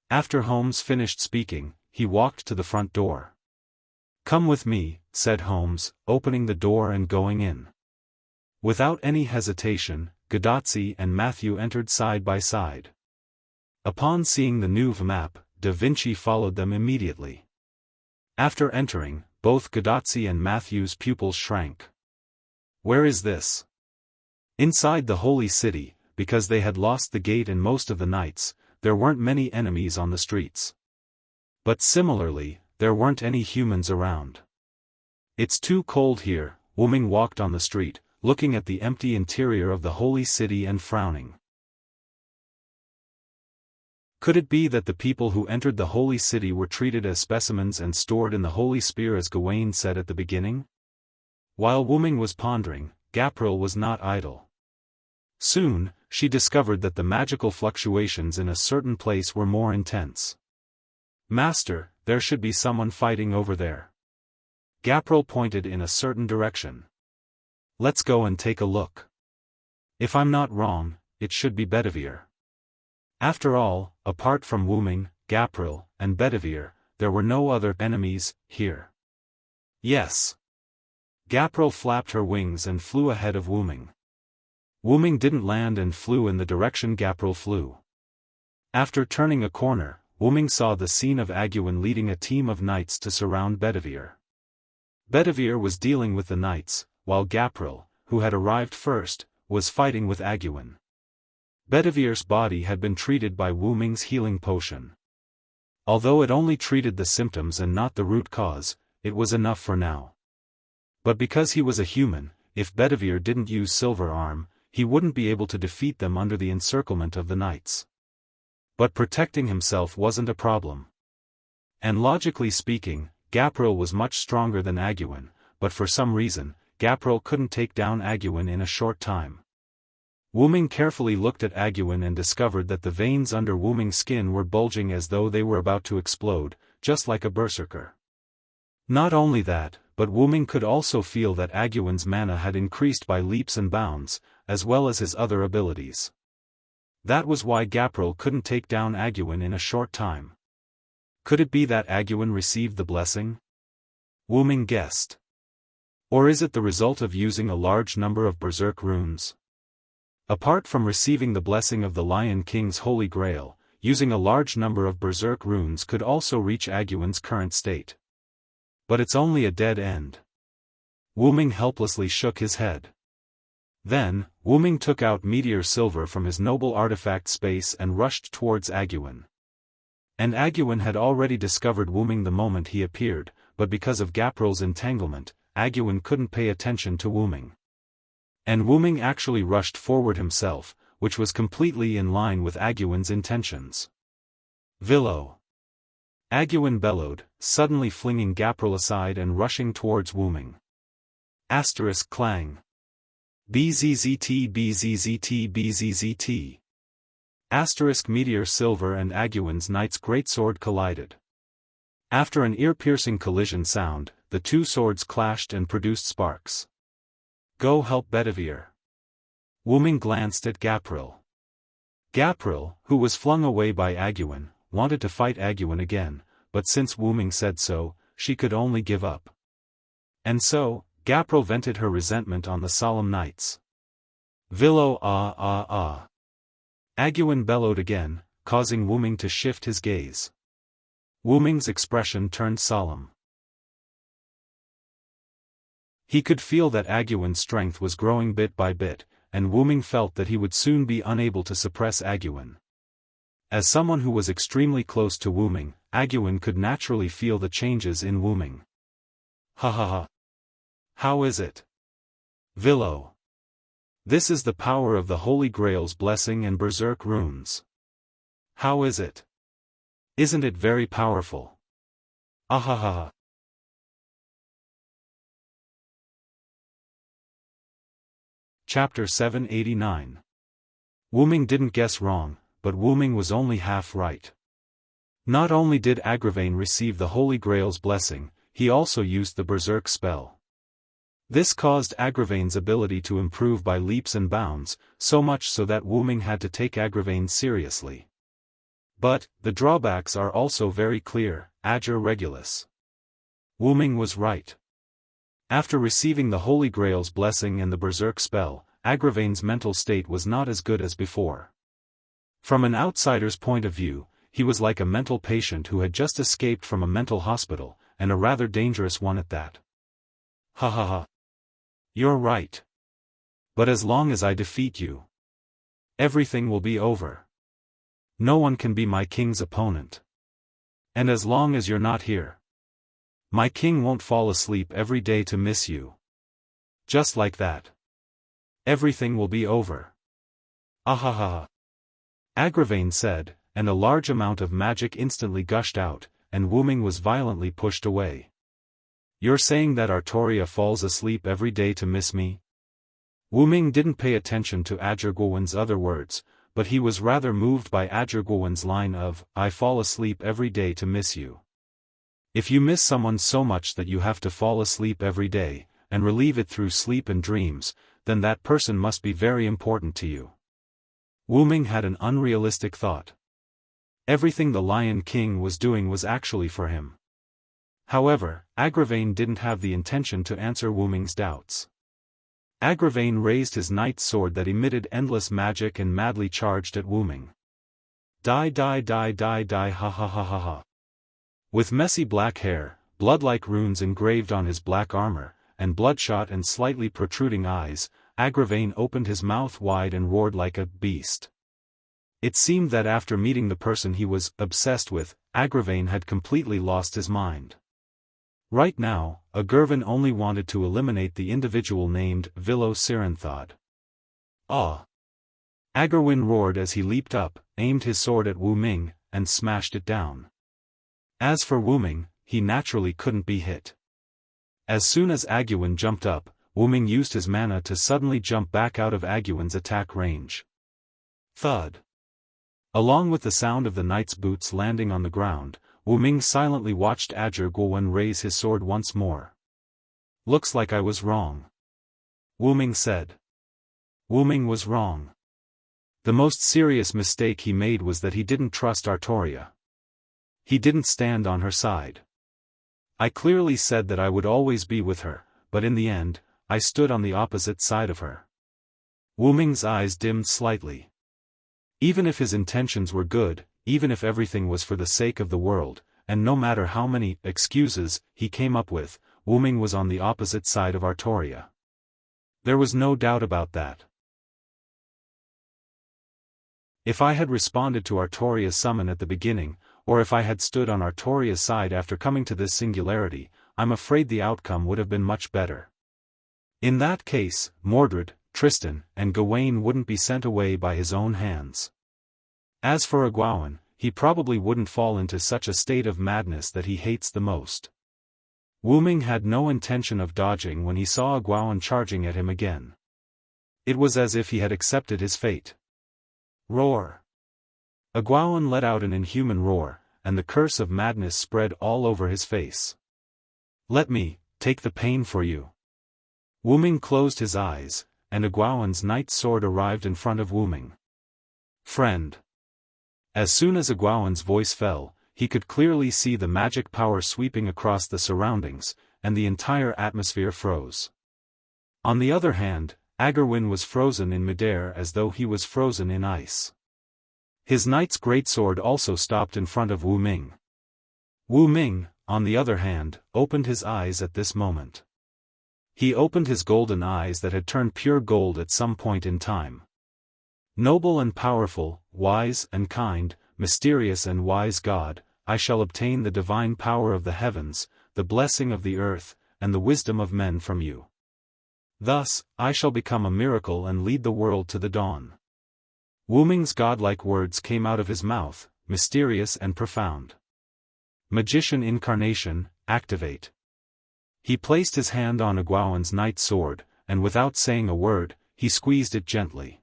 After Holmes finished speaking, he walked to the front door. "Come with me," said Holmes, opening the door and going in. Without any hesitation, Gadotsi and Matthew entered side by side. Upon seeing the new map, Da Vinci followed them immediately. After entering, both Gadotsi and Matthew's pupils shrank. "Where is this?" Inside the holy city, because they had lost the gate and most of the nights, there weren't many enemies on the streets. But similarly, there weren't any humans around. "It's too cold here," Wuming walked on the street, looking at the empty interior of the holy city and frowning. Could it be that the people who entered the holy city were treated as specimens and stored in the holy spear as Gawain said at the beginning? While Wuming was pondering, Gapril was not idle. Soon, she discovered that the magical fluctuations in a certain place were more intense. "Master, there should be someone fighting over there." Gapril pointed in a certain direction. "Let's go and take a look. If I'm not wrong, it should be Bedivere." After all, apart from Wuming, Gapril, and Bedivere, there were no other enemies here. Yes. Gapril flapped her wings and flew ahead of Wuming. Wuming didn't land and flew in the direction Gapril flew. After turning a corner, Wuming saw the scene of Aguin leading a team of knights to surround Bedivere. Bedivere was dealing with the knights, while Gapril, who had arrived first, was fighting with Aguin. Bedivere's body had been treated by Wuming's healing potion. Although it only treated the symptoms and not the root cause, it was enough for now. But because he was a human, if Bedivere didn't use Silver Arm, he wouldn't be able to defeat them under the encirclement of the knights. But protecting himself wasn't a problem. And logically speaking, Gapril was much stronger than Aguin, but for some reason, Gapril couldn't take down Aguin in a short time. Wuming carefully looked at Aguin and discovered that the veins under Wuming's skin were bulging as though they were about to explode, just like a berserker. Not only that, but Wuming could also feel that Aguin's mana had increased by leaps and bounds, as well as his other abilities. That was why Gapril couldn't take down Aguin in a short time. Could it be that Aguin received the blessing? Wuming guessed. Or is it the result of using a large number of berserk runes? Apart from receiving the blessing of the Lion King's Holy Grail, using a large number of berserk runes could also reach Aguin's current state. But it's only a dead end. Wuming helplessly shook his head. Then, Wuming took out Meteor Silver from his noble artifact space and rushed towards Aguin. And Aguin had already discovered Wuming the moment he appeared, but because of Gapril's entanglement, Aguin couldn't pay attention to Wuming. And Wuming actually rushed forward himself, which was completely in line with Aguin's intentions. "Villo!" Aguin bellowed, suddenly flinging Gapril aside and rushing towards Wuming. Asterisk clang. BZZT BZZT BZZT. Asterisk Meteor Silver and Aguin's knight's greatsword collided. After an ear-piercing collision sound, the two swords clashed and produced sparks. "Go help Bedivere." Wuming glanced at Gapril. Gapril, who was flung away by Aguin, wanted to fight Aguin again, but since Wuming said so, she could only give up. And so, Gapril vented her resentment on the solemn knights. "Villo ah ah ah." Aguin bellowed again, causing Wuming to shift his gaze. Wuming's expression turned solemn. He could feel that Aguin's strength was growing bit by bit, and Wuming felt that he would soon be unable to suppress Aguin. As someone who was extremely close to Wuming, Aguin could naturally feel the changes in Wuming. "Ha ha ha. How is it? Villo. This is the power of the Holy Grail's blessing and berserk runes. How is it? Isn't it very powerful? Ahaha." Chapter 789. Wuming didn't guess wrong, but Wuming was only half right. Not only did Agravain receive the Holy Grail's blessing, he also used the berserk spell. This caused Agravain's ability to improve by leaps and bounds, so much so that Wuming had to take Agravain seriously. But, the drawbacks are also very clear, Ager Regulus. Wuming was right. After receiving the Holy Grail's blessing and the berserk spell, Agravain's mental state was not as good as before. From an outsider's point of view, he was like a mental patient who had just escaped from a mental hospital, and a rather dangerous one at that. "Ha ha ha. You're right. But as long as I defeat you, everything will be over. No one can be my king's opponent. And as long as you're not here, my king won't fall asleep every day to miss you. Just like that. Everything will be over. Ahaha. Agravain said, and a large amount of magic instantly gushed out, and Wu Ming was violently pushed away. "You're saying that Artoria falls asleep every day to miss me?" Wu Ming didn't pay attention to Ajurguwen's other words, but he was rather moved by Ajurguwen's line of, "I fall asleep every day to miss you." If you miss someone so much that you have to fall asleep every day, and relieve it through sleep and dreams, then that person must be very important to you. Wu Ming had an unrealistic thought. Everything the Lion King was doing was actually for him. However, Agravain didn't have the intention to answer Wu Ming's doubts. Agravain raised his knight's sword that emitted endless magic and madly charged at Wu Ming. Die die die die die ha ha ha ha ha. With messy black hair, blood-like runes engraved on his black armor, and bloodshot and slightly protruding eyes, Agravain opened his mouth wide and roared like a beast. It seemed that after meeting the person he was obsessed with, Agravain had completely lost his mind. Right now, Agurvan only wanted to eliminate the individual named Vilo Siranthod. Ah! Agurwin roared as he leaped up, aimed his sword at Wu Ming, and smashed it down. As for Wu Ming, he naturally couldn't be hit. As soon as Agurwin jumped up, Wu Ming used his mana to suddenly jump back out of Agurwin's attack range. Thud! Along with the sound of the knight's boots landing on the ground, Wu Ming silently watched Ajurguwen raise his sword once more. "Looks like I was wrong," Wu Ming said. Wu Ming was wrong. The most serious mistake he made was that he didn't trust Artoria. He didn't stand on her side. "I clearly said that I would always be with her, but in the end, I stood on the opposite side of her." Wu Ming's eyes dimmed slightly. Even if his intentions were good, even if everything was for the sake of the world, and no matter how many excuses he came up with, Wu Ming was on the opposite side of Artoria. There was no doubt about that. If I had responded to Artoria's summon at the beginning, or if I had stood on Artoria's side after coming to this singularity, I'm afraid the outcome would have been much better. In that case, Mordred, Tristan, and Gawain wouldn't be sent away by his own hands. As for Agwawan, he probably wouldn't fall into such a state of madness that he hates the most. Wu Ming had no intention of dodging when he saw Agwawan charging at him again. It was as if he had accepted his fate. Roar! Agwawan let out an inhuman roar, and the curse of madness spread all over his face. "Let me take the pain for you." Wu Ming closed his eyes, and Agwawan's knight's sword arrived in front of Wu Ming. "Friend." As soon as Agwawan's voice fell, he could clearly see the magic power sweeping across the surroundings, and the entire atmosphere froze. On the other hand, Agurwin was frozen in midair as though he was frozen in ice. His knight's greatsword also stopped in front of Wu Ming. Wu Ming, on the other hand, opened his eyes at this moment. He opened his golden eyes that had turned pure gold at some point in time. "Noble and powerful, wise and kind, mysterious and wise God, I shall obtain the divine power of the heavens, the blessing of the earth, and the wisdom of men from you. Thus, I shall become a miracle and lead the world to the dawn." Wu Ming's godlike words came out of his mouth, mysterious and profound. Magician Incarnation, activate. He placed his hand on Agwawan's knight's sword, and without saying a word, he squeezed it gently.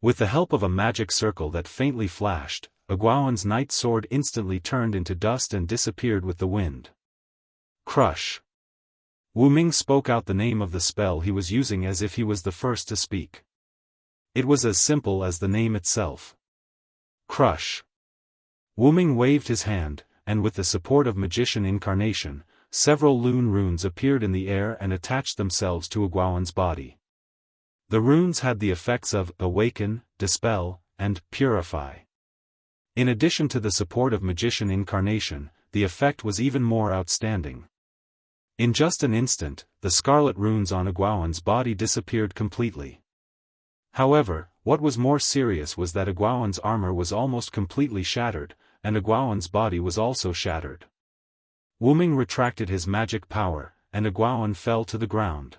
With the help of a magic circle that faintly flashed, Agwawan's knight's sword instantly turned into dust and disappeared with the wind. Crush. Wu Ming spoke out the name of the spell he was using as if he was the first to speak. It was as simple as the name itself. Crush. Wu Ming waved his hand, and with the support of Magician Incarnation, several Lune runes appeared in the air and attached themselves to Agwawan's body. The runes had the effects of awaken, dispel, and purify. In addition to the support of Magician Incarnation, the effect was even more outstanding. In just an instant, the scarlet runes on Agwawan's body disappeared completely. However, what was more serious was that Agwawan's armor was almost completely shattered, and Agwawan's body was also shattered. Wu Ming retracted his magic power, and Agwawan fell to the ground.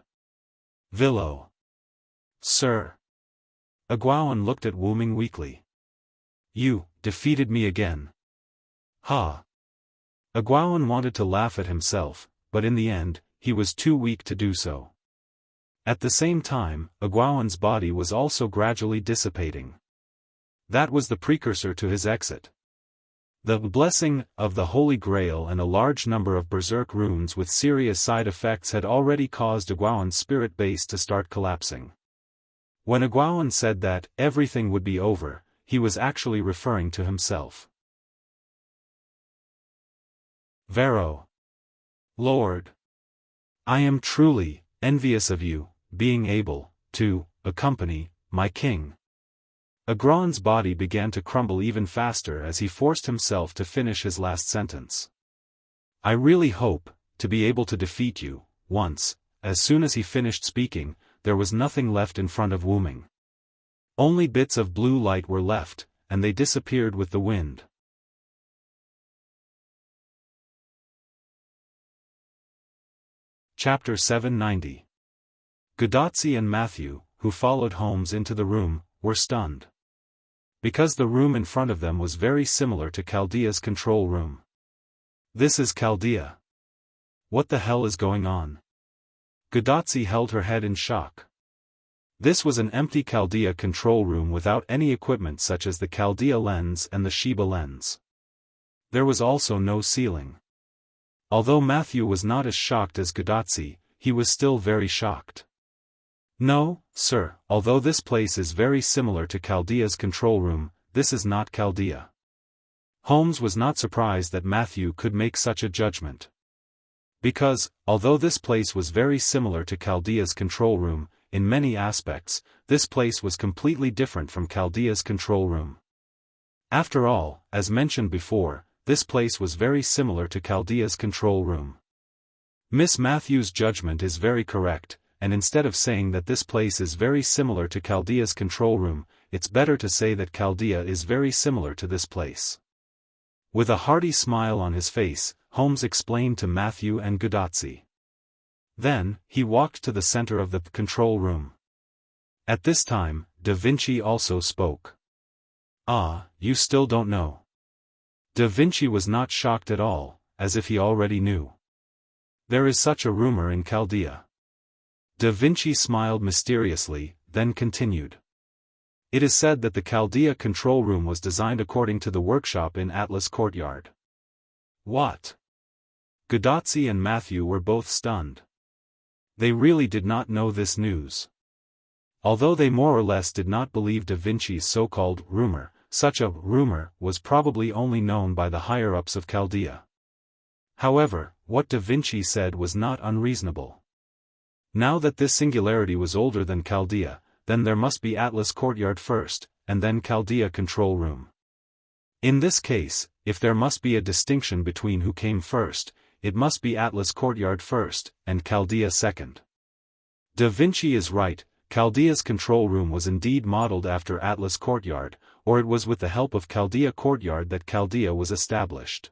Vilo. Sir. Agwawan looked at Wu Ming weakly. You defeated me again. Ha! Egwene wanted to laugh at himself, but in the end, he was too weak to do so. At the same time, Egwene's body was also gradually dissipating. That was the precursor to his exit. The blessing of the Holy Grail and a large number of berserk runes with serious side effects had already caused Egwene's spirit base to start collapsing. When Egwene said that everything would be over, he was actually referring to himself. Vero. Lord. I am truly envious of you, being able to accompany my king. Egwene's body began to crumble even faster as he forced himself to finish his last sentence. I really hope to be able to defeat you. Once, as soon as he finished speaking, there was nothing left in front of Wuming. Only bits of blue light were left, and they disappeared with the wind. Chapter 790. Godatsi and Matthew, who followed Holmes into the room, were stunned. Because the room in front of them was very similar to Chaldea's control room. This is Chaldea. What the hell is going on? Godatsi held her head in shock. This was an empty Chaldea control room without any equipment such as the Chaldea lens and the Sheba lens. There was also no ceiling. Although Matthew was not as shocked as Godatsi, he was still very shocked. No, sir, although this place is very similar to Chaldea's control room, this is not Chaldea. Holmes was not surprised that Matthew could make such a judgment. Because, although this place was very similar to Chaldea's control room, in many aspects, this place was completely different from Chaldea's control room. After all, as mentioned before, this place was very similar to Chaldea's control room. Miss Matthew's judgment is very correct, and instead of saying that this place is very similar to Chaldea's control room, it's better to say that Chaldea is very similar to this place. With a hearty smile on his face, Holmes explained to Matthew and Godatsi. Then, he walked to the center of the control room. At this time, Da Vinci also spoke. Ah, you still don't know. Da Vinci was not shocked at all, as if he already knew. There is such a rumor in Chaldea. Da Vinci smiled mysteriously, then continued. It is said that the Chaldea control room was designed according to the workshop in Atlas Courtyard. What? Godatsi and Matthew were both stunned. They really did not know this news. Although they more or less did not believe Da Vinci's so-called rumor, such a rumor was probably only known by the higher-ups of Chaldea. However, what Da Vinci said was not unreasonable. Now that this singularity was older than Chaldea, then there must be Atlas Courtyard first, and then Chaldea control room. In this case, if there must be a distinction between who came first, it must be Atlas Courtyard first, and Chaldea second. Da Vinci is right, Chaldea's control room was indeed modeled after Atlas Courtyard, or it was with the help of Chaldea Courtyard that Chaldea was established.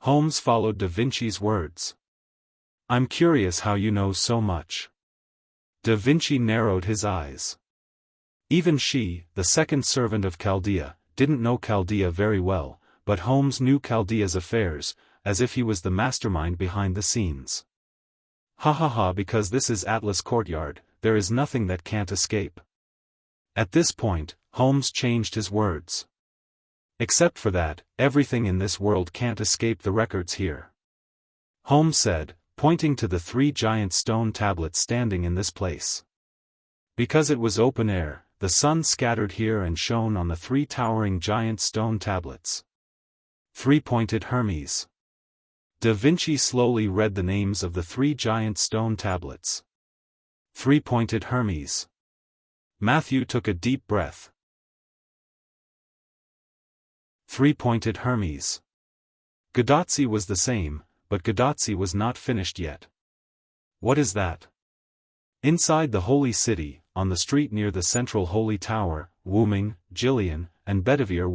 Holmes followed Da Vinci's words. I'm curious how you know so much. Da Vinci narrowed his eyes. Even she, the second servant of Chaldea, didn't know Chaldea very well, but Holmes knew Chaldea's affairs, as if he was the mastermind behind the scenes. Ha ha ha, because this is Atlas Courtyard, there is nothing that can't escape. At this point, Holmes changed his words. Except for that, everything in this world can't escape the records here. Holmes said, pointing to the 3 giant stone tablets standing in this place. Because it was open air, the sun scattered here and shone on the 3 towering giant stone tablets. 3-pointed Hermes. Da Vinci slowly read the names of the 3 giant stone tablets. 3-pointed Hermes. Matthew took a deep breath. 3-pointed Hermes. Godatsi was the same, but Godatsi was not finished yet. What is that? Inside the Holy City, on the street near the central Holy Tower, Wuming, Jillian, and Bedivere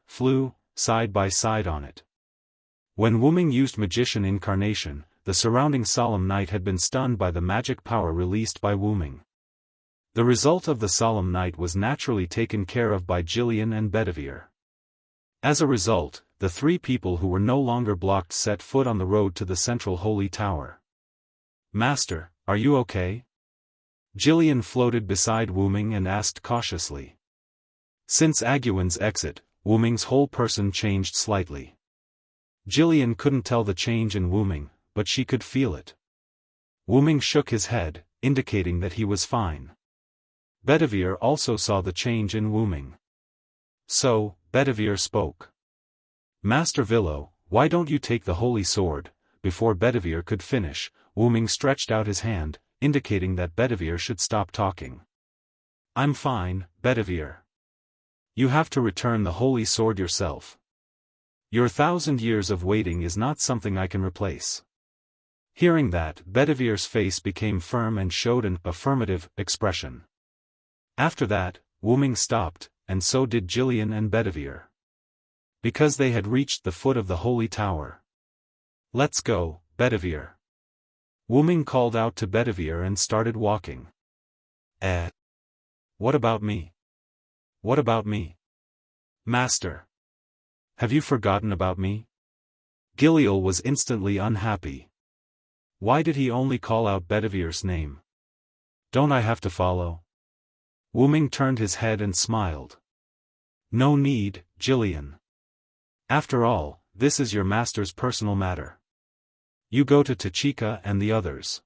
flew, side by side on it. When Wuming used Magician Incarnation, the surrounding solemn night had been stunned by the magic power released by Wuming. The result of the solemn night was naturally taken care of by Jillian and Bedivere. As a result, the three people who were no longer blocked set foot on the road to the central holy tower. "Master, are you okay?" Jillian floated beside Wu Ming and asked cautiously. Since Aguin's exit, Wu Ming's whole person changed slightly. Jillian couldn't tell the change in Wu Ming, but she could feel it. Wu Ming shook his head, indicating that he was fine. Bedivere also saw the change in Wu Ming. So, Bedivere spoke. "Master Villo, why don't you take the holy sword?" Before Bedivere could finish, Wu Ming stretched out his hand, indicating that Bedivere should stop talking. "I'm fine, Bedivere. You have to return the holy sword yourself. Your 1,000 years of waiting is not something I can replace." Hearing that, Bedivere's face became firm and showed an affirmative expression. After that, Wu Ming stopped, and so did Jillian and Bedivere. Because they had reached the foot of the holy tower. "Let's go, Bedivere." Wu Ming called out to Bedivere and started walking. What about me? What about me? Master. Have you forgotten about me?" Giliel was instantly unhappy. Why did he only call out Bedivere's name? "Don't I have to follow?" Wu Ming turned his head and smiled. "No need, Jillian. After all, this is your master's personal matter. You go to Tachika and the others."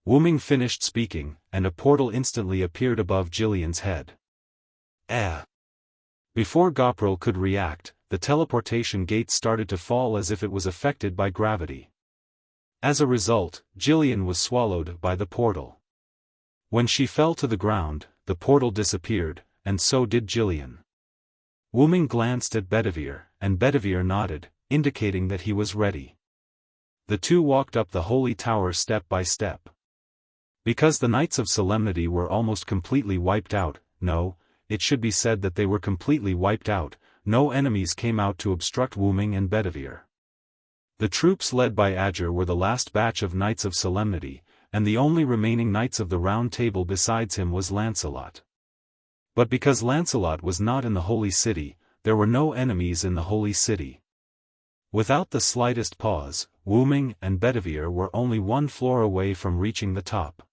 Wu Ming finished speaking, and a portal instantly appeared above Jillian's head. Before Gopril could react, the teleportation gate started to fall as if it was affected by gravity. As a result, Jillian was swallowed by the portal. When she fell to the ground, the portal disappeared, and so did Jillian. Wu Ming glanced at Bedivere, and Bedivere nodded, indicating that he was ready. The two walked up the holy tower step by step. Because the Knights of Solemnity were almost completely wiped out, no, it should be said that they were completely wiped out, no enemies came out to obstruct Wu Ming and Bedivere. The troops led by Ajur were the last batch of Knights of Solemnity, and the only remaining Knights of the Round Table besides him was Lancelot. But because Lancelot was not in the Holy City, there were no enemies in the Holy City. Without the slightest pause, Wu Ming and Bedivere were only one floor away from reaching the top.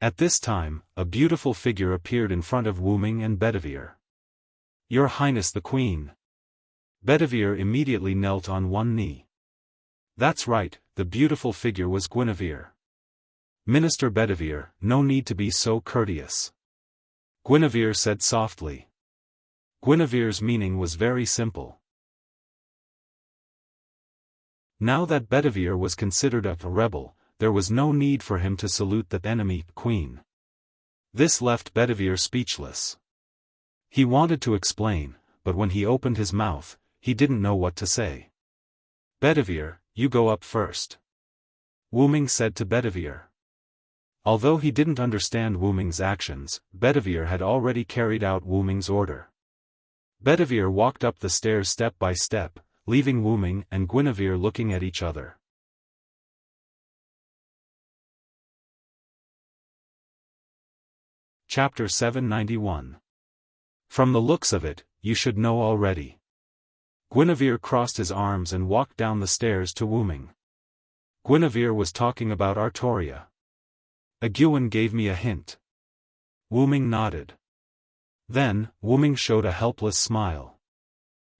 At this time, a beautiful figure appeared in front of Wu Ming and Bedivere. "Your Highness the Queen." Bedivere immediately knelt on one knee. That's right, the beautiful figure was Guinevere. "Minister Bedivere, no need to be so courteous," Guinevere said softly. Guinevere's meaning was very simple. Now that Bedivere was considered a rebel, there was no need for him to salute the enemy queen. This left Bedivere speechless. He wanted to explain, but when he opened his mouth, he didn't know what to say. "Bedivere, you go up first," Wu Ming said to Bedivere. Although he didn't understand Wu Ming's actions, Bedivere had already carried out Wu Ming's order. Bedivere walked up the stairs step by step, leaving Wu Ming and Guinevere looking at each other. Chapter 791. From the looks of it, you should know already. Guinevere crossed his arms and walked down the stairs to Wu Ming. Guinevere was talking about Artoria. Aguin gave me a hint. Wu Ming nodded. Then, Wu Ming showed a helpless smile.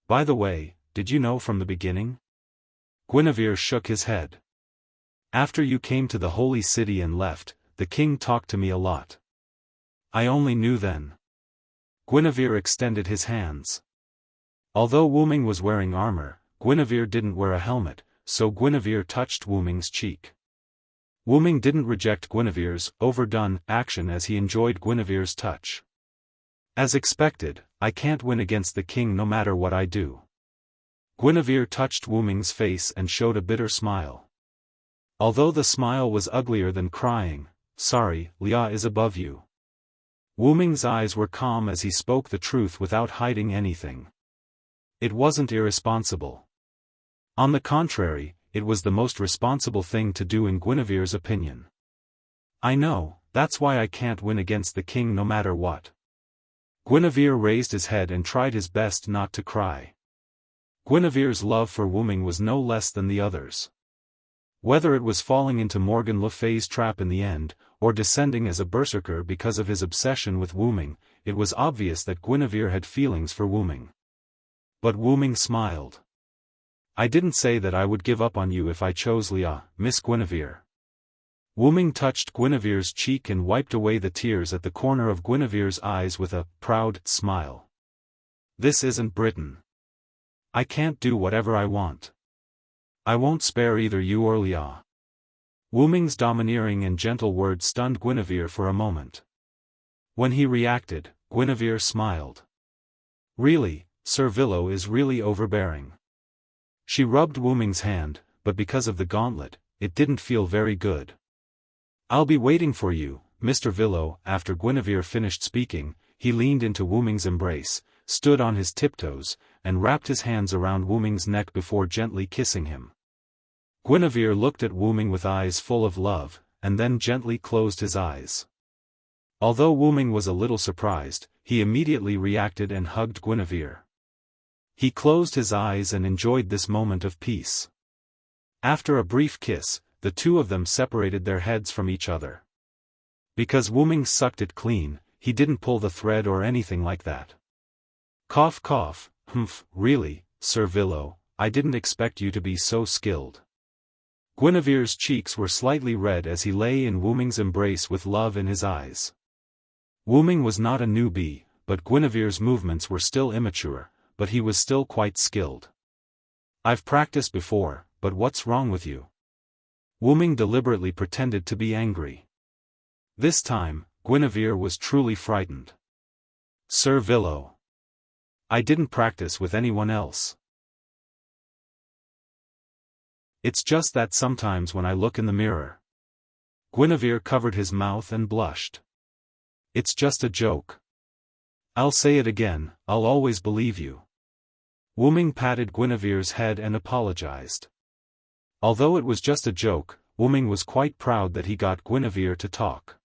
"By the way, did you know from the beginning?" Guinevere shook his head. "After you came to the Holy City and left, the king talked to me a lot. I only knew then." Guinevere extended his hands. Although Wu Ming was wearing armor, Guinevere didn't wear a helmet, so Guinevere touched Wu Ming's cheek. Wu Ming didn't reject Guinevere's overdone action as he enjoyed Guinevere's touch. "As expected, I can't win against the king no matter what I do." Guinevere touched Wu Ming's face and showed a bitter smile. Although the smile was uglier than crying, "Sorry, Lia is above you." Wu Ming's eyes were calm as he spoke the truth without hiding anything. It wasn't irresponsible. On the contrary, it was the most responsible thing to do in Guinevere's opinion. "I know, that's why I can't win against the king no matter what." Guinevere raised his head and tried his best not to cry. Guinevere's love for Wuming was no less than the others. Whether it was falling into Morgan Le Fay's trap in the end, or descending as a berserker because of his obsession with Wuming, it was obvious that Guinevere had feelings for Wuming. But Wuming smiled. "I didn't say that I would give up on you if I chose Leah, Miss Guinevere." Wuming touched Guinevere's cheek and wiped away the tears at the corner of Guinevere's eyes with a proud smile. "This isn't Britain. I can't do whatever I want. I won't spare either you or Leah." Wuming's domineering and gentle words stunned Guinevere for a moment. When he reacted, Guinevere smiled. "Really, Sir Villo is really overbearing." She rubbed Wuming's hand, but because of the gauntlet, it didn't feel very good. "I'll be waiting for you, Mr. Villo." After Guinevere finished speaking, he leaned into Wuming's embrace, stood on his tiptoes, and wrapped his hands around Wuming's neck before gently kissing him. Guinevere looked at Wuming with eyes full of love, and then gently closed his eyes. Although Wuming was a little surprised, he immediately reacted and hugged Guinevere. He closed his eyes and enjoyed this moment of peace. After a brief kiss, the two of them separated their heads from each other. Because Wuming sucked it clean, he didn't pull the thread or anything like that. Cough cough, humph, really, Sir Villo, I didn't expect you to be so skilled. Guinevere's cheeks were slightly red as he lay in Wuming's embrace with love in his eyes. Wuming was not a newbie, but Guinevere's movements were still immature, but he was still quite skilled. "I've practiced before, but what's wrong with you?" Wuming deliberately pretended to be angry. This time, Guinevere was truly frightened. "Sir Villo, I didn't practice with anyone else. It's just that sometimes when I look in the mirror." Guinevere covered his mouth and blushed. "It's just a joke. I'll say it again, I'll always believe you." Wuming patted Guinevere's head and apologized. Although it was just a joke, Wuming was quite proud that he got Guinevere to talk.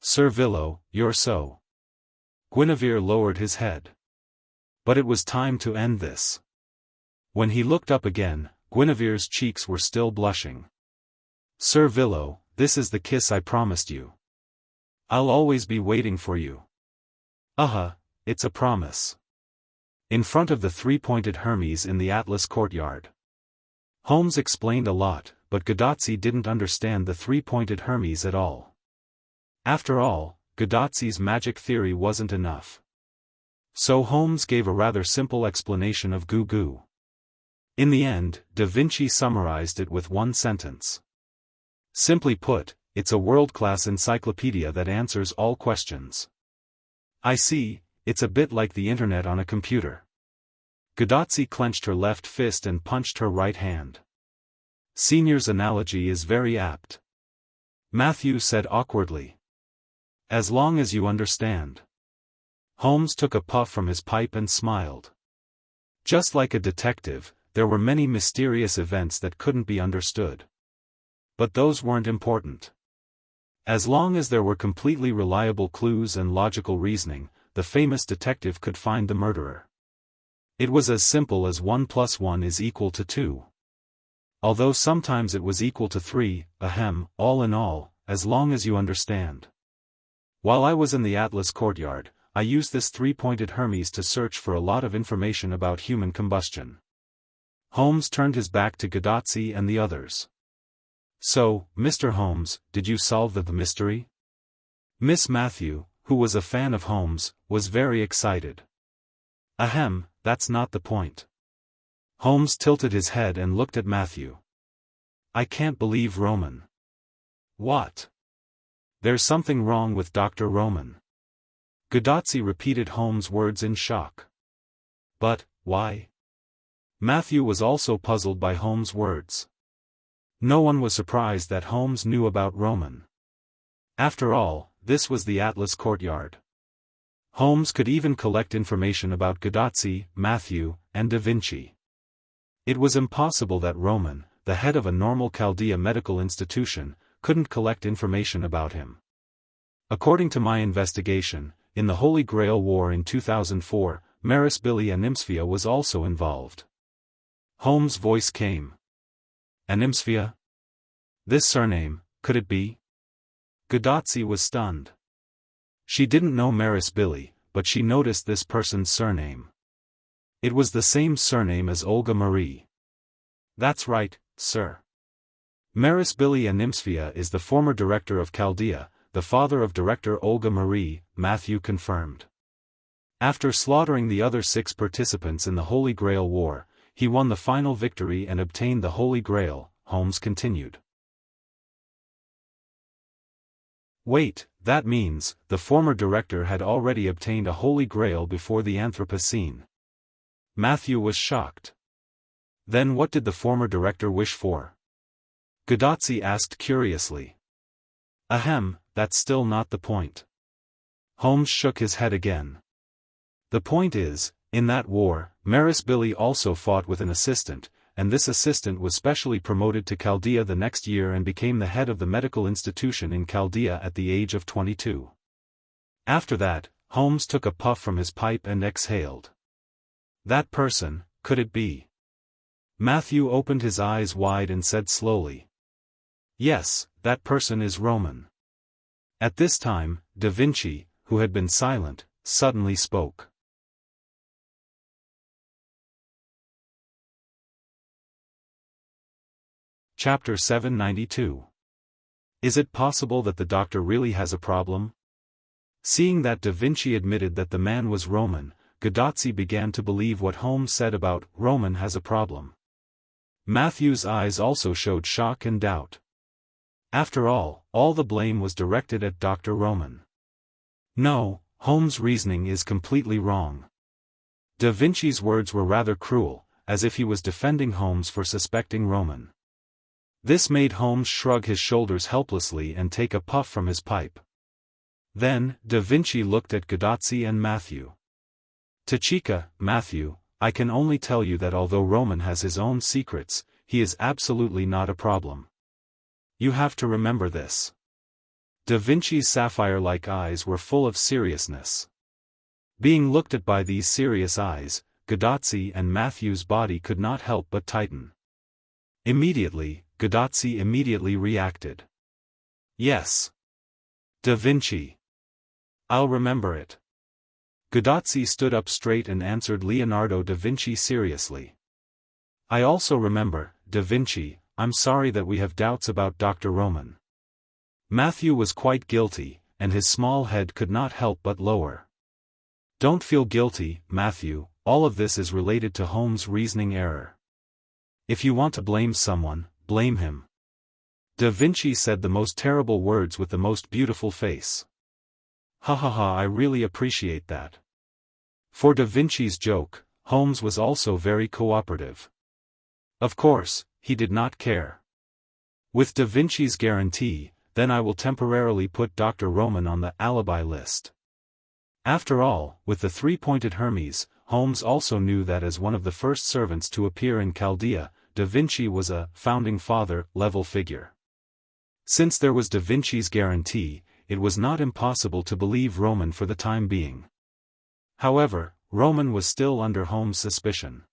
"Sir Villo, you're so..." Guinevere lowered his head. But it was time to end this. When he looked up again, Guinevere's cheeks were still blushing. "Sir Villo, this is the kiss I promised you. I'll always be waiting for you." It's a promise." In front of the three-pointed Hermes in the Atlas courtyard. Holmes explained a lot, but Godotzi didn't understand the three-pointed Hermes at all. After all, Godotzi's magic theory wasn't enough. So Holmes gave a rather simple explanation of Goo Goo. In the end, Da Vinci summarized it with one sentence. Simply put, it's a world-class encyclopedia that answers all questions. "I see, it's a bit like the internet on a computer." Godotzi clenched her left fist and punched her right hand. "Senior's analogy is very apt," Matthew said awkwardly. "As long as you understand." Holmes took a puff from his pipe and smiled. Just like a detective, there were many mysterious events that couldn't be understood. But those weren't important. As long as there were completely reliable clues and logical reasoning, the famous detective could find the murderer. It was as simple as 1 + 1 = 2. Although sometimes it was equal to 3, all in all, as long as you understand. While I was in the Atlas courtyard, I used this three-pointed Hermes to search for a lot of information about human combustion. Holmes turned his back to Godotzi and the others. "So, Mr. Holmes, did you solve the mystery?" Miss Matthew, who was a fan of Holmes, was very excited. That's not the point." Holmes tilted his head and looked at Matthew. "I can't believe Roman." "What?" "There's something wrong with Dr. Roman." Godotzi repeated Holmes' words in shock. "But, why?" Matthew was also puzzled by Holmes' words. No one was surprised that Holmes knew about Roman. After all, this was the Atlas courtyard. Holmes could even collect information about Godotzi, Matthew, and Da Vinci. It was impossible that Roman, the head of a normal Chaldea medical institution, couldn't collect information about him. According to my investigation, in the Holy Grail War in 2004, Maris Billy and Nymphia was also involved. Holmes' voice came. Animsphere? This surname, could it be? Godotzi was stunned. She didn't know Maris Billy, but she noticed this person's surname. It was the same surname as Olga Marie. That's right, sir. Maris Billy Animsphere is the former director of Chaldea, the father of director Olga Marie, Matthew confirmed. After slaughtering the other 6 participants in the Holy Grail War, he won the final victory and obtained the Holy Grail, Holmes continued. Wait, that means, the former director had already obtained a Holy Grail before the Anthropocene. Matthew was shocked. Then what did the former director wish for? Godotzi asked curiously. Ahem, that's still not the point. Holmes shook his head again. The point is, in that war, Maris Billy also fought with an assistant, and this assistant was specially promoted to Chaldea the next year and became the head of the medical institution in Chaldea at the age of 22. After that, Holmes took a puff from his pipe and exhaled. That person, could it be? Matthew opened his eyes wide and said slowly. Yes, that person is Roman. At this time, Da Vinci, who had been silent, suddenly spoke. Chapter 792. Is it possible that the doctor really has a problem? Seeing that Da Vinci admitted that the man was Roman, Godotzi began to believe what Holmes said about Roman has a problem. Matthew's eyes also showed shock and doubt. After all the blame was directed at Dr. Roman. No, Holmes' reasoning is completely wrong. Da Vinci's words were rather cruel, as if he was defending Holmes for suspecting Roman. This made Holmes shrug his shoulders helplessly and take a puff from his pipe. Then, Da Vinci looked at Godotzi and Matthew. Tachika, Matthew, I can only tell you that although Roman has his own secrets, he is absolutely not a problem. You have to remember this. Da Vinci's sapphire-like eyes were full of seriousness. Being looked at by these serious eyes, Godotzi and Matthew's body could not help but tighten. Immediately, Godotzi reacted. Yes. Da Vinci. I'll remember it. Godotzi stood up straight and answered Leonardo da Vinci seriously. I also remember, Da Vinci. I'm sorry that we have doubts about Dr. Roman. Matthew was quite guilty, and his small head could not help but lower. Don't feel guilty, Matthew, all of this is related to Holmes' reasoning error. If you want to blame someone, blame him. Da Vinci said the most terrible words with the most beautiful face. Ha ha ha, I really appreciate that. For Da Vinci's joke, Holmes was also very cooperative. Of course, he did not care. With Da Vinci's guarantee, then I will temporarily put Dr. Roman on the alibi list. After all, with the 3-pointed Hermes, Holmes also knew that as one of the first servants to appear in Chaldea, Da Vinci was a founding father-level figure. Since there was Da Vinci's guarantee, it was not impossible to believe Roman for the time being. However, Roman was still under Holmes' suspicion.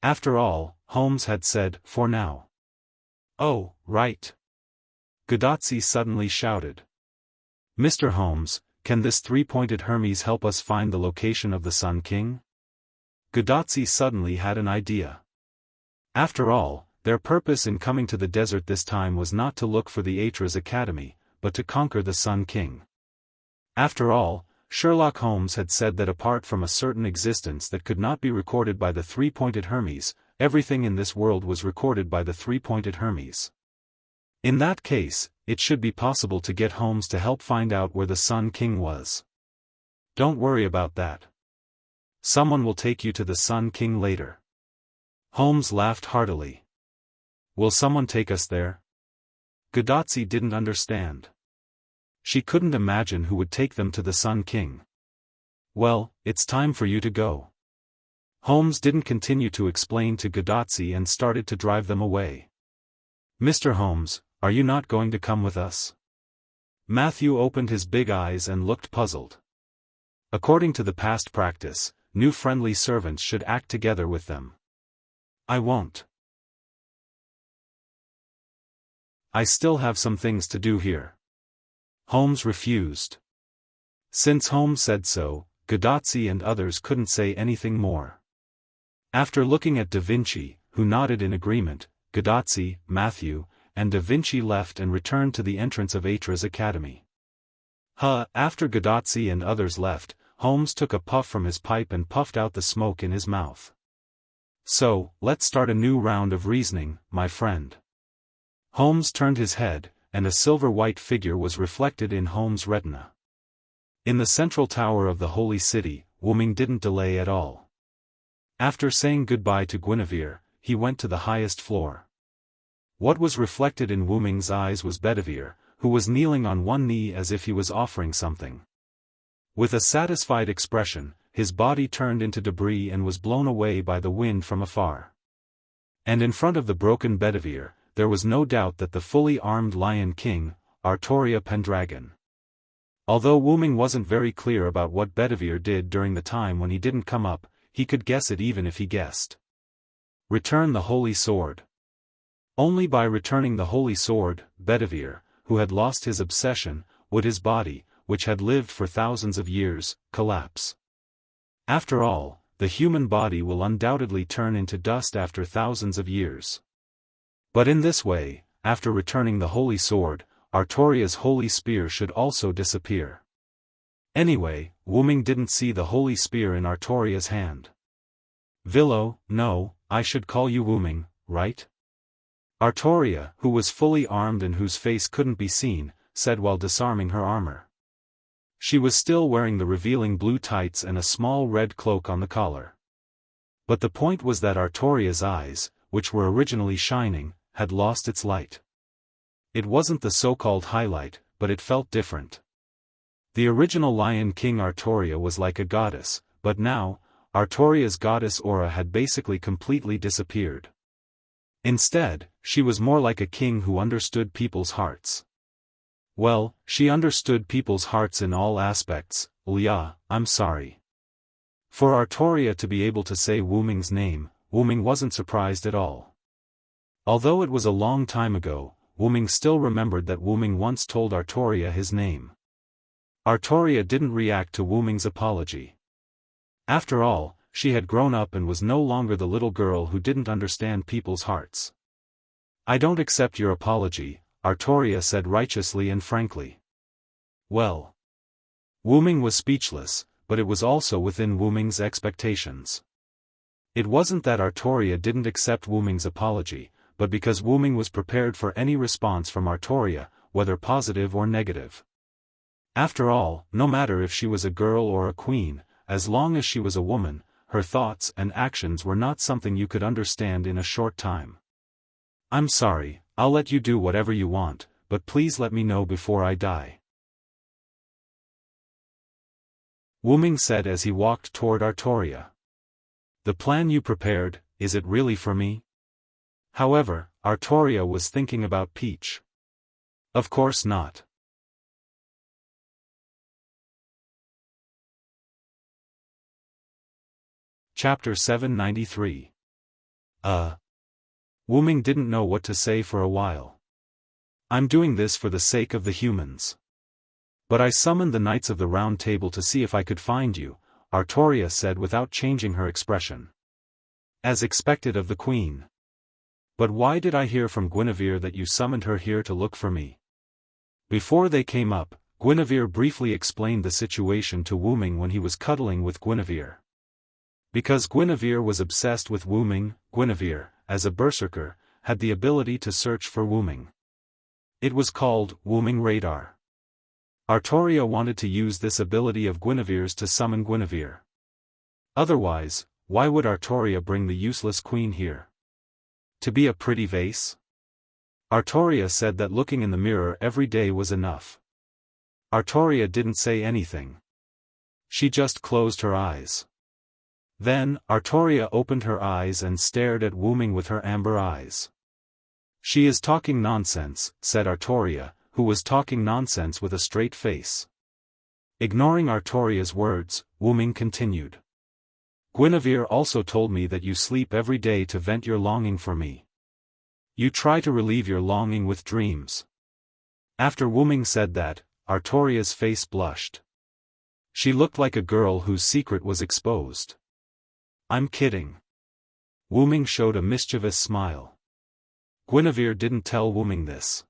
After all, Holmes had said, for now. Oh, right. Godotzi suddenly shouted. Mr. Holmes, can this 3-pointed Hermes help us find the location of the Sun King? Godotzi suddenly had an idea. After all, their purpose in coming to the desert this time was not to look for the Atras Academy, but to conquer the Sun King. After all, Sherlock Holmes had said that apart from a certain existence that could not be recorded by the 3-pointed Hermes, everything in this world was recorded by the 3-pointed Hermes. In that case, it should be possible to get Holmes to help find out where the Sun King was. Don't worry about that. Someone will take you to the Sun King later. Holmes laughed heartily. Will someone take us there? Godotzi didn't understand. She couldn't imagine who would take them to the Sun King. Well, it's time for you to go. Holmes didn't continue to explain to Godotzi and started to drive them away. Mr. Holmes, are you not going to come with us? Matthew opened his big eyes and looked puzzled. According to the past practice, new friendly servants should act together with them. I won't. I still have some things to do here. Holmes refused. Since Holmes said so, Godotzi and others couldn't say anything more. After looking at Da Vinci, who nodded in agreement, Godotzi, Matthew, and Da Vinci left and returned to the entrance of Atra's academy. After Godotzi and others left, Holmes took a puff from his pipe and puffed out the smoke in his mouth. So, let's start a new round of reasoning, my friend. Holmes turned his head, and a silver-white figure was reflected in Holmes' retina. In the central tower of the Holy City, Wu-Ming didn't delay at all. After saying goodbye to Guinevere, he went to the highest floor. What was reflected in Wu-Ming's eyes was Bedivere, who was kneeling on one knee as if he was offering something. With a satisfied expression, his body turned into debris and was blown away by the wind from afar. And in front of the broken Bedivere, there was no doubt that the fully armed Lion King, Artoria Pendragon. Although Wu-Ming wasn't very clear about what Bedivere did during the time when he didn't come up, he could guess it even if he guessed. Return the Holy Sword. Only by returning the Holy Sword, Bedivere, who had lost his obsession, would his body, which had lived for thousands of years, collapse. After all, the human body will undoubtedly turn into dust after thousands of years. But in this way, after returning the Holy Sword, Artoria's holy spear should also disappear. Anyway, Wu-Ming didn't see the holy spear in Artoria's hand. Villo, no, I should call you Wu-Ming, right? Artoria, who was fully armed and whose face couldn't be seen, said while disarming her armor. She was still wearing the revealing blue tights and a small red cloak on the collar. But the point was that Artoria's eyes, which were originally shining, had lost its light. It wasn't the so-called highlight, but it felt different. The original Lion King Artoria was like a goddess, but now, Artoria's goddess aura had basically completely disappeared. Instead, she was more like a king who understood people's hearts. Well, she understood people's hearts in all aspects. Yeah, I'm sorry. For Artoria to be able to say Wu-Ming's name, Wu-Ming wasn't surprised at all. Although it was a long time ago, Wu-Ming still remembered that Wu-Ming once told Artoria his name. Artoria didn't react to Wu-Ming's apology. After all, she had grown up and was no longer the little girl who didn't understand people's hearts. I don't accept your apology, Artoria said righteously and frankly. Well. Wu-Ming was speechless, but it was also within Wu-Ming's expectations. It wasn't that Artoria didn't accept Wu-Ming's apology, but because Wu-Ming was prepared for any response from Artoria, whether positive or negative. After all, no matter if she was a girl or a queen, as long as she was a woman, her thoughts and actions were not something you could understand in a short time. I'm sorry, I'll let you do whatever you want, but please let me know before I die. Wu-Ming said as he walked toward Artoria. The plan you prepared, is it really for me? However, Artoria was thinking about Peach. Of course not. Chapter 793. Wu-Ming didn't know what to say for a while. I'm doing this for the sake of the humans. But I summoned the Knights of the Round Table to see if I could find you, Artoria said without changing her expression. As expected of the Queen. But why did I hear from Guinevere that you summoned her here to look for me? Before they came up, Guinevere briefly explained the situation to Wu-Ming when he was cuddling with Guinevere. Because Guinevere was obsessed with Wu-Ming, Guinevere, as a berserker, had the ability to search for Wu-Ming. It was called Wu-Ming Radar. Artoria wanted to use this ability of Guinevere's to summon Guinevere. Otherwise, why would Artoria bring the useless queen here? To be a pretty vase? Artoria said that looking in the mirror every day was enough. Artoria didn't say anything. She just closed her eyes. Then, Artoria opened her eyes and stared at Wu-Ming with her amber eyes. She is talking nonsense, said Artoria, who was talking nonsense with a straight face. Ignoring Artoria's words, Wu-Ming continued. Guinevere also told me that you sleep every day to vent your longing for me. You try to relieve your longing with dreams. After Wu Ming said that, Artoria's face blushed. She looked like a girl whose secret was exposed. I'm kidding. Wu Ming showed a mischievous smile. Guinevere didn't tell Wu Ming this.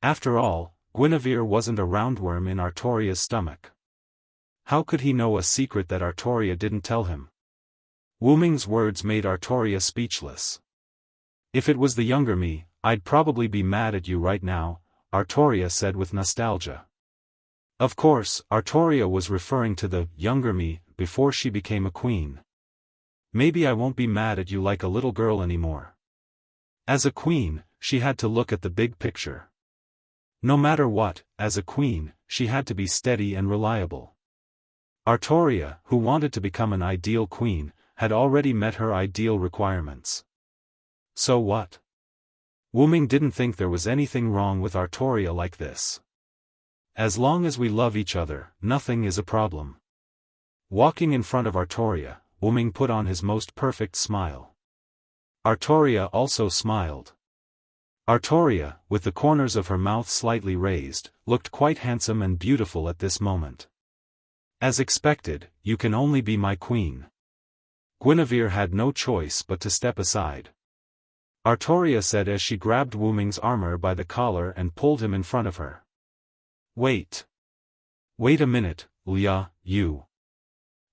After all, Guinevere wasn't a roundworm in Artoria's stomach. How could he know a secret that Artoria didn't tell him? Wu Ming's words made Artoria speechless. If it was the younger me, I'd probably be mad at you right now, Artoria said with nostalgia. Of course, Artoria was referring to the younger me before she became a queen. Maybe I won't be mad at you like a little girl anymore. As a queen, she had to look at the big picture. No matter what, as a queen, she had to be steady and reliable. Artoria, who wanted to become an ideal queen, had already met her ideal requirements. So what? Wu Ming didn't think there was anything wrong with Artoria like this. As long as we love each other, nothing is a problem. Walking in front of Artoria, Wu Ming put on his most perfect smile. Artoria also smiled. Artoria, with the corners of her mouth slightly raised, looked quite handsome and beautiful at this moment. As expected, you can only be my queen. Guinevere had no choice but to step aside. Artoria said as she grabbed Wu Ming's armor by the collar and pulled him in front of her. Wait. Wait a minute, Lia, you.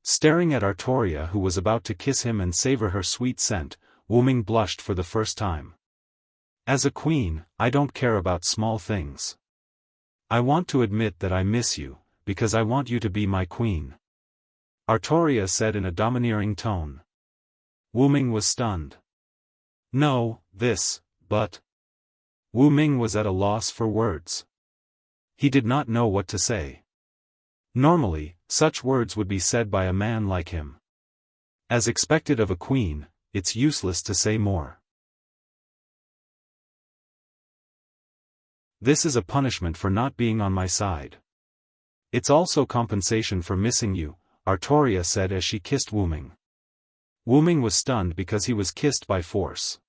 Staring at Artoria who was about to kiss him and savor her sweet scent, Wu Ming blushed for the first time. As a queen, I don't care about small things. I want to admit that I miss you, because I want you to be my queen. Artoria said in a domineering tone. Wu Ming was stunned. No, but... Wu Ming was at a loss for words. He did not know what to say. Normally, such words would be said by a man like him. As expected of a queen, it's useless to say more. This is a punishment for not being on my side. It's also compensation for missing you, Artoria said as she kissed Wu Ming. Wu Ming was stunned because he was kissed by force.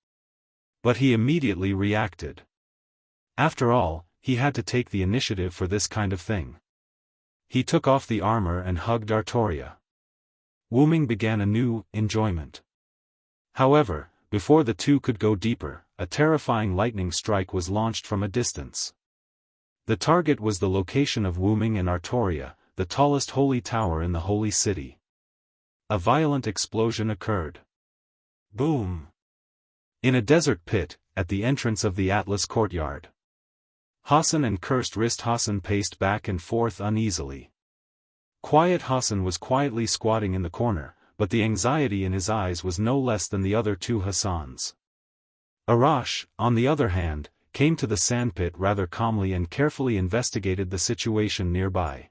But he immediately reacted. After all, he had to take the initiative for this kind of thing. He took off the armor and hugged Artoria. Wu Ming began a new enjoyment. However, before the two could go deeper, a terrifying lightning strike was launched from a distance. The target was the location of Wu Ming and Artoria, the tallest holy tower in the holy city. A violent explosion occurred. Boom! In a desert pit, at the entrance of the Atlas courtyard. Hassan and cursed wrist Hassan paced back and forth uneasily. Quiet Hassan was quietly squatting in the corner, but the anxiety in his eyes was no less than the other two Hassans. Arash, on the other hand, came to the sandpit rather calmly and carefully investigated the situation nearby.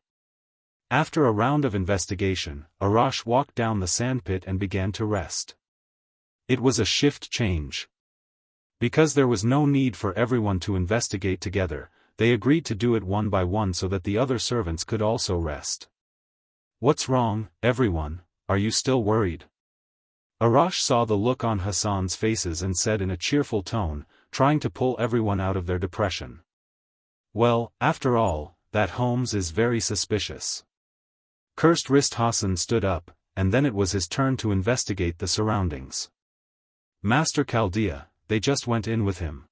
After a round of investigation, Arash walked down the sandpit and began to rest. It was a shift change. Because there was no need for everyone to investigate together, they agreed to do it one by one so that the other servants could also rest. What's wrong, everyone, are you still worried? Arash saw the look on Hassan's faces and said in a cheerful tone, trying to pull everyone out of their depression. Well, after all, that Holmes is very suspicious. Cursed wrist Hassan stood up, and then it was his turn to investigate the surroundings. Master Chaldea, they just went in with him.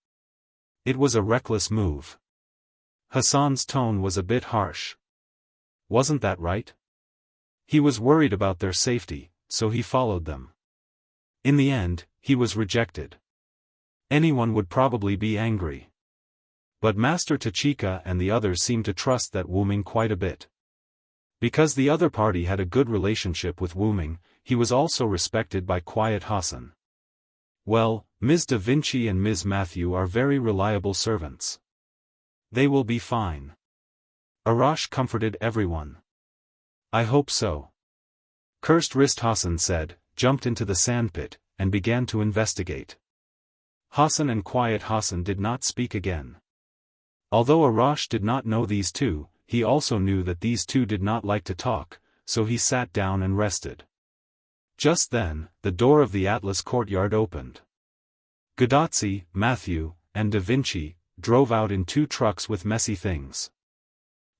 It was a reckless move. Hassan's tone was a bit harsh. Wasn't that right? He was worried about their safety, so he followed them. In the end, he was rejected. Anyone would probably be angry. But Master Tachika and the others seemed to trust that Wu Ming quite a bit. Because the other party had a good relationship with Wu Ming, he was also respected by Quiet Hassan. Well, Ms. Da Vinci and Ms. Matthew are very reliable servants. They will be fine. Arash comforted everyone. I hope so. Cursed wrist Hassan said, jumped into the sandpit, and began to investigate. Hassan and Quiet Hassan did not speak again. Although Arash did not know these two, he also knew that these two did not like to talk, so he sat down and rested. Just then, the door of the Atlas courtyard opened. Gadazzi, Matthew, and Da Vinci drove out in 2 trucks with messy things.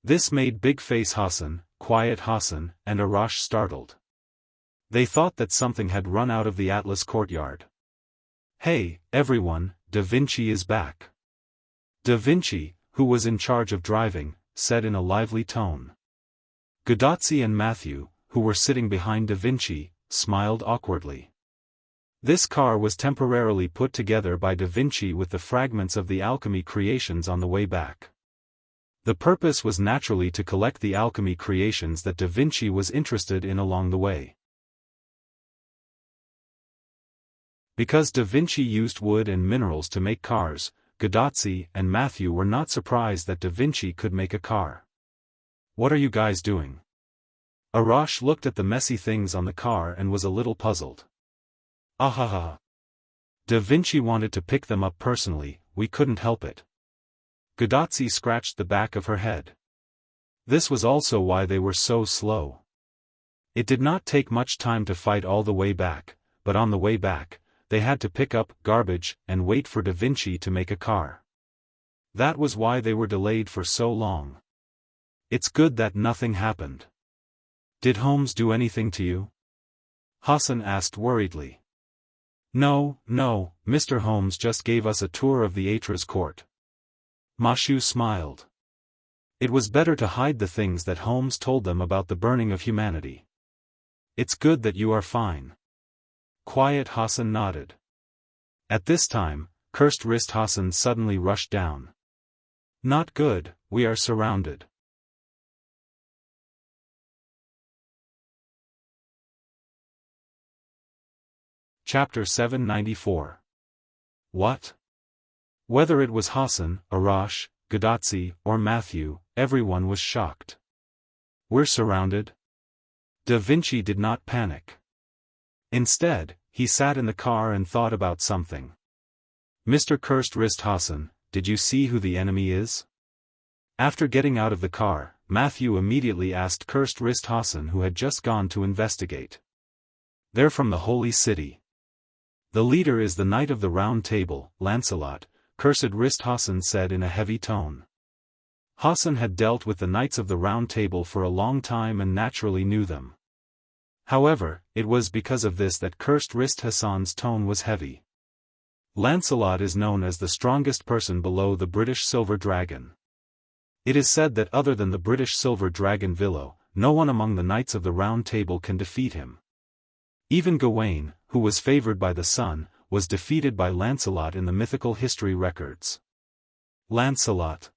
This made Big Face Hassan, Quiet Hassan, and Arash startled. They thought that something had run out of the Atlas courtyard. "Hey, everyone, Da Vinci is back." Da Vinci, who was in charge of driving, said in a lively tone. Gadazzi and Matthew, who were sitting behind Da Vinci, smiled awkwardly. This car was temporarily put together by Da Vinci with the fragments of the alchemy creations on the way back. The purpose was naturally to collect the alchemy creations that Da Vinci was interested in along the way. Because Da Vinci used wood and minerals to make cars, Gadazzi and Matthew were not surprised that Da Vinci could make a car. "What are you guys doing?" Arash looked at the messy things on the car and was a little puzzled. "Ahaha. Da Vinci wanted to pick them up personally, we couldn't help it." Gadazzi scratched the back of her head. This was also why they were so slow. It did not take much time to fight all the way back, but on the way back, they had to pick up garbage and wait for Da Vinci to make a car. That was why they were delayed for so long. It's good that nothing happened. "Did Holmes do anything to you?" Hassan asked worriedly. No, Mr. Holmes just gave us a tour of the Atras court." Mashu smiled. It was better to hide the things that Holmes told them about the burning of humanity. "It's good that you are fine." Quiet Hassan nodded. At this time, Cursed Wrist Hassan suddenly rushed down. "Not good, we are surrounded." Chapter 794. What? Whether it was Hassan, Arash, Gadazzi, or Matthew, everyone was shocked. "We're surrounded?" Da Vinci did not panic. Instead, he sat in the car and thought about something. "Mr. Cursed Wrist Hassan, did you see who the enemy is?" After getting out of the car, Matthew immediately asked Cursed Wrist Hassan, who had just gone to investigate. "They're from the Holy City. The leader is the Knight of the Round Table, Lancelot," Cursed Wrist Hassan said in a heavy tone. Hassan had dealt with the Knights of the Round Table for a long time and naturally knew them. However, it was because of this that Cursed Wrist Hassan's tone was heavy. Lancelot is known as the strongest person below the British Silver Dragon. It is said that other than the British Silver Dragon Villo, no one among the Knights of the Round Table can defeat him. Even Gawain, who was favored by the sun, was defeated by Lancelot in the mythical history records. Lancelot.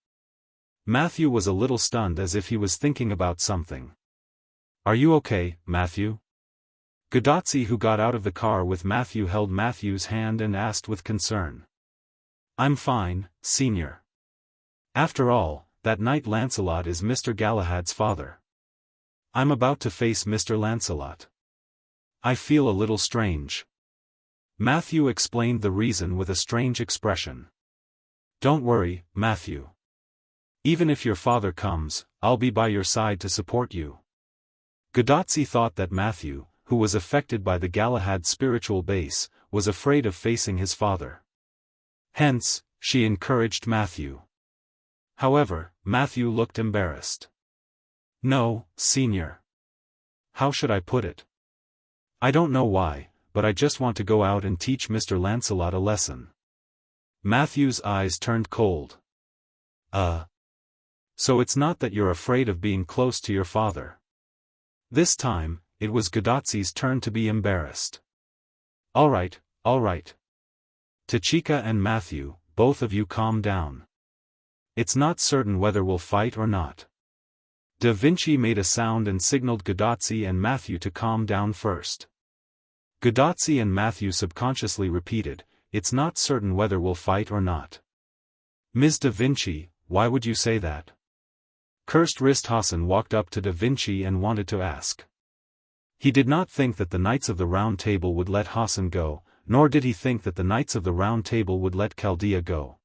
Matthew was a little stunned, as if he was thinking about something. "Are you okay, Matthew?" Gadazzi, who got out of the car with Matthew, held Matthew's hand and asked with concern. "I'm fine, Senior. After all, that knight Lancelot is Mr. Galahad's father. I'm about to face Mr. Lancelot. I feel a little strange." Matthew explained the reason with a strange expression. "Don't worry, Matthew. Even if your father comes, I'll be by your side to support you." Gadazzi thought that Matthew, who was affected by the Galahad spiritual base, was afraid of facing his father. Hence, she encouraged Matthew. However, Matthew looked embarrassed. "No, Senior. How should I put it? I don't know why, but I just want to go out and teach Mr. Lancelot a lesson." Matthew's eyes turned cold. So it's not that you're afraid of being close to your father." This time, it was Gadazzi's turn to be embarrassed. All right. Tachika and Matthew, both of you calm down. It's not certain whether we'll fight or not." Da Vinci made a sound and signaled Gadazzi and Matthew to calm down first. Gadazzi and Matthew subconsciously repeated, "It's not certain whether we'll fight or not." "Ms. Da Vinci, why would you say that?" Cursed Wrist Hassan walked up to Da Vinci and wanted to ask. He did not think that the Knights of the Round Table would let Hassan go, nor did he think that the Knights of the Round Table would let Chaldea go.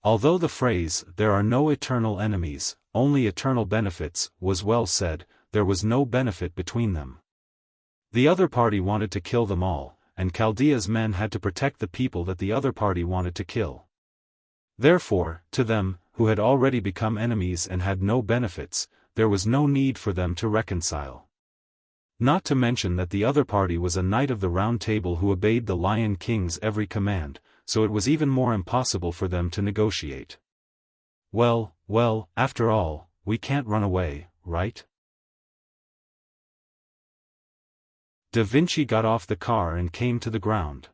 Although the phrase, "there are no eternal enemies, only eternal benefits," was well said, there was no benefit between them. The other party wanted to kill them all, and Chaldea's men had to protect the people that the other party wanted to kill. Therefore, to them, who had already become enemies and had no benefits, there was no need for them to reconcile. Not to mention that the other party was a knight of the Round Table who obeyed the Lion King's every command, so it was even more impossible for them to negotiate. Well, after all, we can't run away, right? Da Vinci got off the car and came to the ground.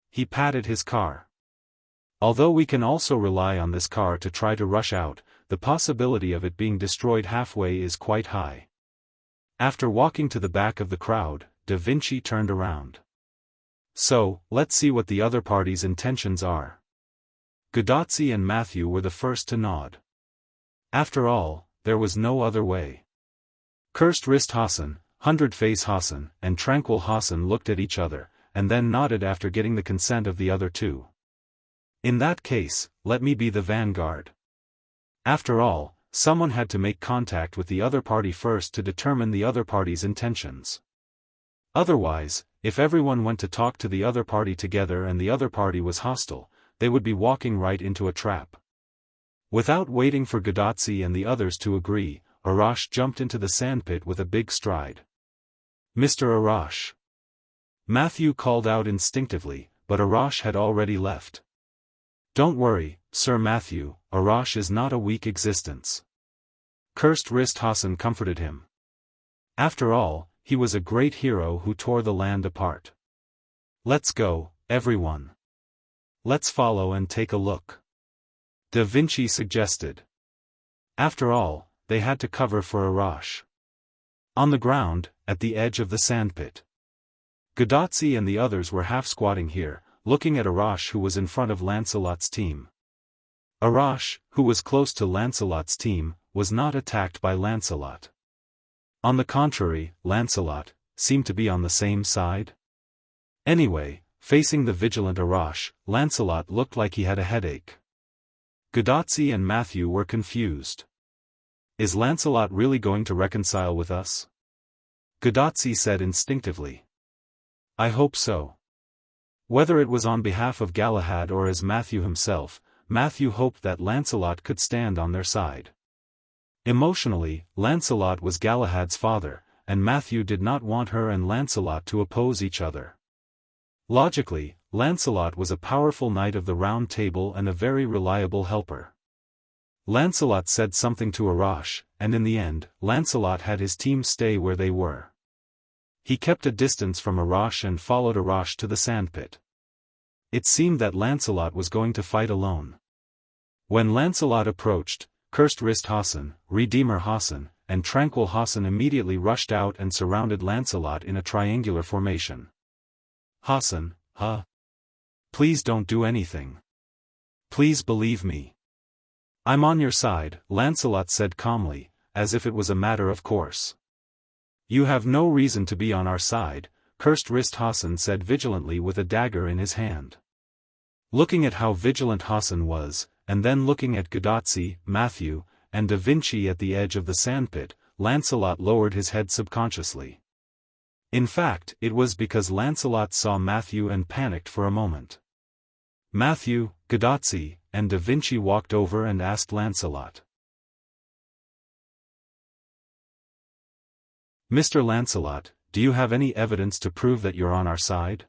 He patted his car. Although we can also rely on this car to try to rush out, the possibility of it being destroyed halfway is quite high. After walking to the back of the crowd, Da Vinci turned around. So, let's see what the other party's intentions are. Gadotsi and Matthew were the first to nod. After all, there was no other way. Cursed Wrist Hassan, Hundred Face Hassan, and Tranquil Hassan looked at each other, and then nodded after getting the consent of the other two. In that case, let me be the vanguard. After all, someone had to make contact with the other party first to determine the other party's intentions. Otherwise, if everyone went to talk to the other party together and the other party was hostile, they would be walking right into a trap. Without waiting for Gadotsi and the others to agree, Arash jumped into the sandpit with a big stride. Mr. Arash. Matthew called out instinctively, but Arash had already left. Don't worry, Sir Matthew, Arash is not a weak existence. Cursed Wrist Hassan comforted him. After all, he was a great hero who tore the land apart. Let's go, everyone. Let's follow and take a look. Da Vinci suggested. After all, they had to cover for Arash. On the ground, at the edge of the sandpit. Gadotsi and the others were half-squatting here, looking at Arash who was in front of Lancelot's team. Arash, who was close to Lancelot's team, was not attacked by Lancelot. On the contrary, Lancelot seemed to be on the same side. Anyway, facing the vigilant Arash, Lancelot looked like he had a headache. Gadotsi and Matthew were confused. Is Lancelot really going to reconcile with us? Gadotsi said instinctively. I hope so. Whether it was on behalf of Galahad or as Matthew himself, Matthew hoped that Lancelot could stand on their side. Emotionally, Lancelot was Galahad's father, and Matthew did not want her and Lancelot to oppose each other. Logically, Lancelot was a powerful knight of the Round Table and a very reliable helper. Lancelot said something to Arash, and in the end, Lancelot had his team stay where they were. He kept a distance from Arash and followed Arash to the sandpit. It seemed that Lancelot was going to fight alone. When Lancelot approached, Cursed Wrist Hassan, Redeemer Hassan, and Tranquil Hassan immediately rushed out and surrounded Lancelot in a triangular formation. Hassan, please don't do anything. Please believe me. I'm on your side, Lancelot said calmly, as if it was a matter of course. You have no reason to be on our side, Cursed Wrist Hassan said vigilantly with a dagger in his hand. Looking at how vigilant Hassan was, and then looking at Gadotsi, Matthew, and Da Vinci at the edge of the sandpit, Lancelot lowered his head subconsciously. In fact, it was because Lancelot saw Matthew and panicked for a moment. Matthew, Gadotsi, and Da Vinci walked over and asked Lancelot. Mr. Lancelot, do you have any evidence to prove that you're on our side?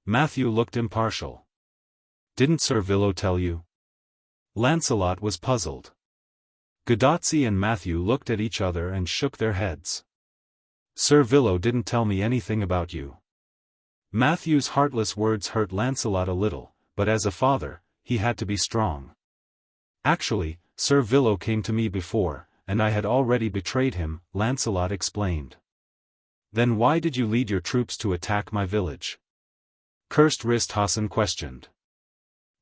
Matthew looked impartial. Didn't Sir Villo tell you? Lancelot was puzzled. Gadotsi and Matthew looked at each other and shook their heads. Sir Villo didn't tell me anything about you. Matthew's heartless words hurt Lancelot a little, but as a father, he had to be strong. Actually, Sir Villo came to me before, and I had already betrayed him, Lancelot explained. Then why did you lead your troops to attack my village? Cursed Wrist Hassan questioned.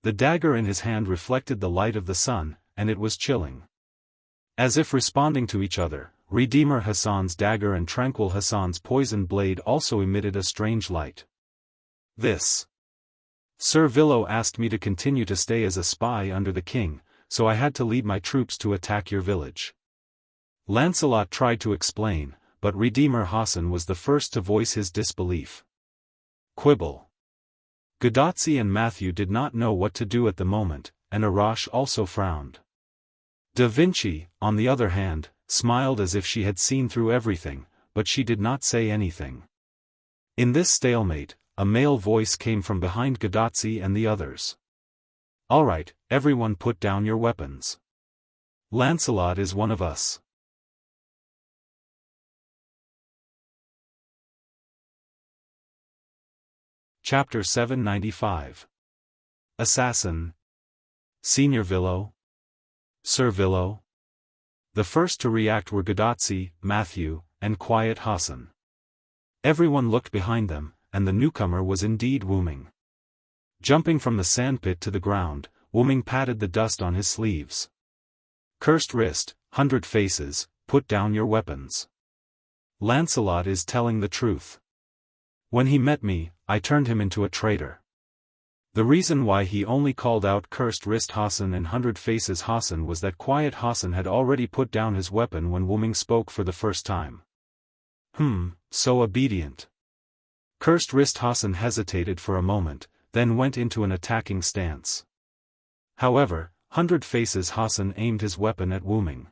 The dagger in his hand reflected the light of the sun, and it was chilling. As if responding to each other, Redeemer Hassan's dagger and Tranquil Hassan's poisoned blade also emitted a strange light. This. Sir Villo asked me to continue to stay as a spy under the king, so I had to lead my troops to attack your village. Lancelot tried to explain, but Redeemer Hassan was the first to voice his disbelief. Quibble. Gadotsi and Matthew did not know what to do at the moment, and Arash also frowned. Da Vinci, on the other hand, smiled as if she had seen through everything, but she did not say anything. In this stalemate, a male voice came from behind Gadotsi and the others. "All right, everyone put down your weapons. Lancelot is one of us." Chapter 795. Assassin. Senior Villo. Sir Villo. The first to react were Gadotsi, Matthew, and Quiet Hassan. Everyone looked behind them, and the newcomer was indeed Wu-Ming. Jumping from the sandpit to the ground, Wu-Ming patted the dust on his sleeves. "Cursed wrist, 100 faces, put down your weapons. Lancelot is telling the truth. When he met me, I turned him into a traitor." The reason why he only called out Cursed Wrist Hassan and 100 Faces Hassan was that Quiet Hassan had already put down his weapon when Wu-Ming spoke for the first time. So obedient. Cursed Wrist Hassan hesitated for a moment, then went into an attacking stance. However, 100 Faces Hassan aimed his weapon at Wu-Ming.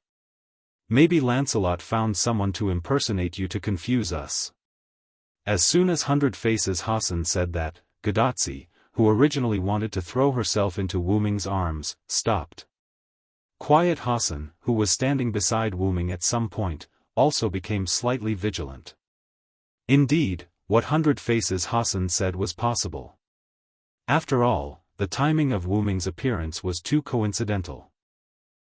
"Maybe Lancelot found someone to impersonate you to confuse us." As soon as 100 Faces Hassan said that, Gadotsi, who originally wanted to throw herself into Wu-Ming's arms, stopped. Quiet Hassan, who was standing beside Wu-Ming at some point, also became slightly vigilant. Indeed, what 100 Faces Hassan said was possible. After all, the timing of Wu-Ming's appearance was too coincidental.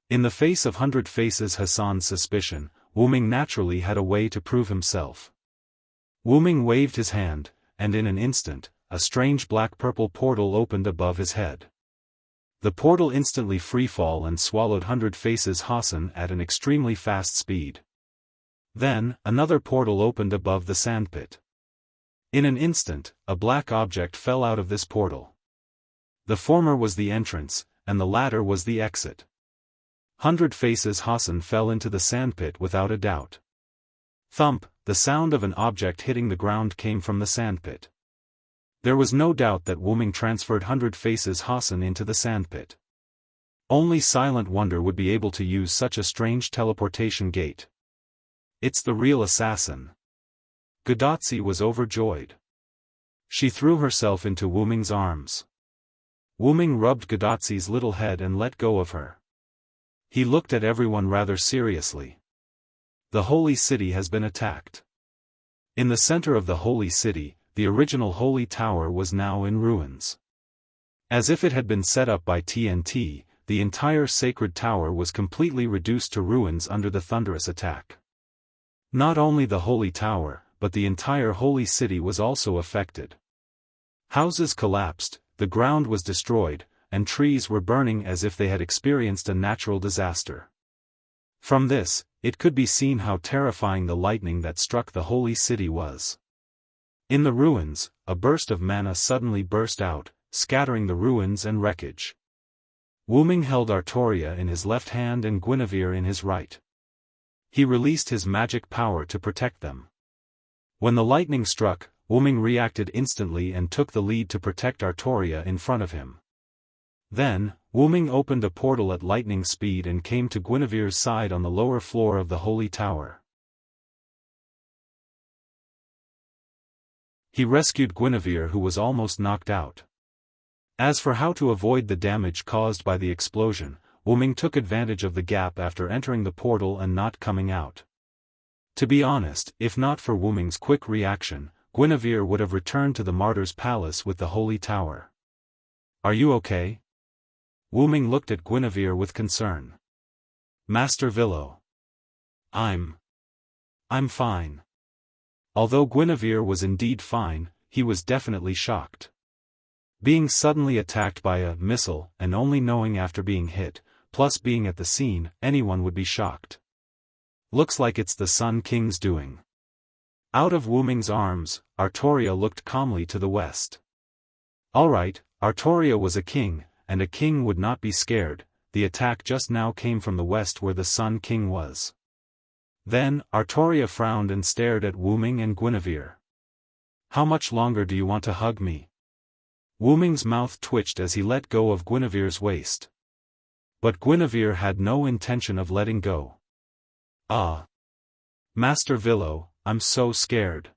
In the face of 100 Faces Hassan's suspicion, Wu-Ming naturally had a way to prove himself. Wu-Ming waved his hand, and in an instant, a strange black-purple portal opened above his head. The portal instantly freefall and swallowed 100 Faces Hassan at an extremely fast speed. Then, another portal opened above the sandpit. In an instant, a black object fell out of this portal. The former was the entrance, and the latter was the exit. 100 Faces Hassan fell into the sandpit without a doubt. Thump, the sound of an object hitting the ground came from the sandpit. There was no doubt that Wu-Ming transferred 100 Faces Hassan into the sandpit. Only Silent Wonder would be able to use such a strange teleportation gate. "It's the real assassin." Gadotsi was overjoyed. She threw herself into Wu-Ming's arms. Wu-Ming rubbed Gadotsi's little head and let go of her. He looked at everyone rather seriously. "The holy city has been attacked." In the center of the holy city, the original holy tower was now in ruins. As if it had been set up by TNT, the entire sacred tower was completely reduced to ruins under the thunderous attack. Not only the holy tower, but the entire holy city was also affected. Houses collapsed, the ground was destroyed, and trees were burning as if they had experienced a natural disaster. From this, it could be seen how terrifying the lightning that struck the holy city was. In the ruins, a burst of mana suddenly burst out, scattering the ruins and wreckage. Wu-Ming held Artoria in his left hand and Guinevere in his right. He released his magic power to protect them. When the lightning struck, Wu-Ming reacted instantly and took the lead to protect Artoria in front of him. Then, Wu-Ming opened a portal at lightning speed and came to Guinevere's side on the lower floor of the holy tower. He rescued Guinevere, who was almost knocked out. As for how to avoid the damage caused by the explosion, Wu-Ming took advantage of the gap after entering the portal and not coming out. To be honest, if not for Wu-Ming's quick reaction, Guinevere would have returned to the Martyr's Palace with the holy tower. "Are you okay?" Wu-Ming looked at Guinevere with concern. "Master Villo. I'm fine." Although Guinevere was indeed fine, he was definitely shocked. Being suddenly attacked by a missile, and only knowing after being hit, plus being at the scene, anyone would be shocked. "Looks like it's the Sun King's doing." Out of Wu-Ming's arms, Artoria looked calmly to the west. Alright, Artoria was a king, and a king would not be scared. The attack just now came from the west where the Sun King was. Then, Artoria frowned and stared at Wu Ming and Guinevere. "How much longer do you want to hug me?" Wu Ming's mouth twitched as he let go of Guinevere's waist. But Guinevere had no intention of letting go. "Ah! Master Villo, I'm so scared."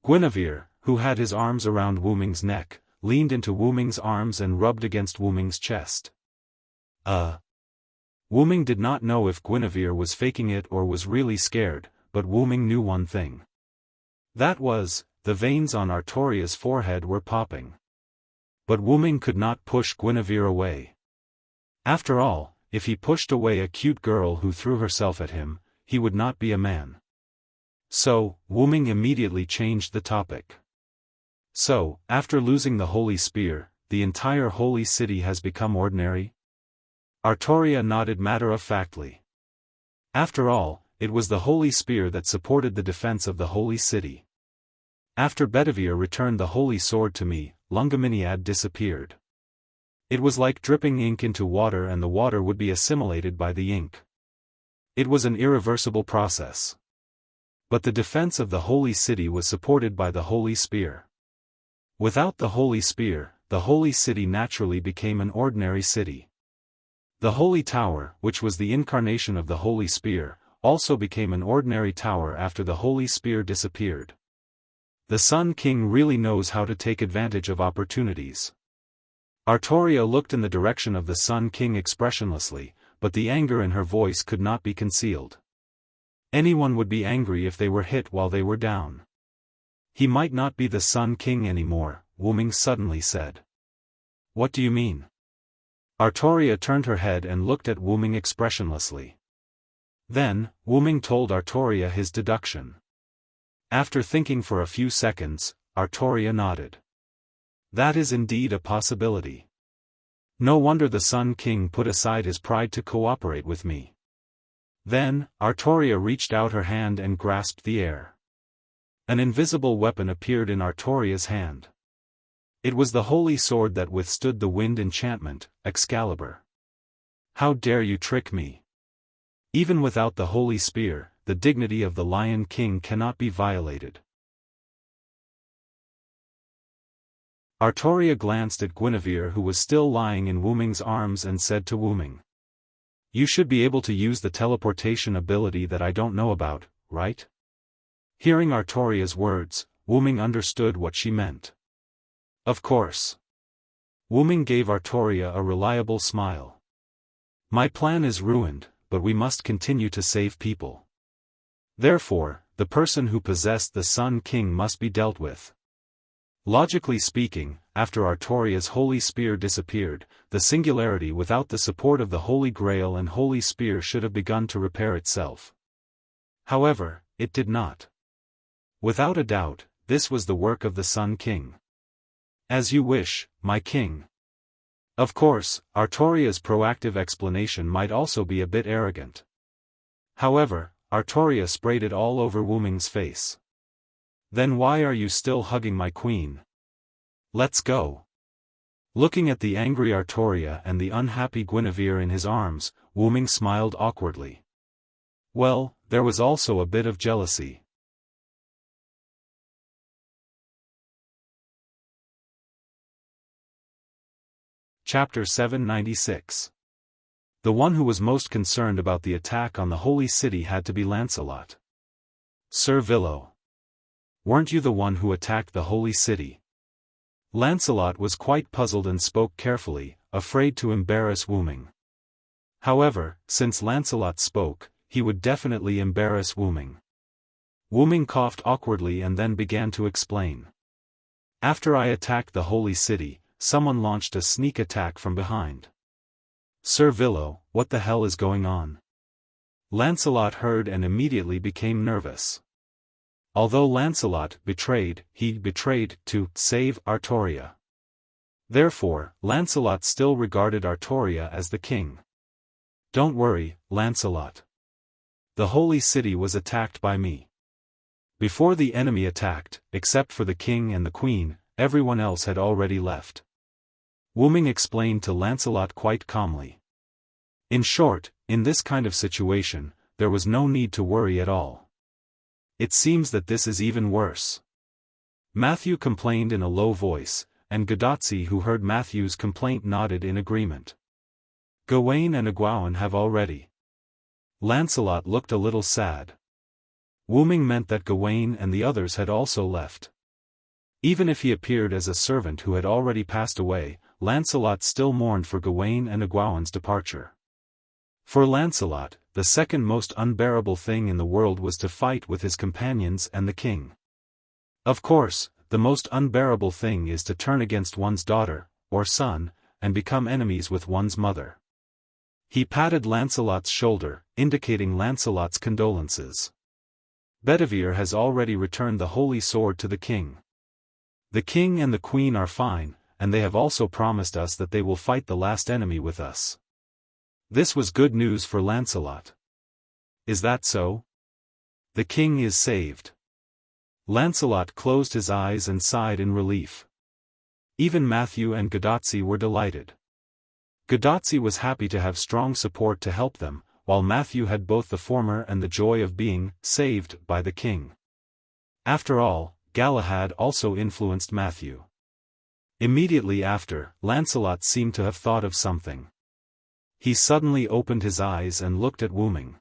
Guinevere, who had his arms around Wu Ming's neck, leaned into Wu Ming's arms and rubbed against Wu Ming's chest. Wu Ming did not know if Guinevere was faking it or was really scared, but Wu Ming knew one thing. That was, the veins on Artoria's forehead were popping. But Wu Ming could not push Guinevere away. After all, if he pushed away a cute girl who threw herself at him, he would not be a man. So, Wu Ming immediately changed the topic. "So, after losing the holy spear, the entire holy city has become ordinary?" Artoria nodded matter-of-factly. After all, it was the holy spear that supported the defense of the holy city. After Bedivere returned the holy sword to me, Lungaminiad disappeared. It was like dripping ink into water and the water would be assimilated by the ink. It was an irreversible process. But the defense of the holy city was supported by the holy spear. Without the holy spear, the holy city naturally became an ordinary city. The holy tower, which was the incarnation of the holy spear, also became an ordinary tower after the holy spear disappeared. The Sun King really knows how to take advantage of opportunities. Artoria looked in the direction of the Sun King expressionlessly, but the anger in her voice could not be concealed. Anyone would be angry if they were hit while they were down. "He might not be the Sun King anymore," Wu Ming suddenly said. "What do you mean?" Artoria turned her head and looked at Wu Ming expressionlessly. Then, Wu Ming told Artoria his deduction. After thinking for a few seconds, Artoria nodded. "That is indeed a possibility. No wonder the Sun King put aside his pride to cooperate with me." Then, Artoria reached out her hand and grasped the air. An invisible weapon appeared in Artoria's hand. It was the holy sword that withstood the wind enchantment, Excalibur. "How dare you trick me? Even without the holy spear, the dignity of the Lion King cannot be violated." Artoria glanced at Guinevere, who was still lying in Wu Ming's arms, and said to Wu Ming, "You should be able to use the teleportation ability that I don't know about, right?" Hearing Artoria's words, Wu Ming understood what she meant. "Of course." Wu Ming gave Artoria a reliable smile. "My plan is ruined, but we must continue to save people. Therefore, the person who possessed the Sun King must be dealt with." Logically speaking, after Artoria's holy spear disappeared, the singularity without the support of the Holy Grail and holy spear should have begun to repair itself. However, it did not. Without a doubt, this was the work of the Sun King. "As you wish, my king." Of course, Artoria's proactive explanation might also be a bit arrogant. However, Artoria sprayed it all over Wu Ming's face. "Then why are you still hugging my queen? Let's go." Looking at the angry Artoria and the unhappy Guinevere in his arms, Wu Ming smiled awkwardly. Well, there was also a bit of jealousy. Chapter 796. The one who was most concerned about the attack on the holy city had to be Lancelot. "Sir Villo. Weren't you the one who attacked the holy city?" Lancelot was quite puzzled and spoke carefully, afraid to embarrass Wu Ming. However, since Lancelot spoke, he would definitely embarrass Wu Ming. Wu Ming coughed awkwardly and then began to explain. "After I attacked the holy city, someone launched a sneak attack from behind." "Sir Villo, what the hell is going on?" Lancelot heard and immediately became nervous. Although Lancelot he betrayed to save Artoria. Therefore, Lancelot still regarded Artoria as the king. "Don't worry, Lancelot. The holy city was attacked by me. Before the enemy attacked, except for the king and the queen, everyone else had already left." Wu Ming explained to Lancelot quite calmly. In short, in this kind of situation, there was no need to worry at all. It seems that this is even worse. Matthew complained in a low voice, and Godotzi, who heard Matthew's complaint, nodded in agreement. Gawain and Egwene have already. Lancelot looked a little sad. Wooming meant that Gawain and the others had also left. Even if he appeared as a servant who had already passed away, Lancelot still mourned for Gawain and Egwene's departure. For Lancelot, the second most unbearable thing in the world was to fight with his companions and the king. Of course, the most unbearable thing is to turn against one's daughter, or son, and become enemies with one's mother. He patted Lancelot's shoulder, indicating Lancelot's condolences. Bedivere has already returned the holy sword to the king. The king and the queen are fine, and they have also promised us that they will fight the last enemy with us. This was good news for Lancelot. Is that so? The king is saved. Lancelot closed his eyes and sighed in relief. Even Matthew and Godotzi were delighted. Godotzi was happy to have strong support to help them, while Matthew had both the former and the joy of being saved by the king. After all, Galahad also influenced Matthew. Immediately after, Lancelot seemed to have thought of something. He suddenly opened his eyes and looked at Wooming.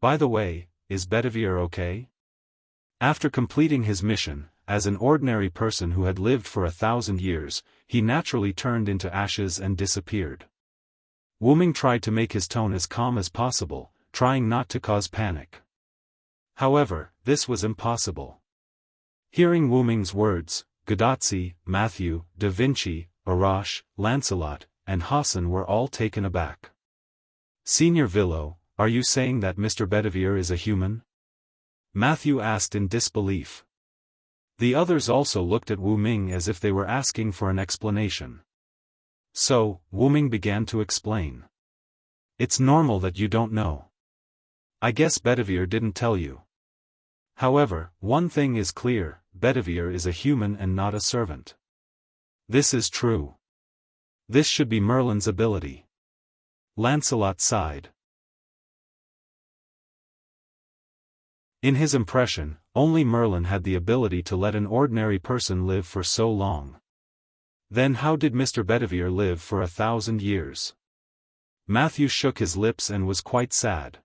By the way, is Bedivere okay? After completing his mission, as an ordinary person who had lived for 1,000 years, he naturally turned into ashes and disappeared. Wooming tried to make his tone as calm as possible, trying not to cause panic. However, this was impossible. Hearing Wooming's words, Godotzi, Matthew, Da Vinci, Arash, Lancelot, and Hassan were all taken aback. Senior Villo, are you saying that Mr. Bedivere is a human? Matthew asked in disbelief. The others also looked at Wooming as if they were asking for an explanation. So, Wooming began to explain. It's normal that you don't know. I guess Bedivere didn't tell you. However, one thing is clear, Bedivere is a human and not a servant. This is true. This should be Merlin's ability. Lancelot sighed. In his impression, only Merlin had the ability to let an ordinary person live for so long. Then how did Mr. Bedivere live for 1,000 years? Matthew shook his lips and was quite sad.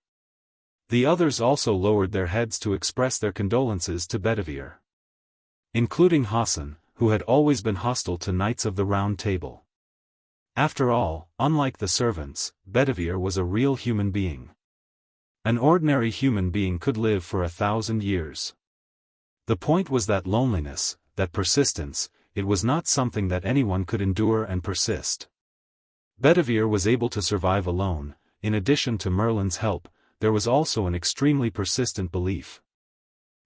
The others also lowered their heads to express their condolences to Bedivere. Including Hassan, who had always been hostile to Knights of the Round Table. After all, unlike the servants, Bedivere was a real human being. An ordinary human being could live for 1,000 years. The point was that loneliness, that persistence, it was not something that anyone could endure and persist. Bedivere was able to survive alone. In addition to Merlin's help, there was also an extremely persistent belief.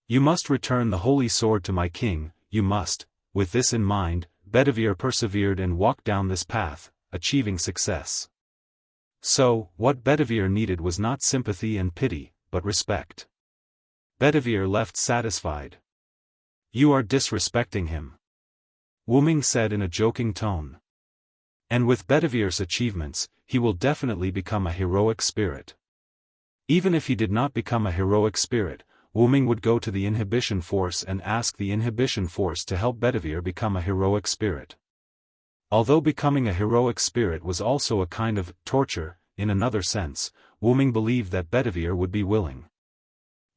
You must return the holy sword to my king, you must. With this in mind, Bedivere persevered and walked down this path, achieving success. So, what Bedivere needed was not sympathy and pity, but respect. Bedivere left satisfied. You are disrespecting him. Wooming said in a joking tone. And with Bedivere's achievements, he will definitely become a heroic spirit. Even if he did not become a heroic spirit, Wooming would go to the Inhibition Force and ask the Inhibition Force to help Bedivere become a heroic spirit. Although becoming a heroic spirit was also a kind of torture, in another sense, Wooming believed that Bedivere would be willing.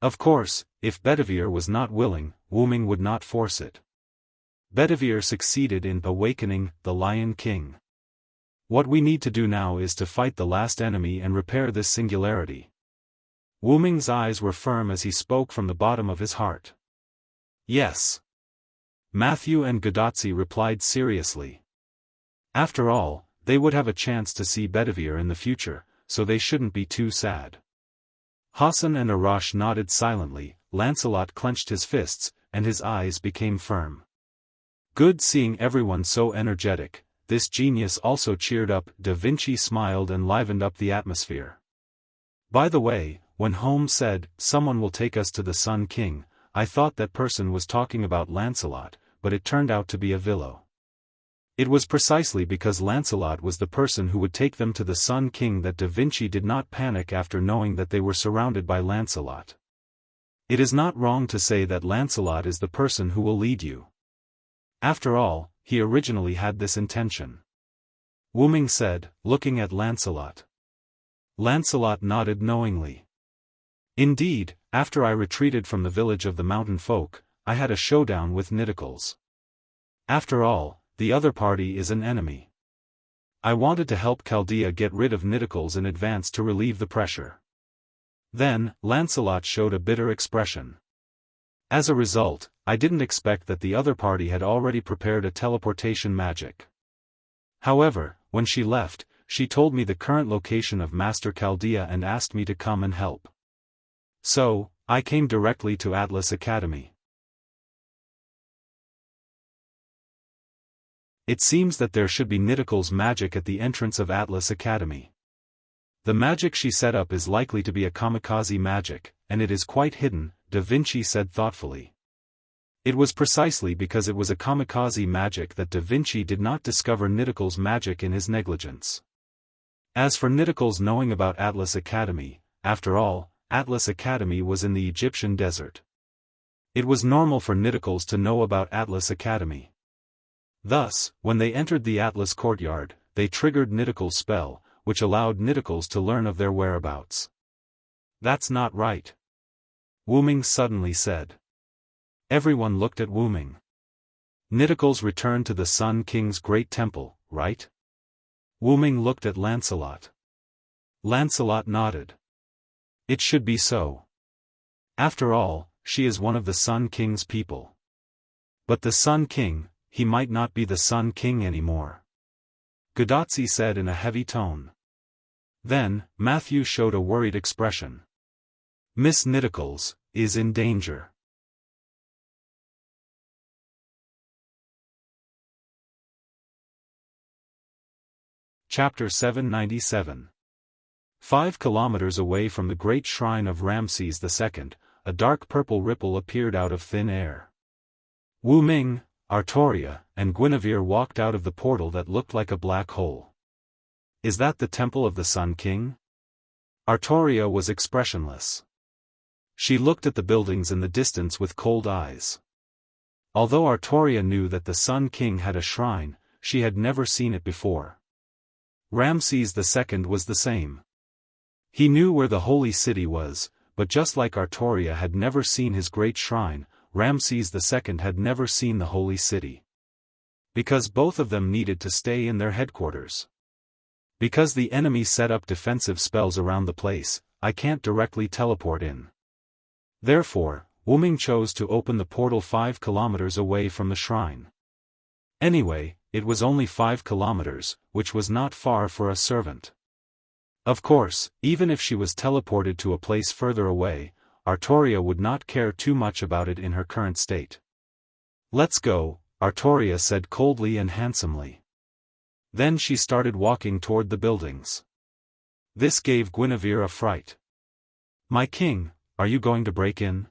Of course, if Bedivere was not willing, Wooming would not force it. Bedivere succeeded in awakening the Lion King. What we need to do now is to fight the last enemy and repair this singularity. Wooming's eyes were firm as he spoke from the bottom of his heart. Yes. Matthew and Godotzi replied seriously. After all, they would have a chance to see Bedivere in the future, so they shouldn't be too sad. Hassan and Arash nodded silently. Lancelot clenched his fists, and his eyes became firm. Good seeing everyone so energetic. This genius also cheered up. Da Vinci smiled and livened up the atmosphere. By the way, when Holmes said, "Someone will take us to the Sun King," I thought that person was talking about Lancelot, but it turned out to be a Villo. It was precisely because Lancelot was the person who would take them to the Sun King that Da Vinci did not panic after knowing that they were surrounded by Lancelot. It is not wrong to say that Lancelot is the person who will lead you. After all, he originally had this intention. Wu Ming said, looking at Lancelot. Lancelot nodded knowingly. Indeed, after I retreated from the village of the mountain folk, I had a showdown with Nidicles. After all, the other party is an enemy. I wanted to help Chaldea get rid of Nidicles in advance to relieve the pressure. Then, Lancelot showed a bitter expression. As a result, I didn't expect that the other party had already prepared a teleportation magic. However, when she left, she told me the current location of Master Chaldea and asked me to come and help. So, I came directly to Atlas Academy. It seems that there should be Nidicles magic at the entrance of Atlas Academy. The magic she set up is likely to be a kamikaze magic, and it is quite hidden, Da Vinci said thoughtfully. It was precisely because it was a kamikaze magic that Da Vinci did not discover Nidicles magic in his negligence. As for Nidicles knowing about Atlas Academy, after all, Atlas Academy was in the Egyptian desert. It was normal for Nidicles to know about Atlas Academy. Thus, when they entered the Atlas courtyard, they triggered Nidicles' spell, which allowed Nidicles to learn of their whereabouts. That's not right. Wu Ming suddenly said. Everyone looked at Wu Ming. Nidicles returned to the Sun King's great temple, right? Wu Ming looked at Lancelot. Lancelot nodded. It should be so. After all, she is one of the Sun King's people. But the Sun King, he might not be the Sun King anymore. Gadotsi said in a heavy tone. Then, Matthew showed a worried expression. Miss Nidicles is in danger. Chapter 797. 5 kilometers away from the great shrine of Ramses II, a dark purple ripple appeared out of thin air. Wu Ming, Artoria, and Guinevere walked out of the portal that looked like a black hole. Is that the temple of the Sun King? Artoria was expressionless. She looked at the buildings in the distance with cold eyes. Although Artoria knew that the Sun King had a shrine, she had never seen it before. Ramses II was the same. He knew where the holy city was, but just like Artoria had never seen his great shrine, Ramses II had never seen the holy city. Because both of them needed to stay in their headquarters. Because the enemy set up defensive spells around the place, I can't directly teleport in. Therefore, Wu Ming chose to open the portal 5 kilometers away from the shrine. Anyway, it was only 5 kilometers, which was not far for a servant. Of course, even if she was teleported to a place further away, Artoria would not care too much about it in her current state. Let's go, Artoria said coldly and handsomely. Then she started walking toward the buildings. This gave Guinevere a fright. My king, are you going to break in?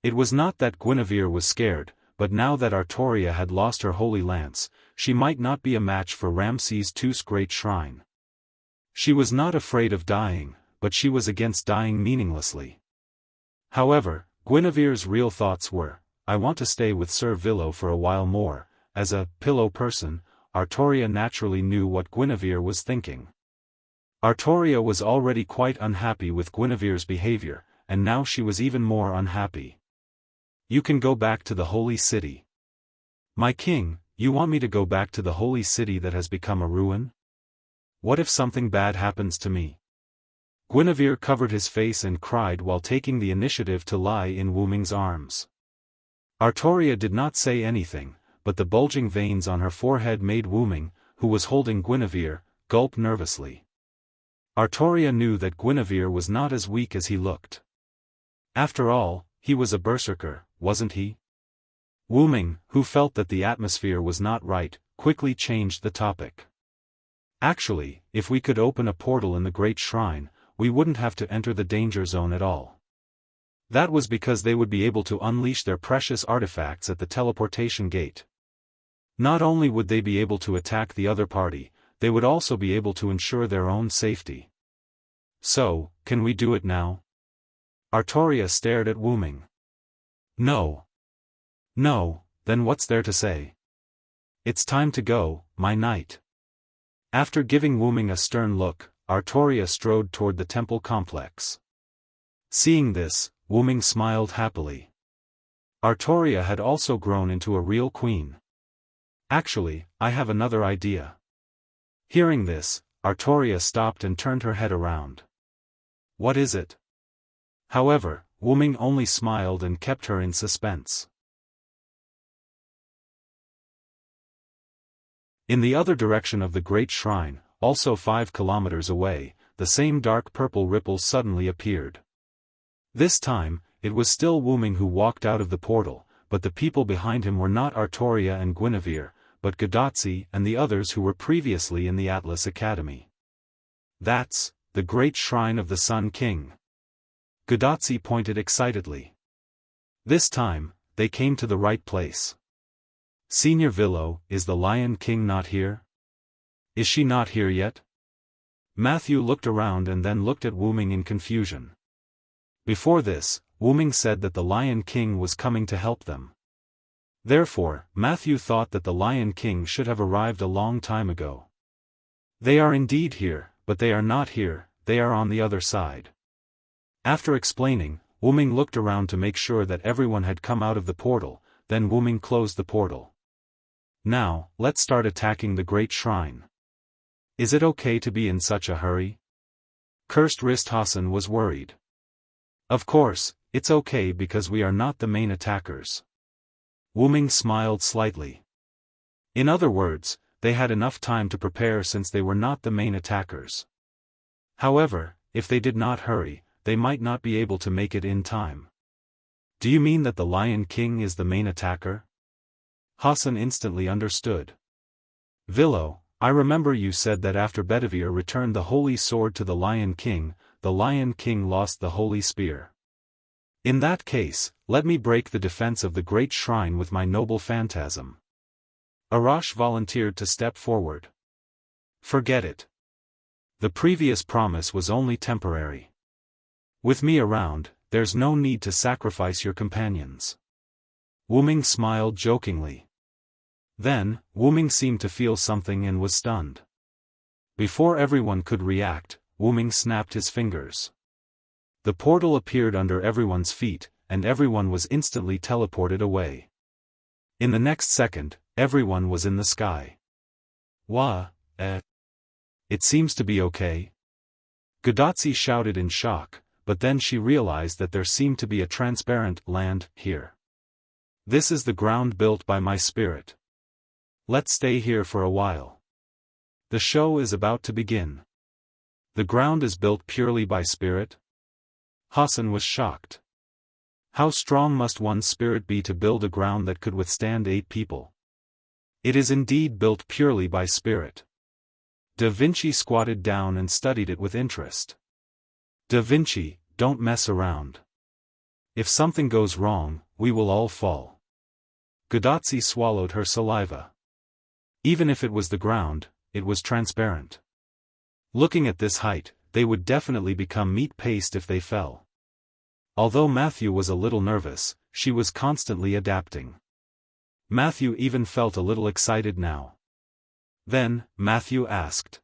It was not that Guinevere was scared, but now that Artoria had lost her holy lance, she might not be a match for Ramses II's great shrine. She was not afraid of dying, but she was against dying meaninglessly. However, Guinevere's real thoughts were, I want to stay with Sir Villo for a while more. As a pillow person, Artoria naturally knew what Guinevere was thinking. Artoria was already quite unhappy with Guinevere's behavior, and now she was even more unhappy. You can go back to the holy city. My king, you want me to go back to the holy city that has become a ruin? What if something bad happens to me? Guinevere covered his face and cried while taking the initiative to lie in Wu Ming's arms. Artoria did not say anything, but the bulging veins on her forehead made Wu Ming, who was holding Guinevere, gulp nervously. Artoria knew that Guinevere was not as weak as he looked. After all, he was a berserker, wasn't he? Wu Ming, who felt that the atmosphere was not right, quickly changed the topic. Actually, if we could open a portal in the great shrine, we wouldn't have to enter the danger zone at all. That was because they would be able to unleash their precious artifacts at the teleportation gate. Not only would they be able to attack the other party, they would also be able to ensure their own safety. So, can we do it now? Artoria stared at Wu Ming. No. No, then what's there to say? It's time to go, my knight. After giving Wu Ming a stern look, Artoria strode toward the temple complex. Seeing this, Wu Ming smiled happily. Artoria had also grown into a real queen. Actually, I have another idea. Hearing this, Artoria stopped and turned her head around. What is it? However, Wu Ming only smiled and kept her in suspense. In the other direction of the great shrine, also 5 kilometers away, the same dark purple ripples suddenly appeared. This time, it was still Wu Ming who walked out of the portal, but the people behind him were not Artoria and Guinevere, but Gadotsi and the others who were previously in the Atlas Academy. That's the great shrine of the Sun King. Gadotsi pointed excitedly. This time, they came to the right place. Senior Villo, is the Lion King not here? Is she not here yet? Matthew looked around and then looked at Wu Ming in confusion. Before this, Wu Ming said that the Lion King was coming to help them. Therefore, Matthew thought that the Lion King should have arrived a long time ago. They are indeed here, but they are not here, they are on the other side. After explaining, Wu Ming looked around to make sure that everyone had come out of the portal, then Wu Ming closed the portal. Now, let's start attacking the great shrine. Is it okay to be in such a hurry? Cursed Wrist Hassan was worried. Of course, it's okay because we are not the main attackers. Wu Ming smiled slightly. In other words, they had enough time to prepare since they were not the main attackers. However, if they did not hurry, they might not be able to make it in time. Do you mean that the Lion King is the main attacker? Hassan instantly understood. Villo, I remember you said that after Bedivere returned the holy sword to the Lion King lost the holy spear. In that case, let me break the defense of the great shrine with my noble phantasm. Arash volunteered to step forward. Forget it. The previous promise was only temporary. With me around, there's no need to sacrifice your companions. Wu Ming smiled jokingly. Then, Wu Ming seemed to feel something and was stunned. Before everyone could react, Wu Ming snapped his fingers. The portal appeared under everyone's feet, and everyone was instantly teleported away. In the next second, everyone was in the sky. It seems to be okay. Gadotsi shouted in shock, but then she realized that there seemed to be a transparent land here. This is the ground built by my spirit. Let's stay here for a while. The show is about to begin. The ground is built purely by spirit? Hassan was shocked. How strong must one's spirit be to build a ground that could withstand 8 people? It is indeed built purely by spirit. Da Vinci squatted down and studied it with interest. Da Vinci, don't mess around. If something goes wrong, we will all fall. Gadotsi swallowed her saliva. Even if it was the ground, it was transparent. Looking at this height, they would definitely become meat paste if they fell. Although Matthew was a little nervous, she was constantly adapting. Matthew even felt a little excited now. Then, Matthew asked.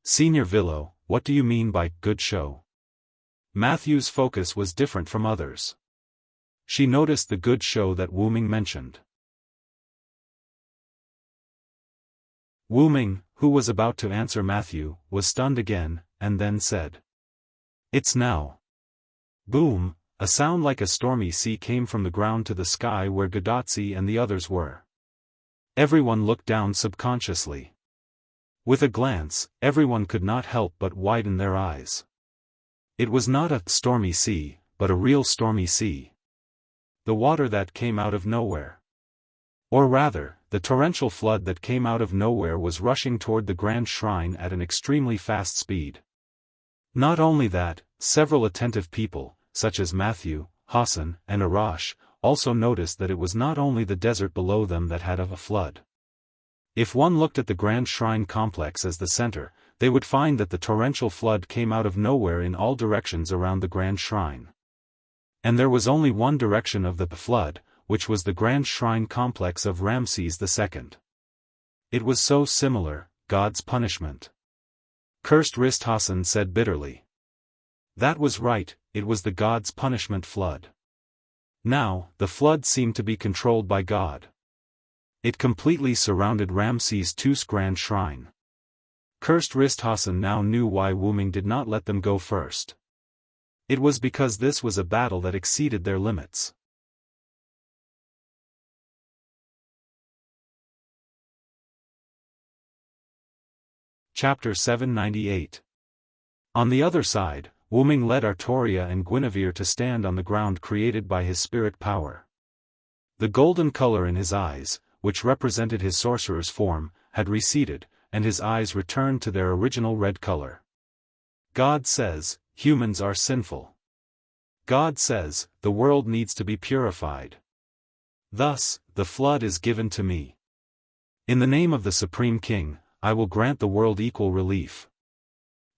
Senior Villo, what do you mean by good show? Matthew's focus was different from others. She noticed the good show that Wu Ming mentioned. Wu Ming, who was about to answer Matthew, was stunned again, and then said. It's now. Boom, a sound like a stormy sea came from the ground to the sky where Gadotsi and the others were. Everyone looked down subconsciously. With a glance, everyone could not help but widen their eyes. It was not a stormy sea, but a real stormy sea. The water that came out of nowhere. Or rather, the torrential flood that came out of nowhere was rushing toward the grand shrine at an extremely fast speed. Not only that, several attentive people, such as Matthew, Hassan, and Arash, also noticed that it was not only the desert below them that had a flood. If one looked at the Grand Shrine complex as the center, they would find that the torrential flood came out of nowhere in all directions around the Grand Shrine. And there was only one direction of the flood, which was the Grand Shrine complex of Ramses II. It was so similar, God's punishment. Cursed Risthassan said bitterly. That was right, it was the God's punishment flood. Now, the flood seemed to be controlled by God. It completely surrounded Ramses II's Grand Shrine. Cursed Risthassan now knew why Wuming did not let them go first. It was because this was a battle that exceeded their limits. Chapter 798. On the other side, Wuming led Artoria and Guinevere to stand on the ground created by his spirit power. The golden color in his eyes, which represented his sorcerer's form, had receded, and his eyes returned to their original red color. God says, humans are sinful. God says, the world needs to be purified. Thus, the flood is given to me. In the name of the Supreme King, I will grant the world equal relief.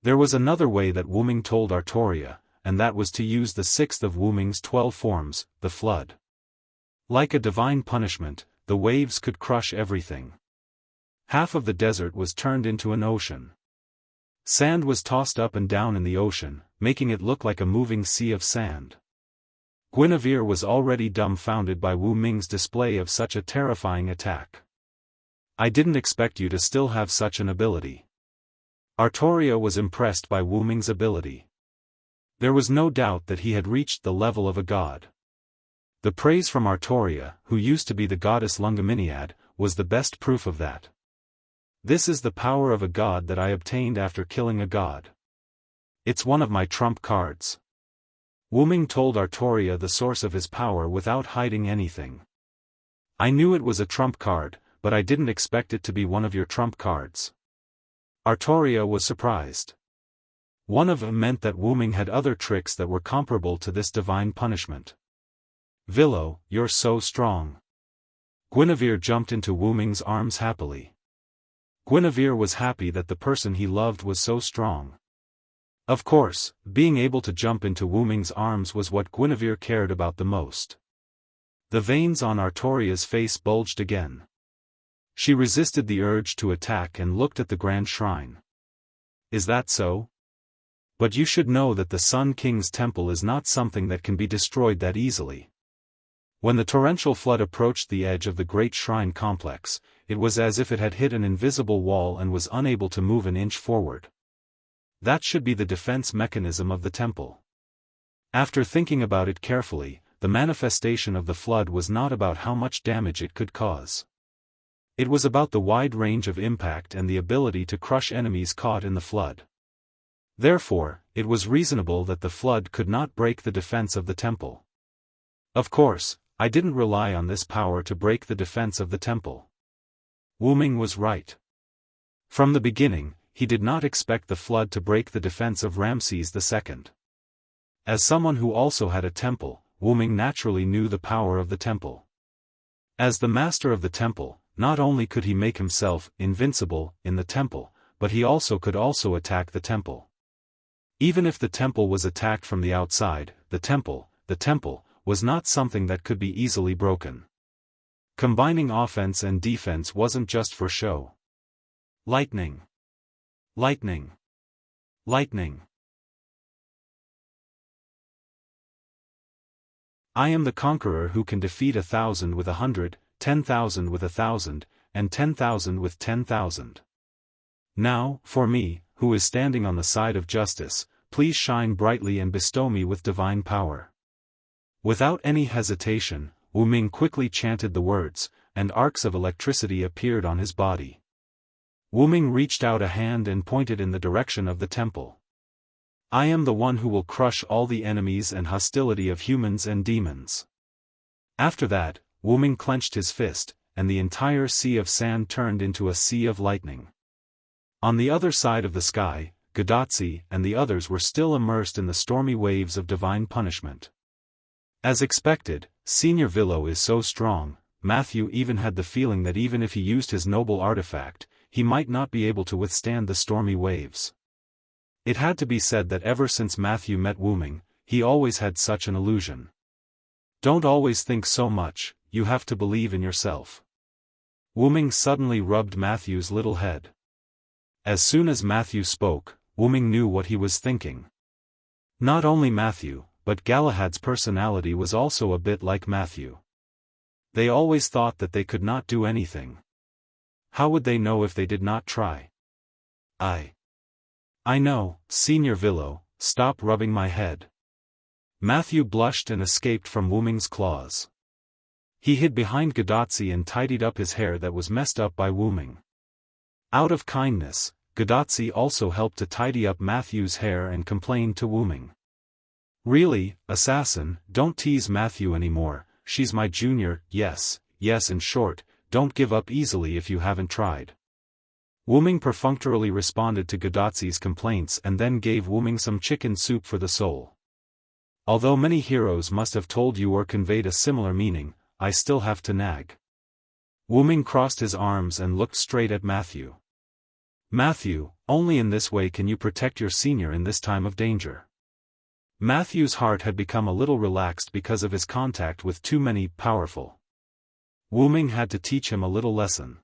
There was another way that Wuming told Artoria, and that was to use the sixth of Wuming's 12 forms, the flood. Like a divine punishment, the waves could crush everything. Half of the desert was turned into an ocean. Sand was tossed up and down in the ocean, making it look like a moving sea of sand. Guinevere was already dumbfounded by Wuming's display of such a terrifying attack. I didn't expect you to still have such an ability. Artoria was impressed by Wuming's ability. There was no doubt that he had reached the level of a god. The praise from Artoria, who used to be the goddess Lungaminiad, was the best proof of that. This is the power of a god that I obtained after killing a god. It's one of my trump cards. Wuming told Artoria the source of his power without hiding anything. I knew it was a trump card, but I didn't expect it to be one of your trump cards. Artoria was surprised. One of them meant that Wuming had other tricks that were comparable to this divine punishment. Villo, you're so strong. Guinevere jumped into Wuming's arms happily. Guinevere was happy that the person he loved was so strong. Of course, being able to jump into Wuming's arms was what Guinevere cared about the most. The veins on Artoria's face bulged again. She resisted the urge to attack and looked at the Grand Shrine. Is that so? But you should know that the Sun King's temple is not something that can be destroyed that easily. When the torrential flood approached the edge of the great shrine complex, it was as if it had hit an invisible wall and was unable to move an inch forward. That should be the defense mechanism of the temple. After thinking about it carefully, the manifestation of the flood was not about how much damage it could cause. It was about the wide range of impact and the ability to crush enemies caught in the flood. Therefore, it was reasonable that the flood could not break the defense of the temple. Of course, I didn't rely on this power to break the defense of the temple. Wuming was right. From the beginning, he did not expect the flood to break the defense of Ramses II. As someone who also had a temple, Wuming naturally knew the power of the temple. As the master of the temple, not only could he make himself invincible in the temple, but he could also attack the temple. Even if the temple was attacked from the outside, the temple was not something that could be easily broken. Combining offense and defense wasn't just for show. Lightning. Lightning. Lightning. I am the conqueror who can defeat 1,000 with 100, 10,000 with 1,000, and 10,000 with 10,000. Now, for me, who is standing on the side of justice, please shine brightly and bestow me with divine power. Without any hesitation, Wuming quickly chanted the words, and arcs of electricity appeared on his body. Wuming reached out a hand and pointed in the direction of the temple. I am the one who will crush all the enemies and hostility of humans and demons. After that, Wuming clenched his fist, and the entire sea of sand turned into a sea of lightning. On the other side of the sky, Gadotsi and the others were still immersed in the stormy waves of divine punishment. As expected, Senior Villo is so strong, Matthew even had the feeling that even if he used his noble artifact, he might not be able to withstand the stormy waves. It had to be said that ever since Matthew met Wu Ming, he always had such an illusion. Don't always think so much, you have to believe in yourself. Wu Ming suddenly rubbed Matthew's little head. As soon as Matthew spoke, Wu Ming knew what he was thinking. Not only Matthew, but Galahad's personality was also a bit like Matthew. They always thought that they could not do anything. How would they know if they did not try? I know, Senior Villo, stop rubbing my head. Matthew blushed and escaped from Wu Ming's claws. He hid behind Gadotsi and tidied up his hair that was messed up by Wu Ming. Out of kindness, Gadotsi also helped to tidy up Matthew's hair and complained to Wu Ming. Really, assassin, don't tease Matthew anymore, she's my junior, yes, in short, don't give up easily if you haven't tried. Wu Ming perfunctorily responded to Gadotsi's complaints and then gave Wu Ming some chicken soup for the soul. Although many heroes must have told you or conveyed a similar meaning, I still have to nag. Wu Ming crossed his arms and looked straight at Matthew. Matthew, only in this way can you protect your senior in this time of danger. Matthew's heart had become a little relaxed because of his contact with too many powerful. Wu Ming had to teach him a little lesson.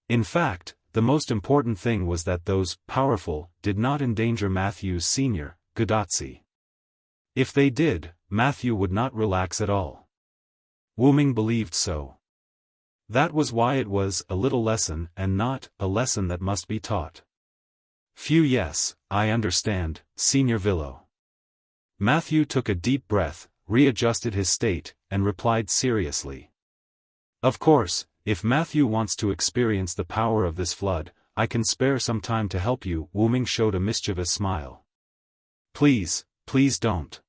In fact, the most important thing was that those powerful did not endanger Matthew's senior, Gadotsi. If they did, Matthew would not relax at all. Wu Ming believed so. That was why it was a little lesson and not a lesson that must be taught. Phew, yes, I understand, Senior Villo. Matthew took a deep breath, readjusted his state, and replied seriously. Of course, if Matthew wants to experience the power of this flood, I can spare some time to help you. Wu Ming showed a mischievous smile. Please don't.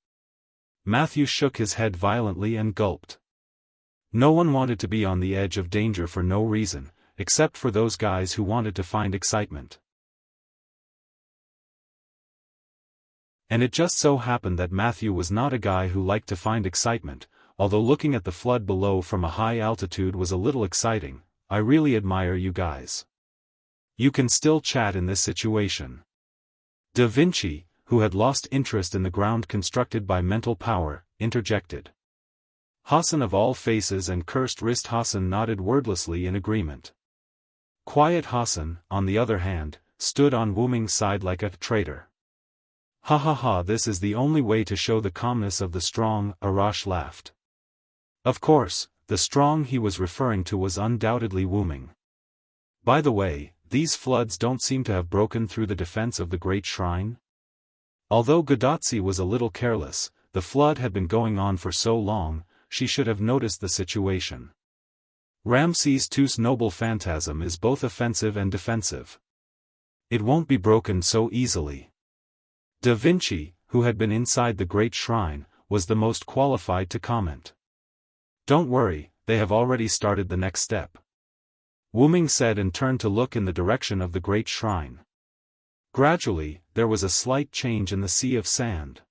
Matthew shook his head violently and gulped. No one wanted to be on the edge of danger for no reason, except for those guys who wanted to find excitement. And it just so happened that Matthew was not a guy who liked to find excitement, although looking at the flood below from a high altitude was a little exciting. I really admire you guys. You can still chat in this situation. Da Vinci, who had lost interest in the ground constructed by mental power, interjected. Hassan of all faces and cursed wrist Hassan nodded wordlessly in agreement. Quiet Hassan, on the other hand, stood on Wu Ming's side like a traitor. Ha ha ha, this is the only way to show the calmness of the strong, Arash laughed. Of course, the strong he was referring to was undoubtedly Wu Ming. By the way, these floods don't seem to have broken through the defense of the Great Shrine. Although Gadotsi was a little careless, the flood had been going on for so long, she should have noticed the situation. Ramses II's noble phantasm is both offensive and defensive. It won't be broken so easily. Da Vinci, who had been inside the Great Shrine, was the most qualified to comment. Don't worry, they have already started the next step. Wu Ming said and turned to look in the direction of the Great Shrine. Gradually, there was a slight change in the sea of sand.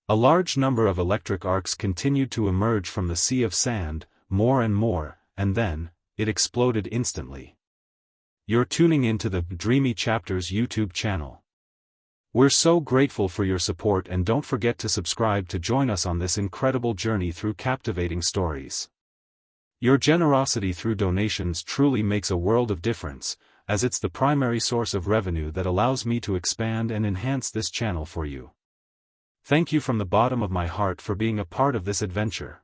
A large number of electric arcs continued to emerge from the sea of sand, more and more, and then, it exploded instantly. You're tuning into the Dreamy Chapters YouTube channel. We're so grateful for your support, and don't forget to subscribe to join us on this incredible journey through captivating stories. Your generosity through donations truly makes a world of difference, as it's the primary source of revenue that allows me to expand and enhance this channel for you. Thank you from the bottom of my heart for being a part of this adventure.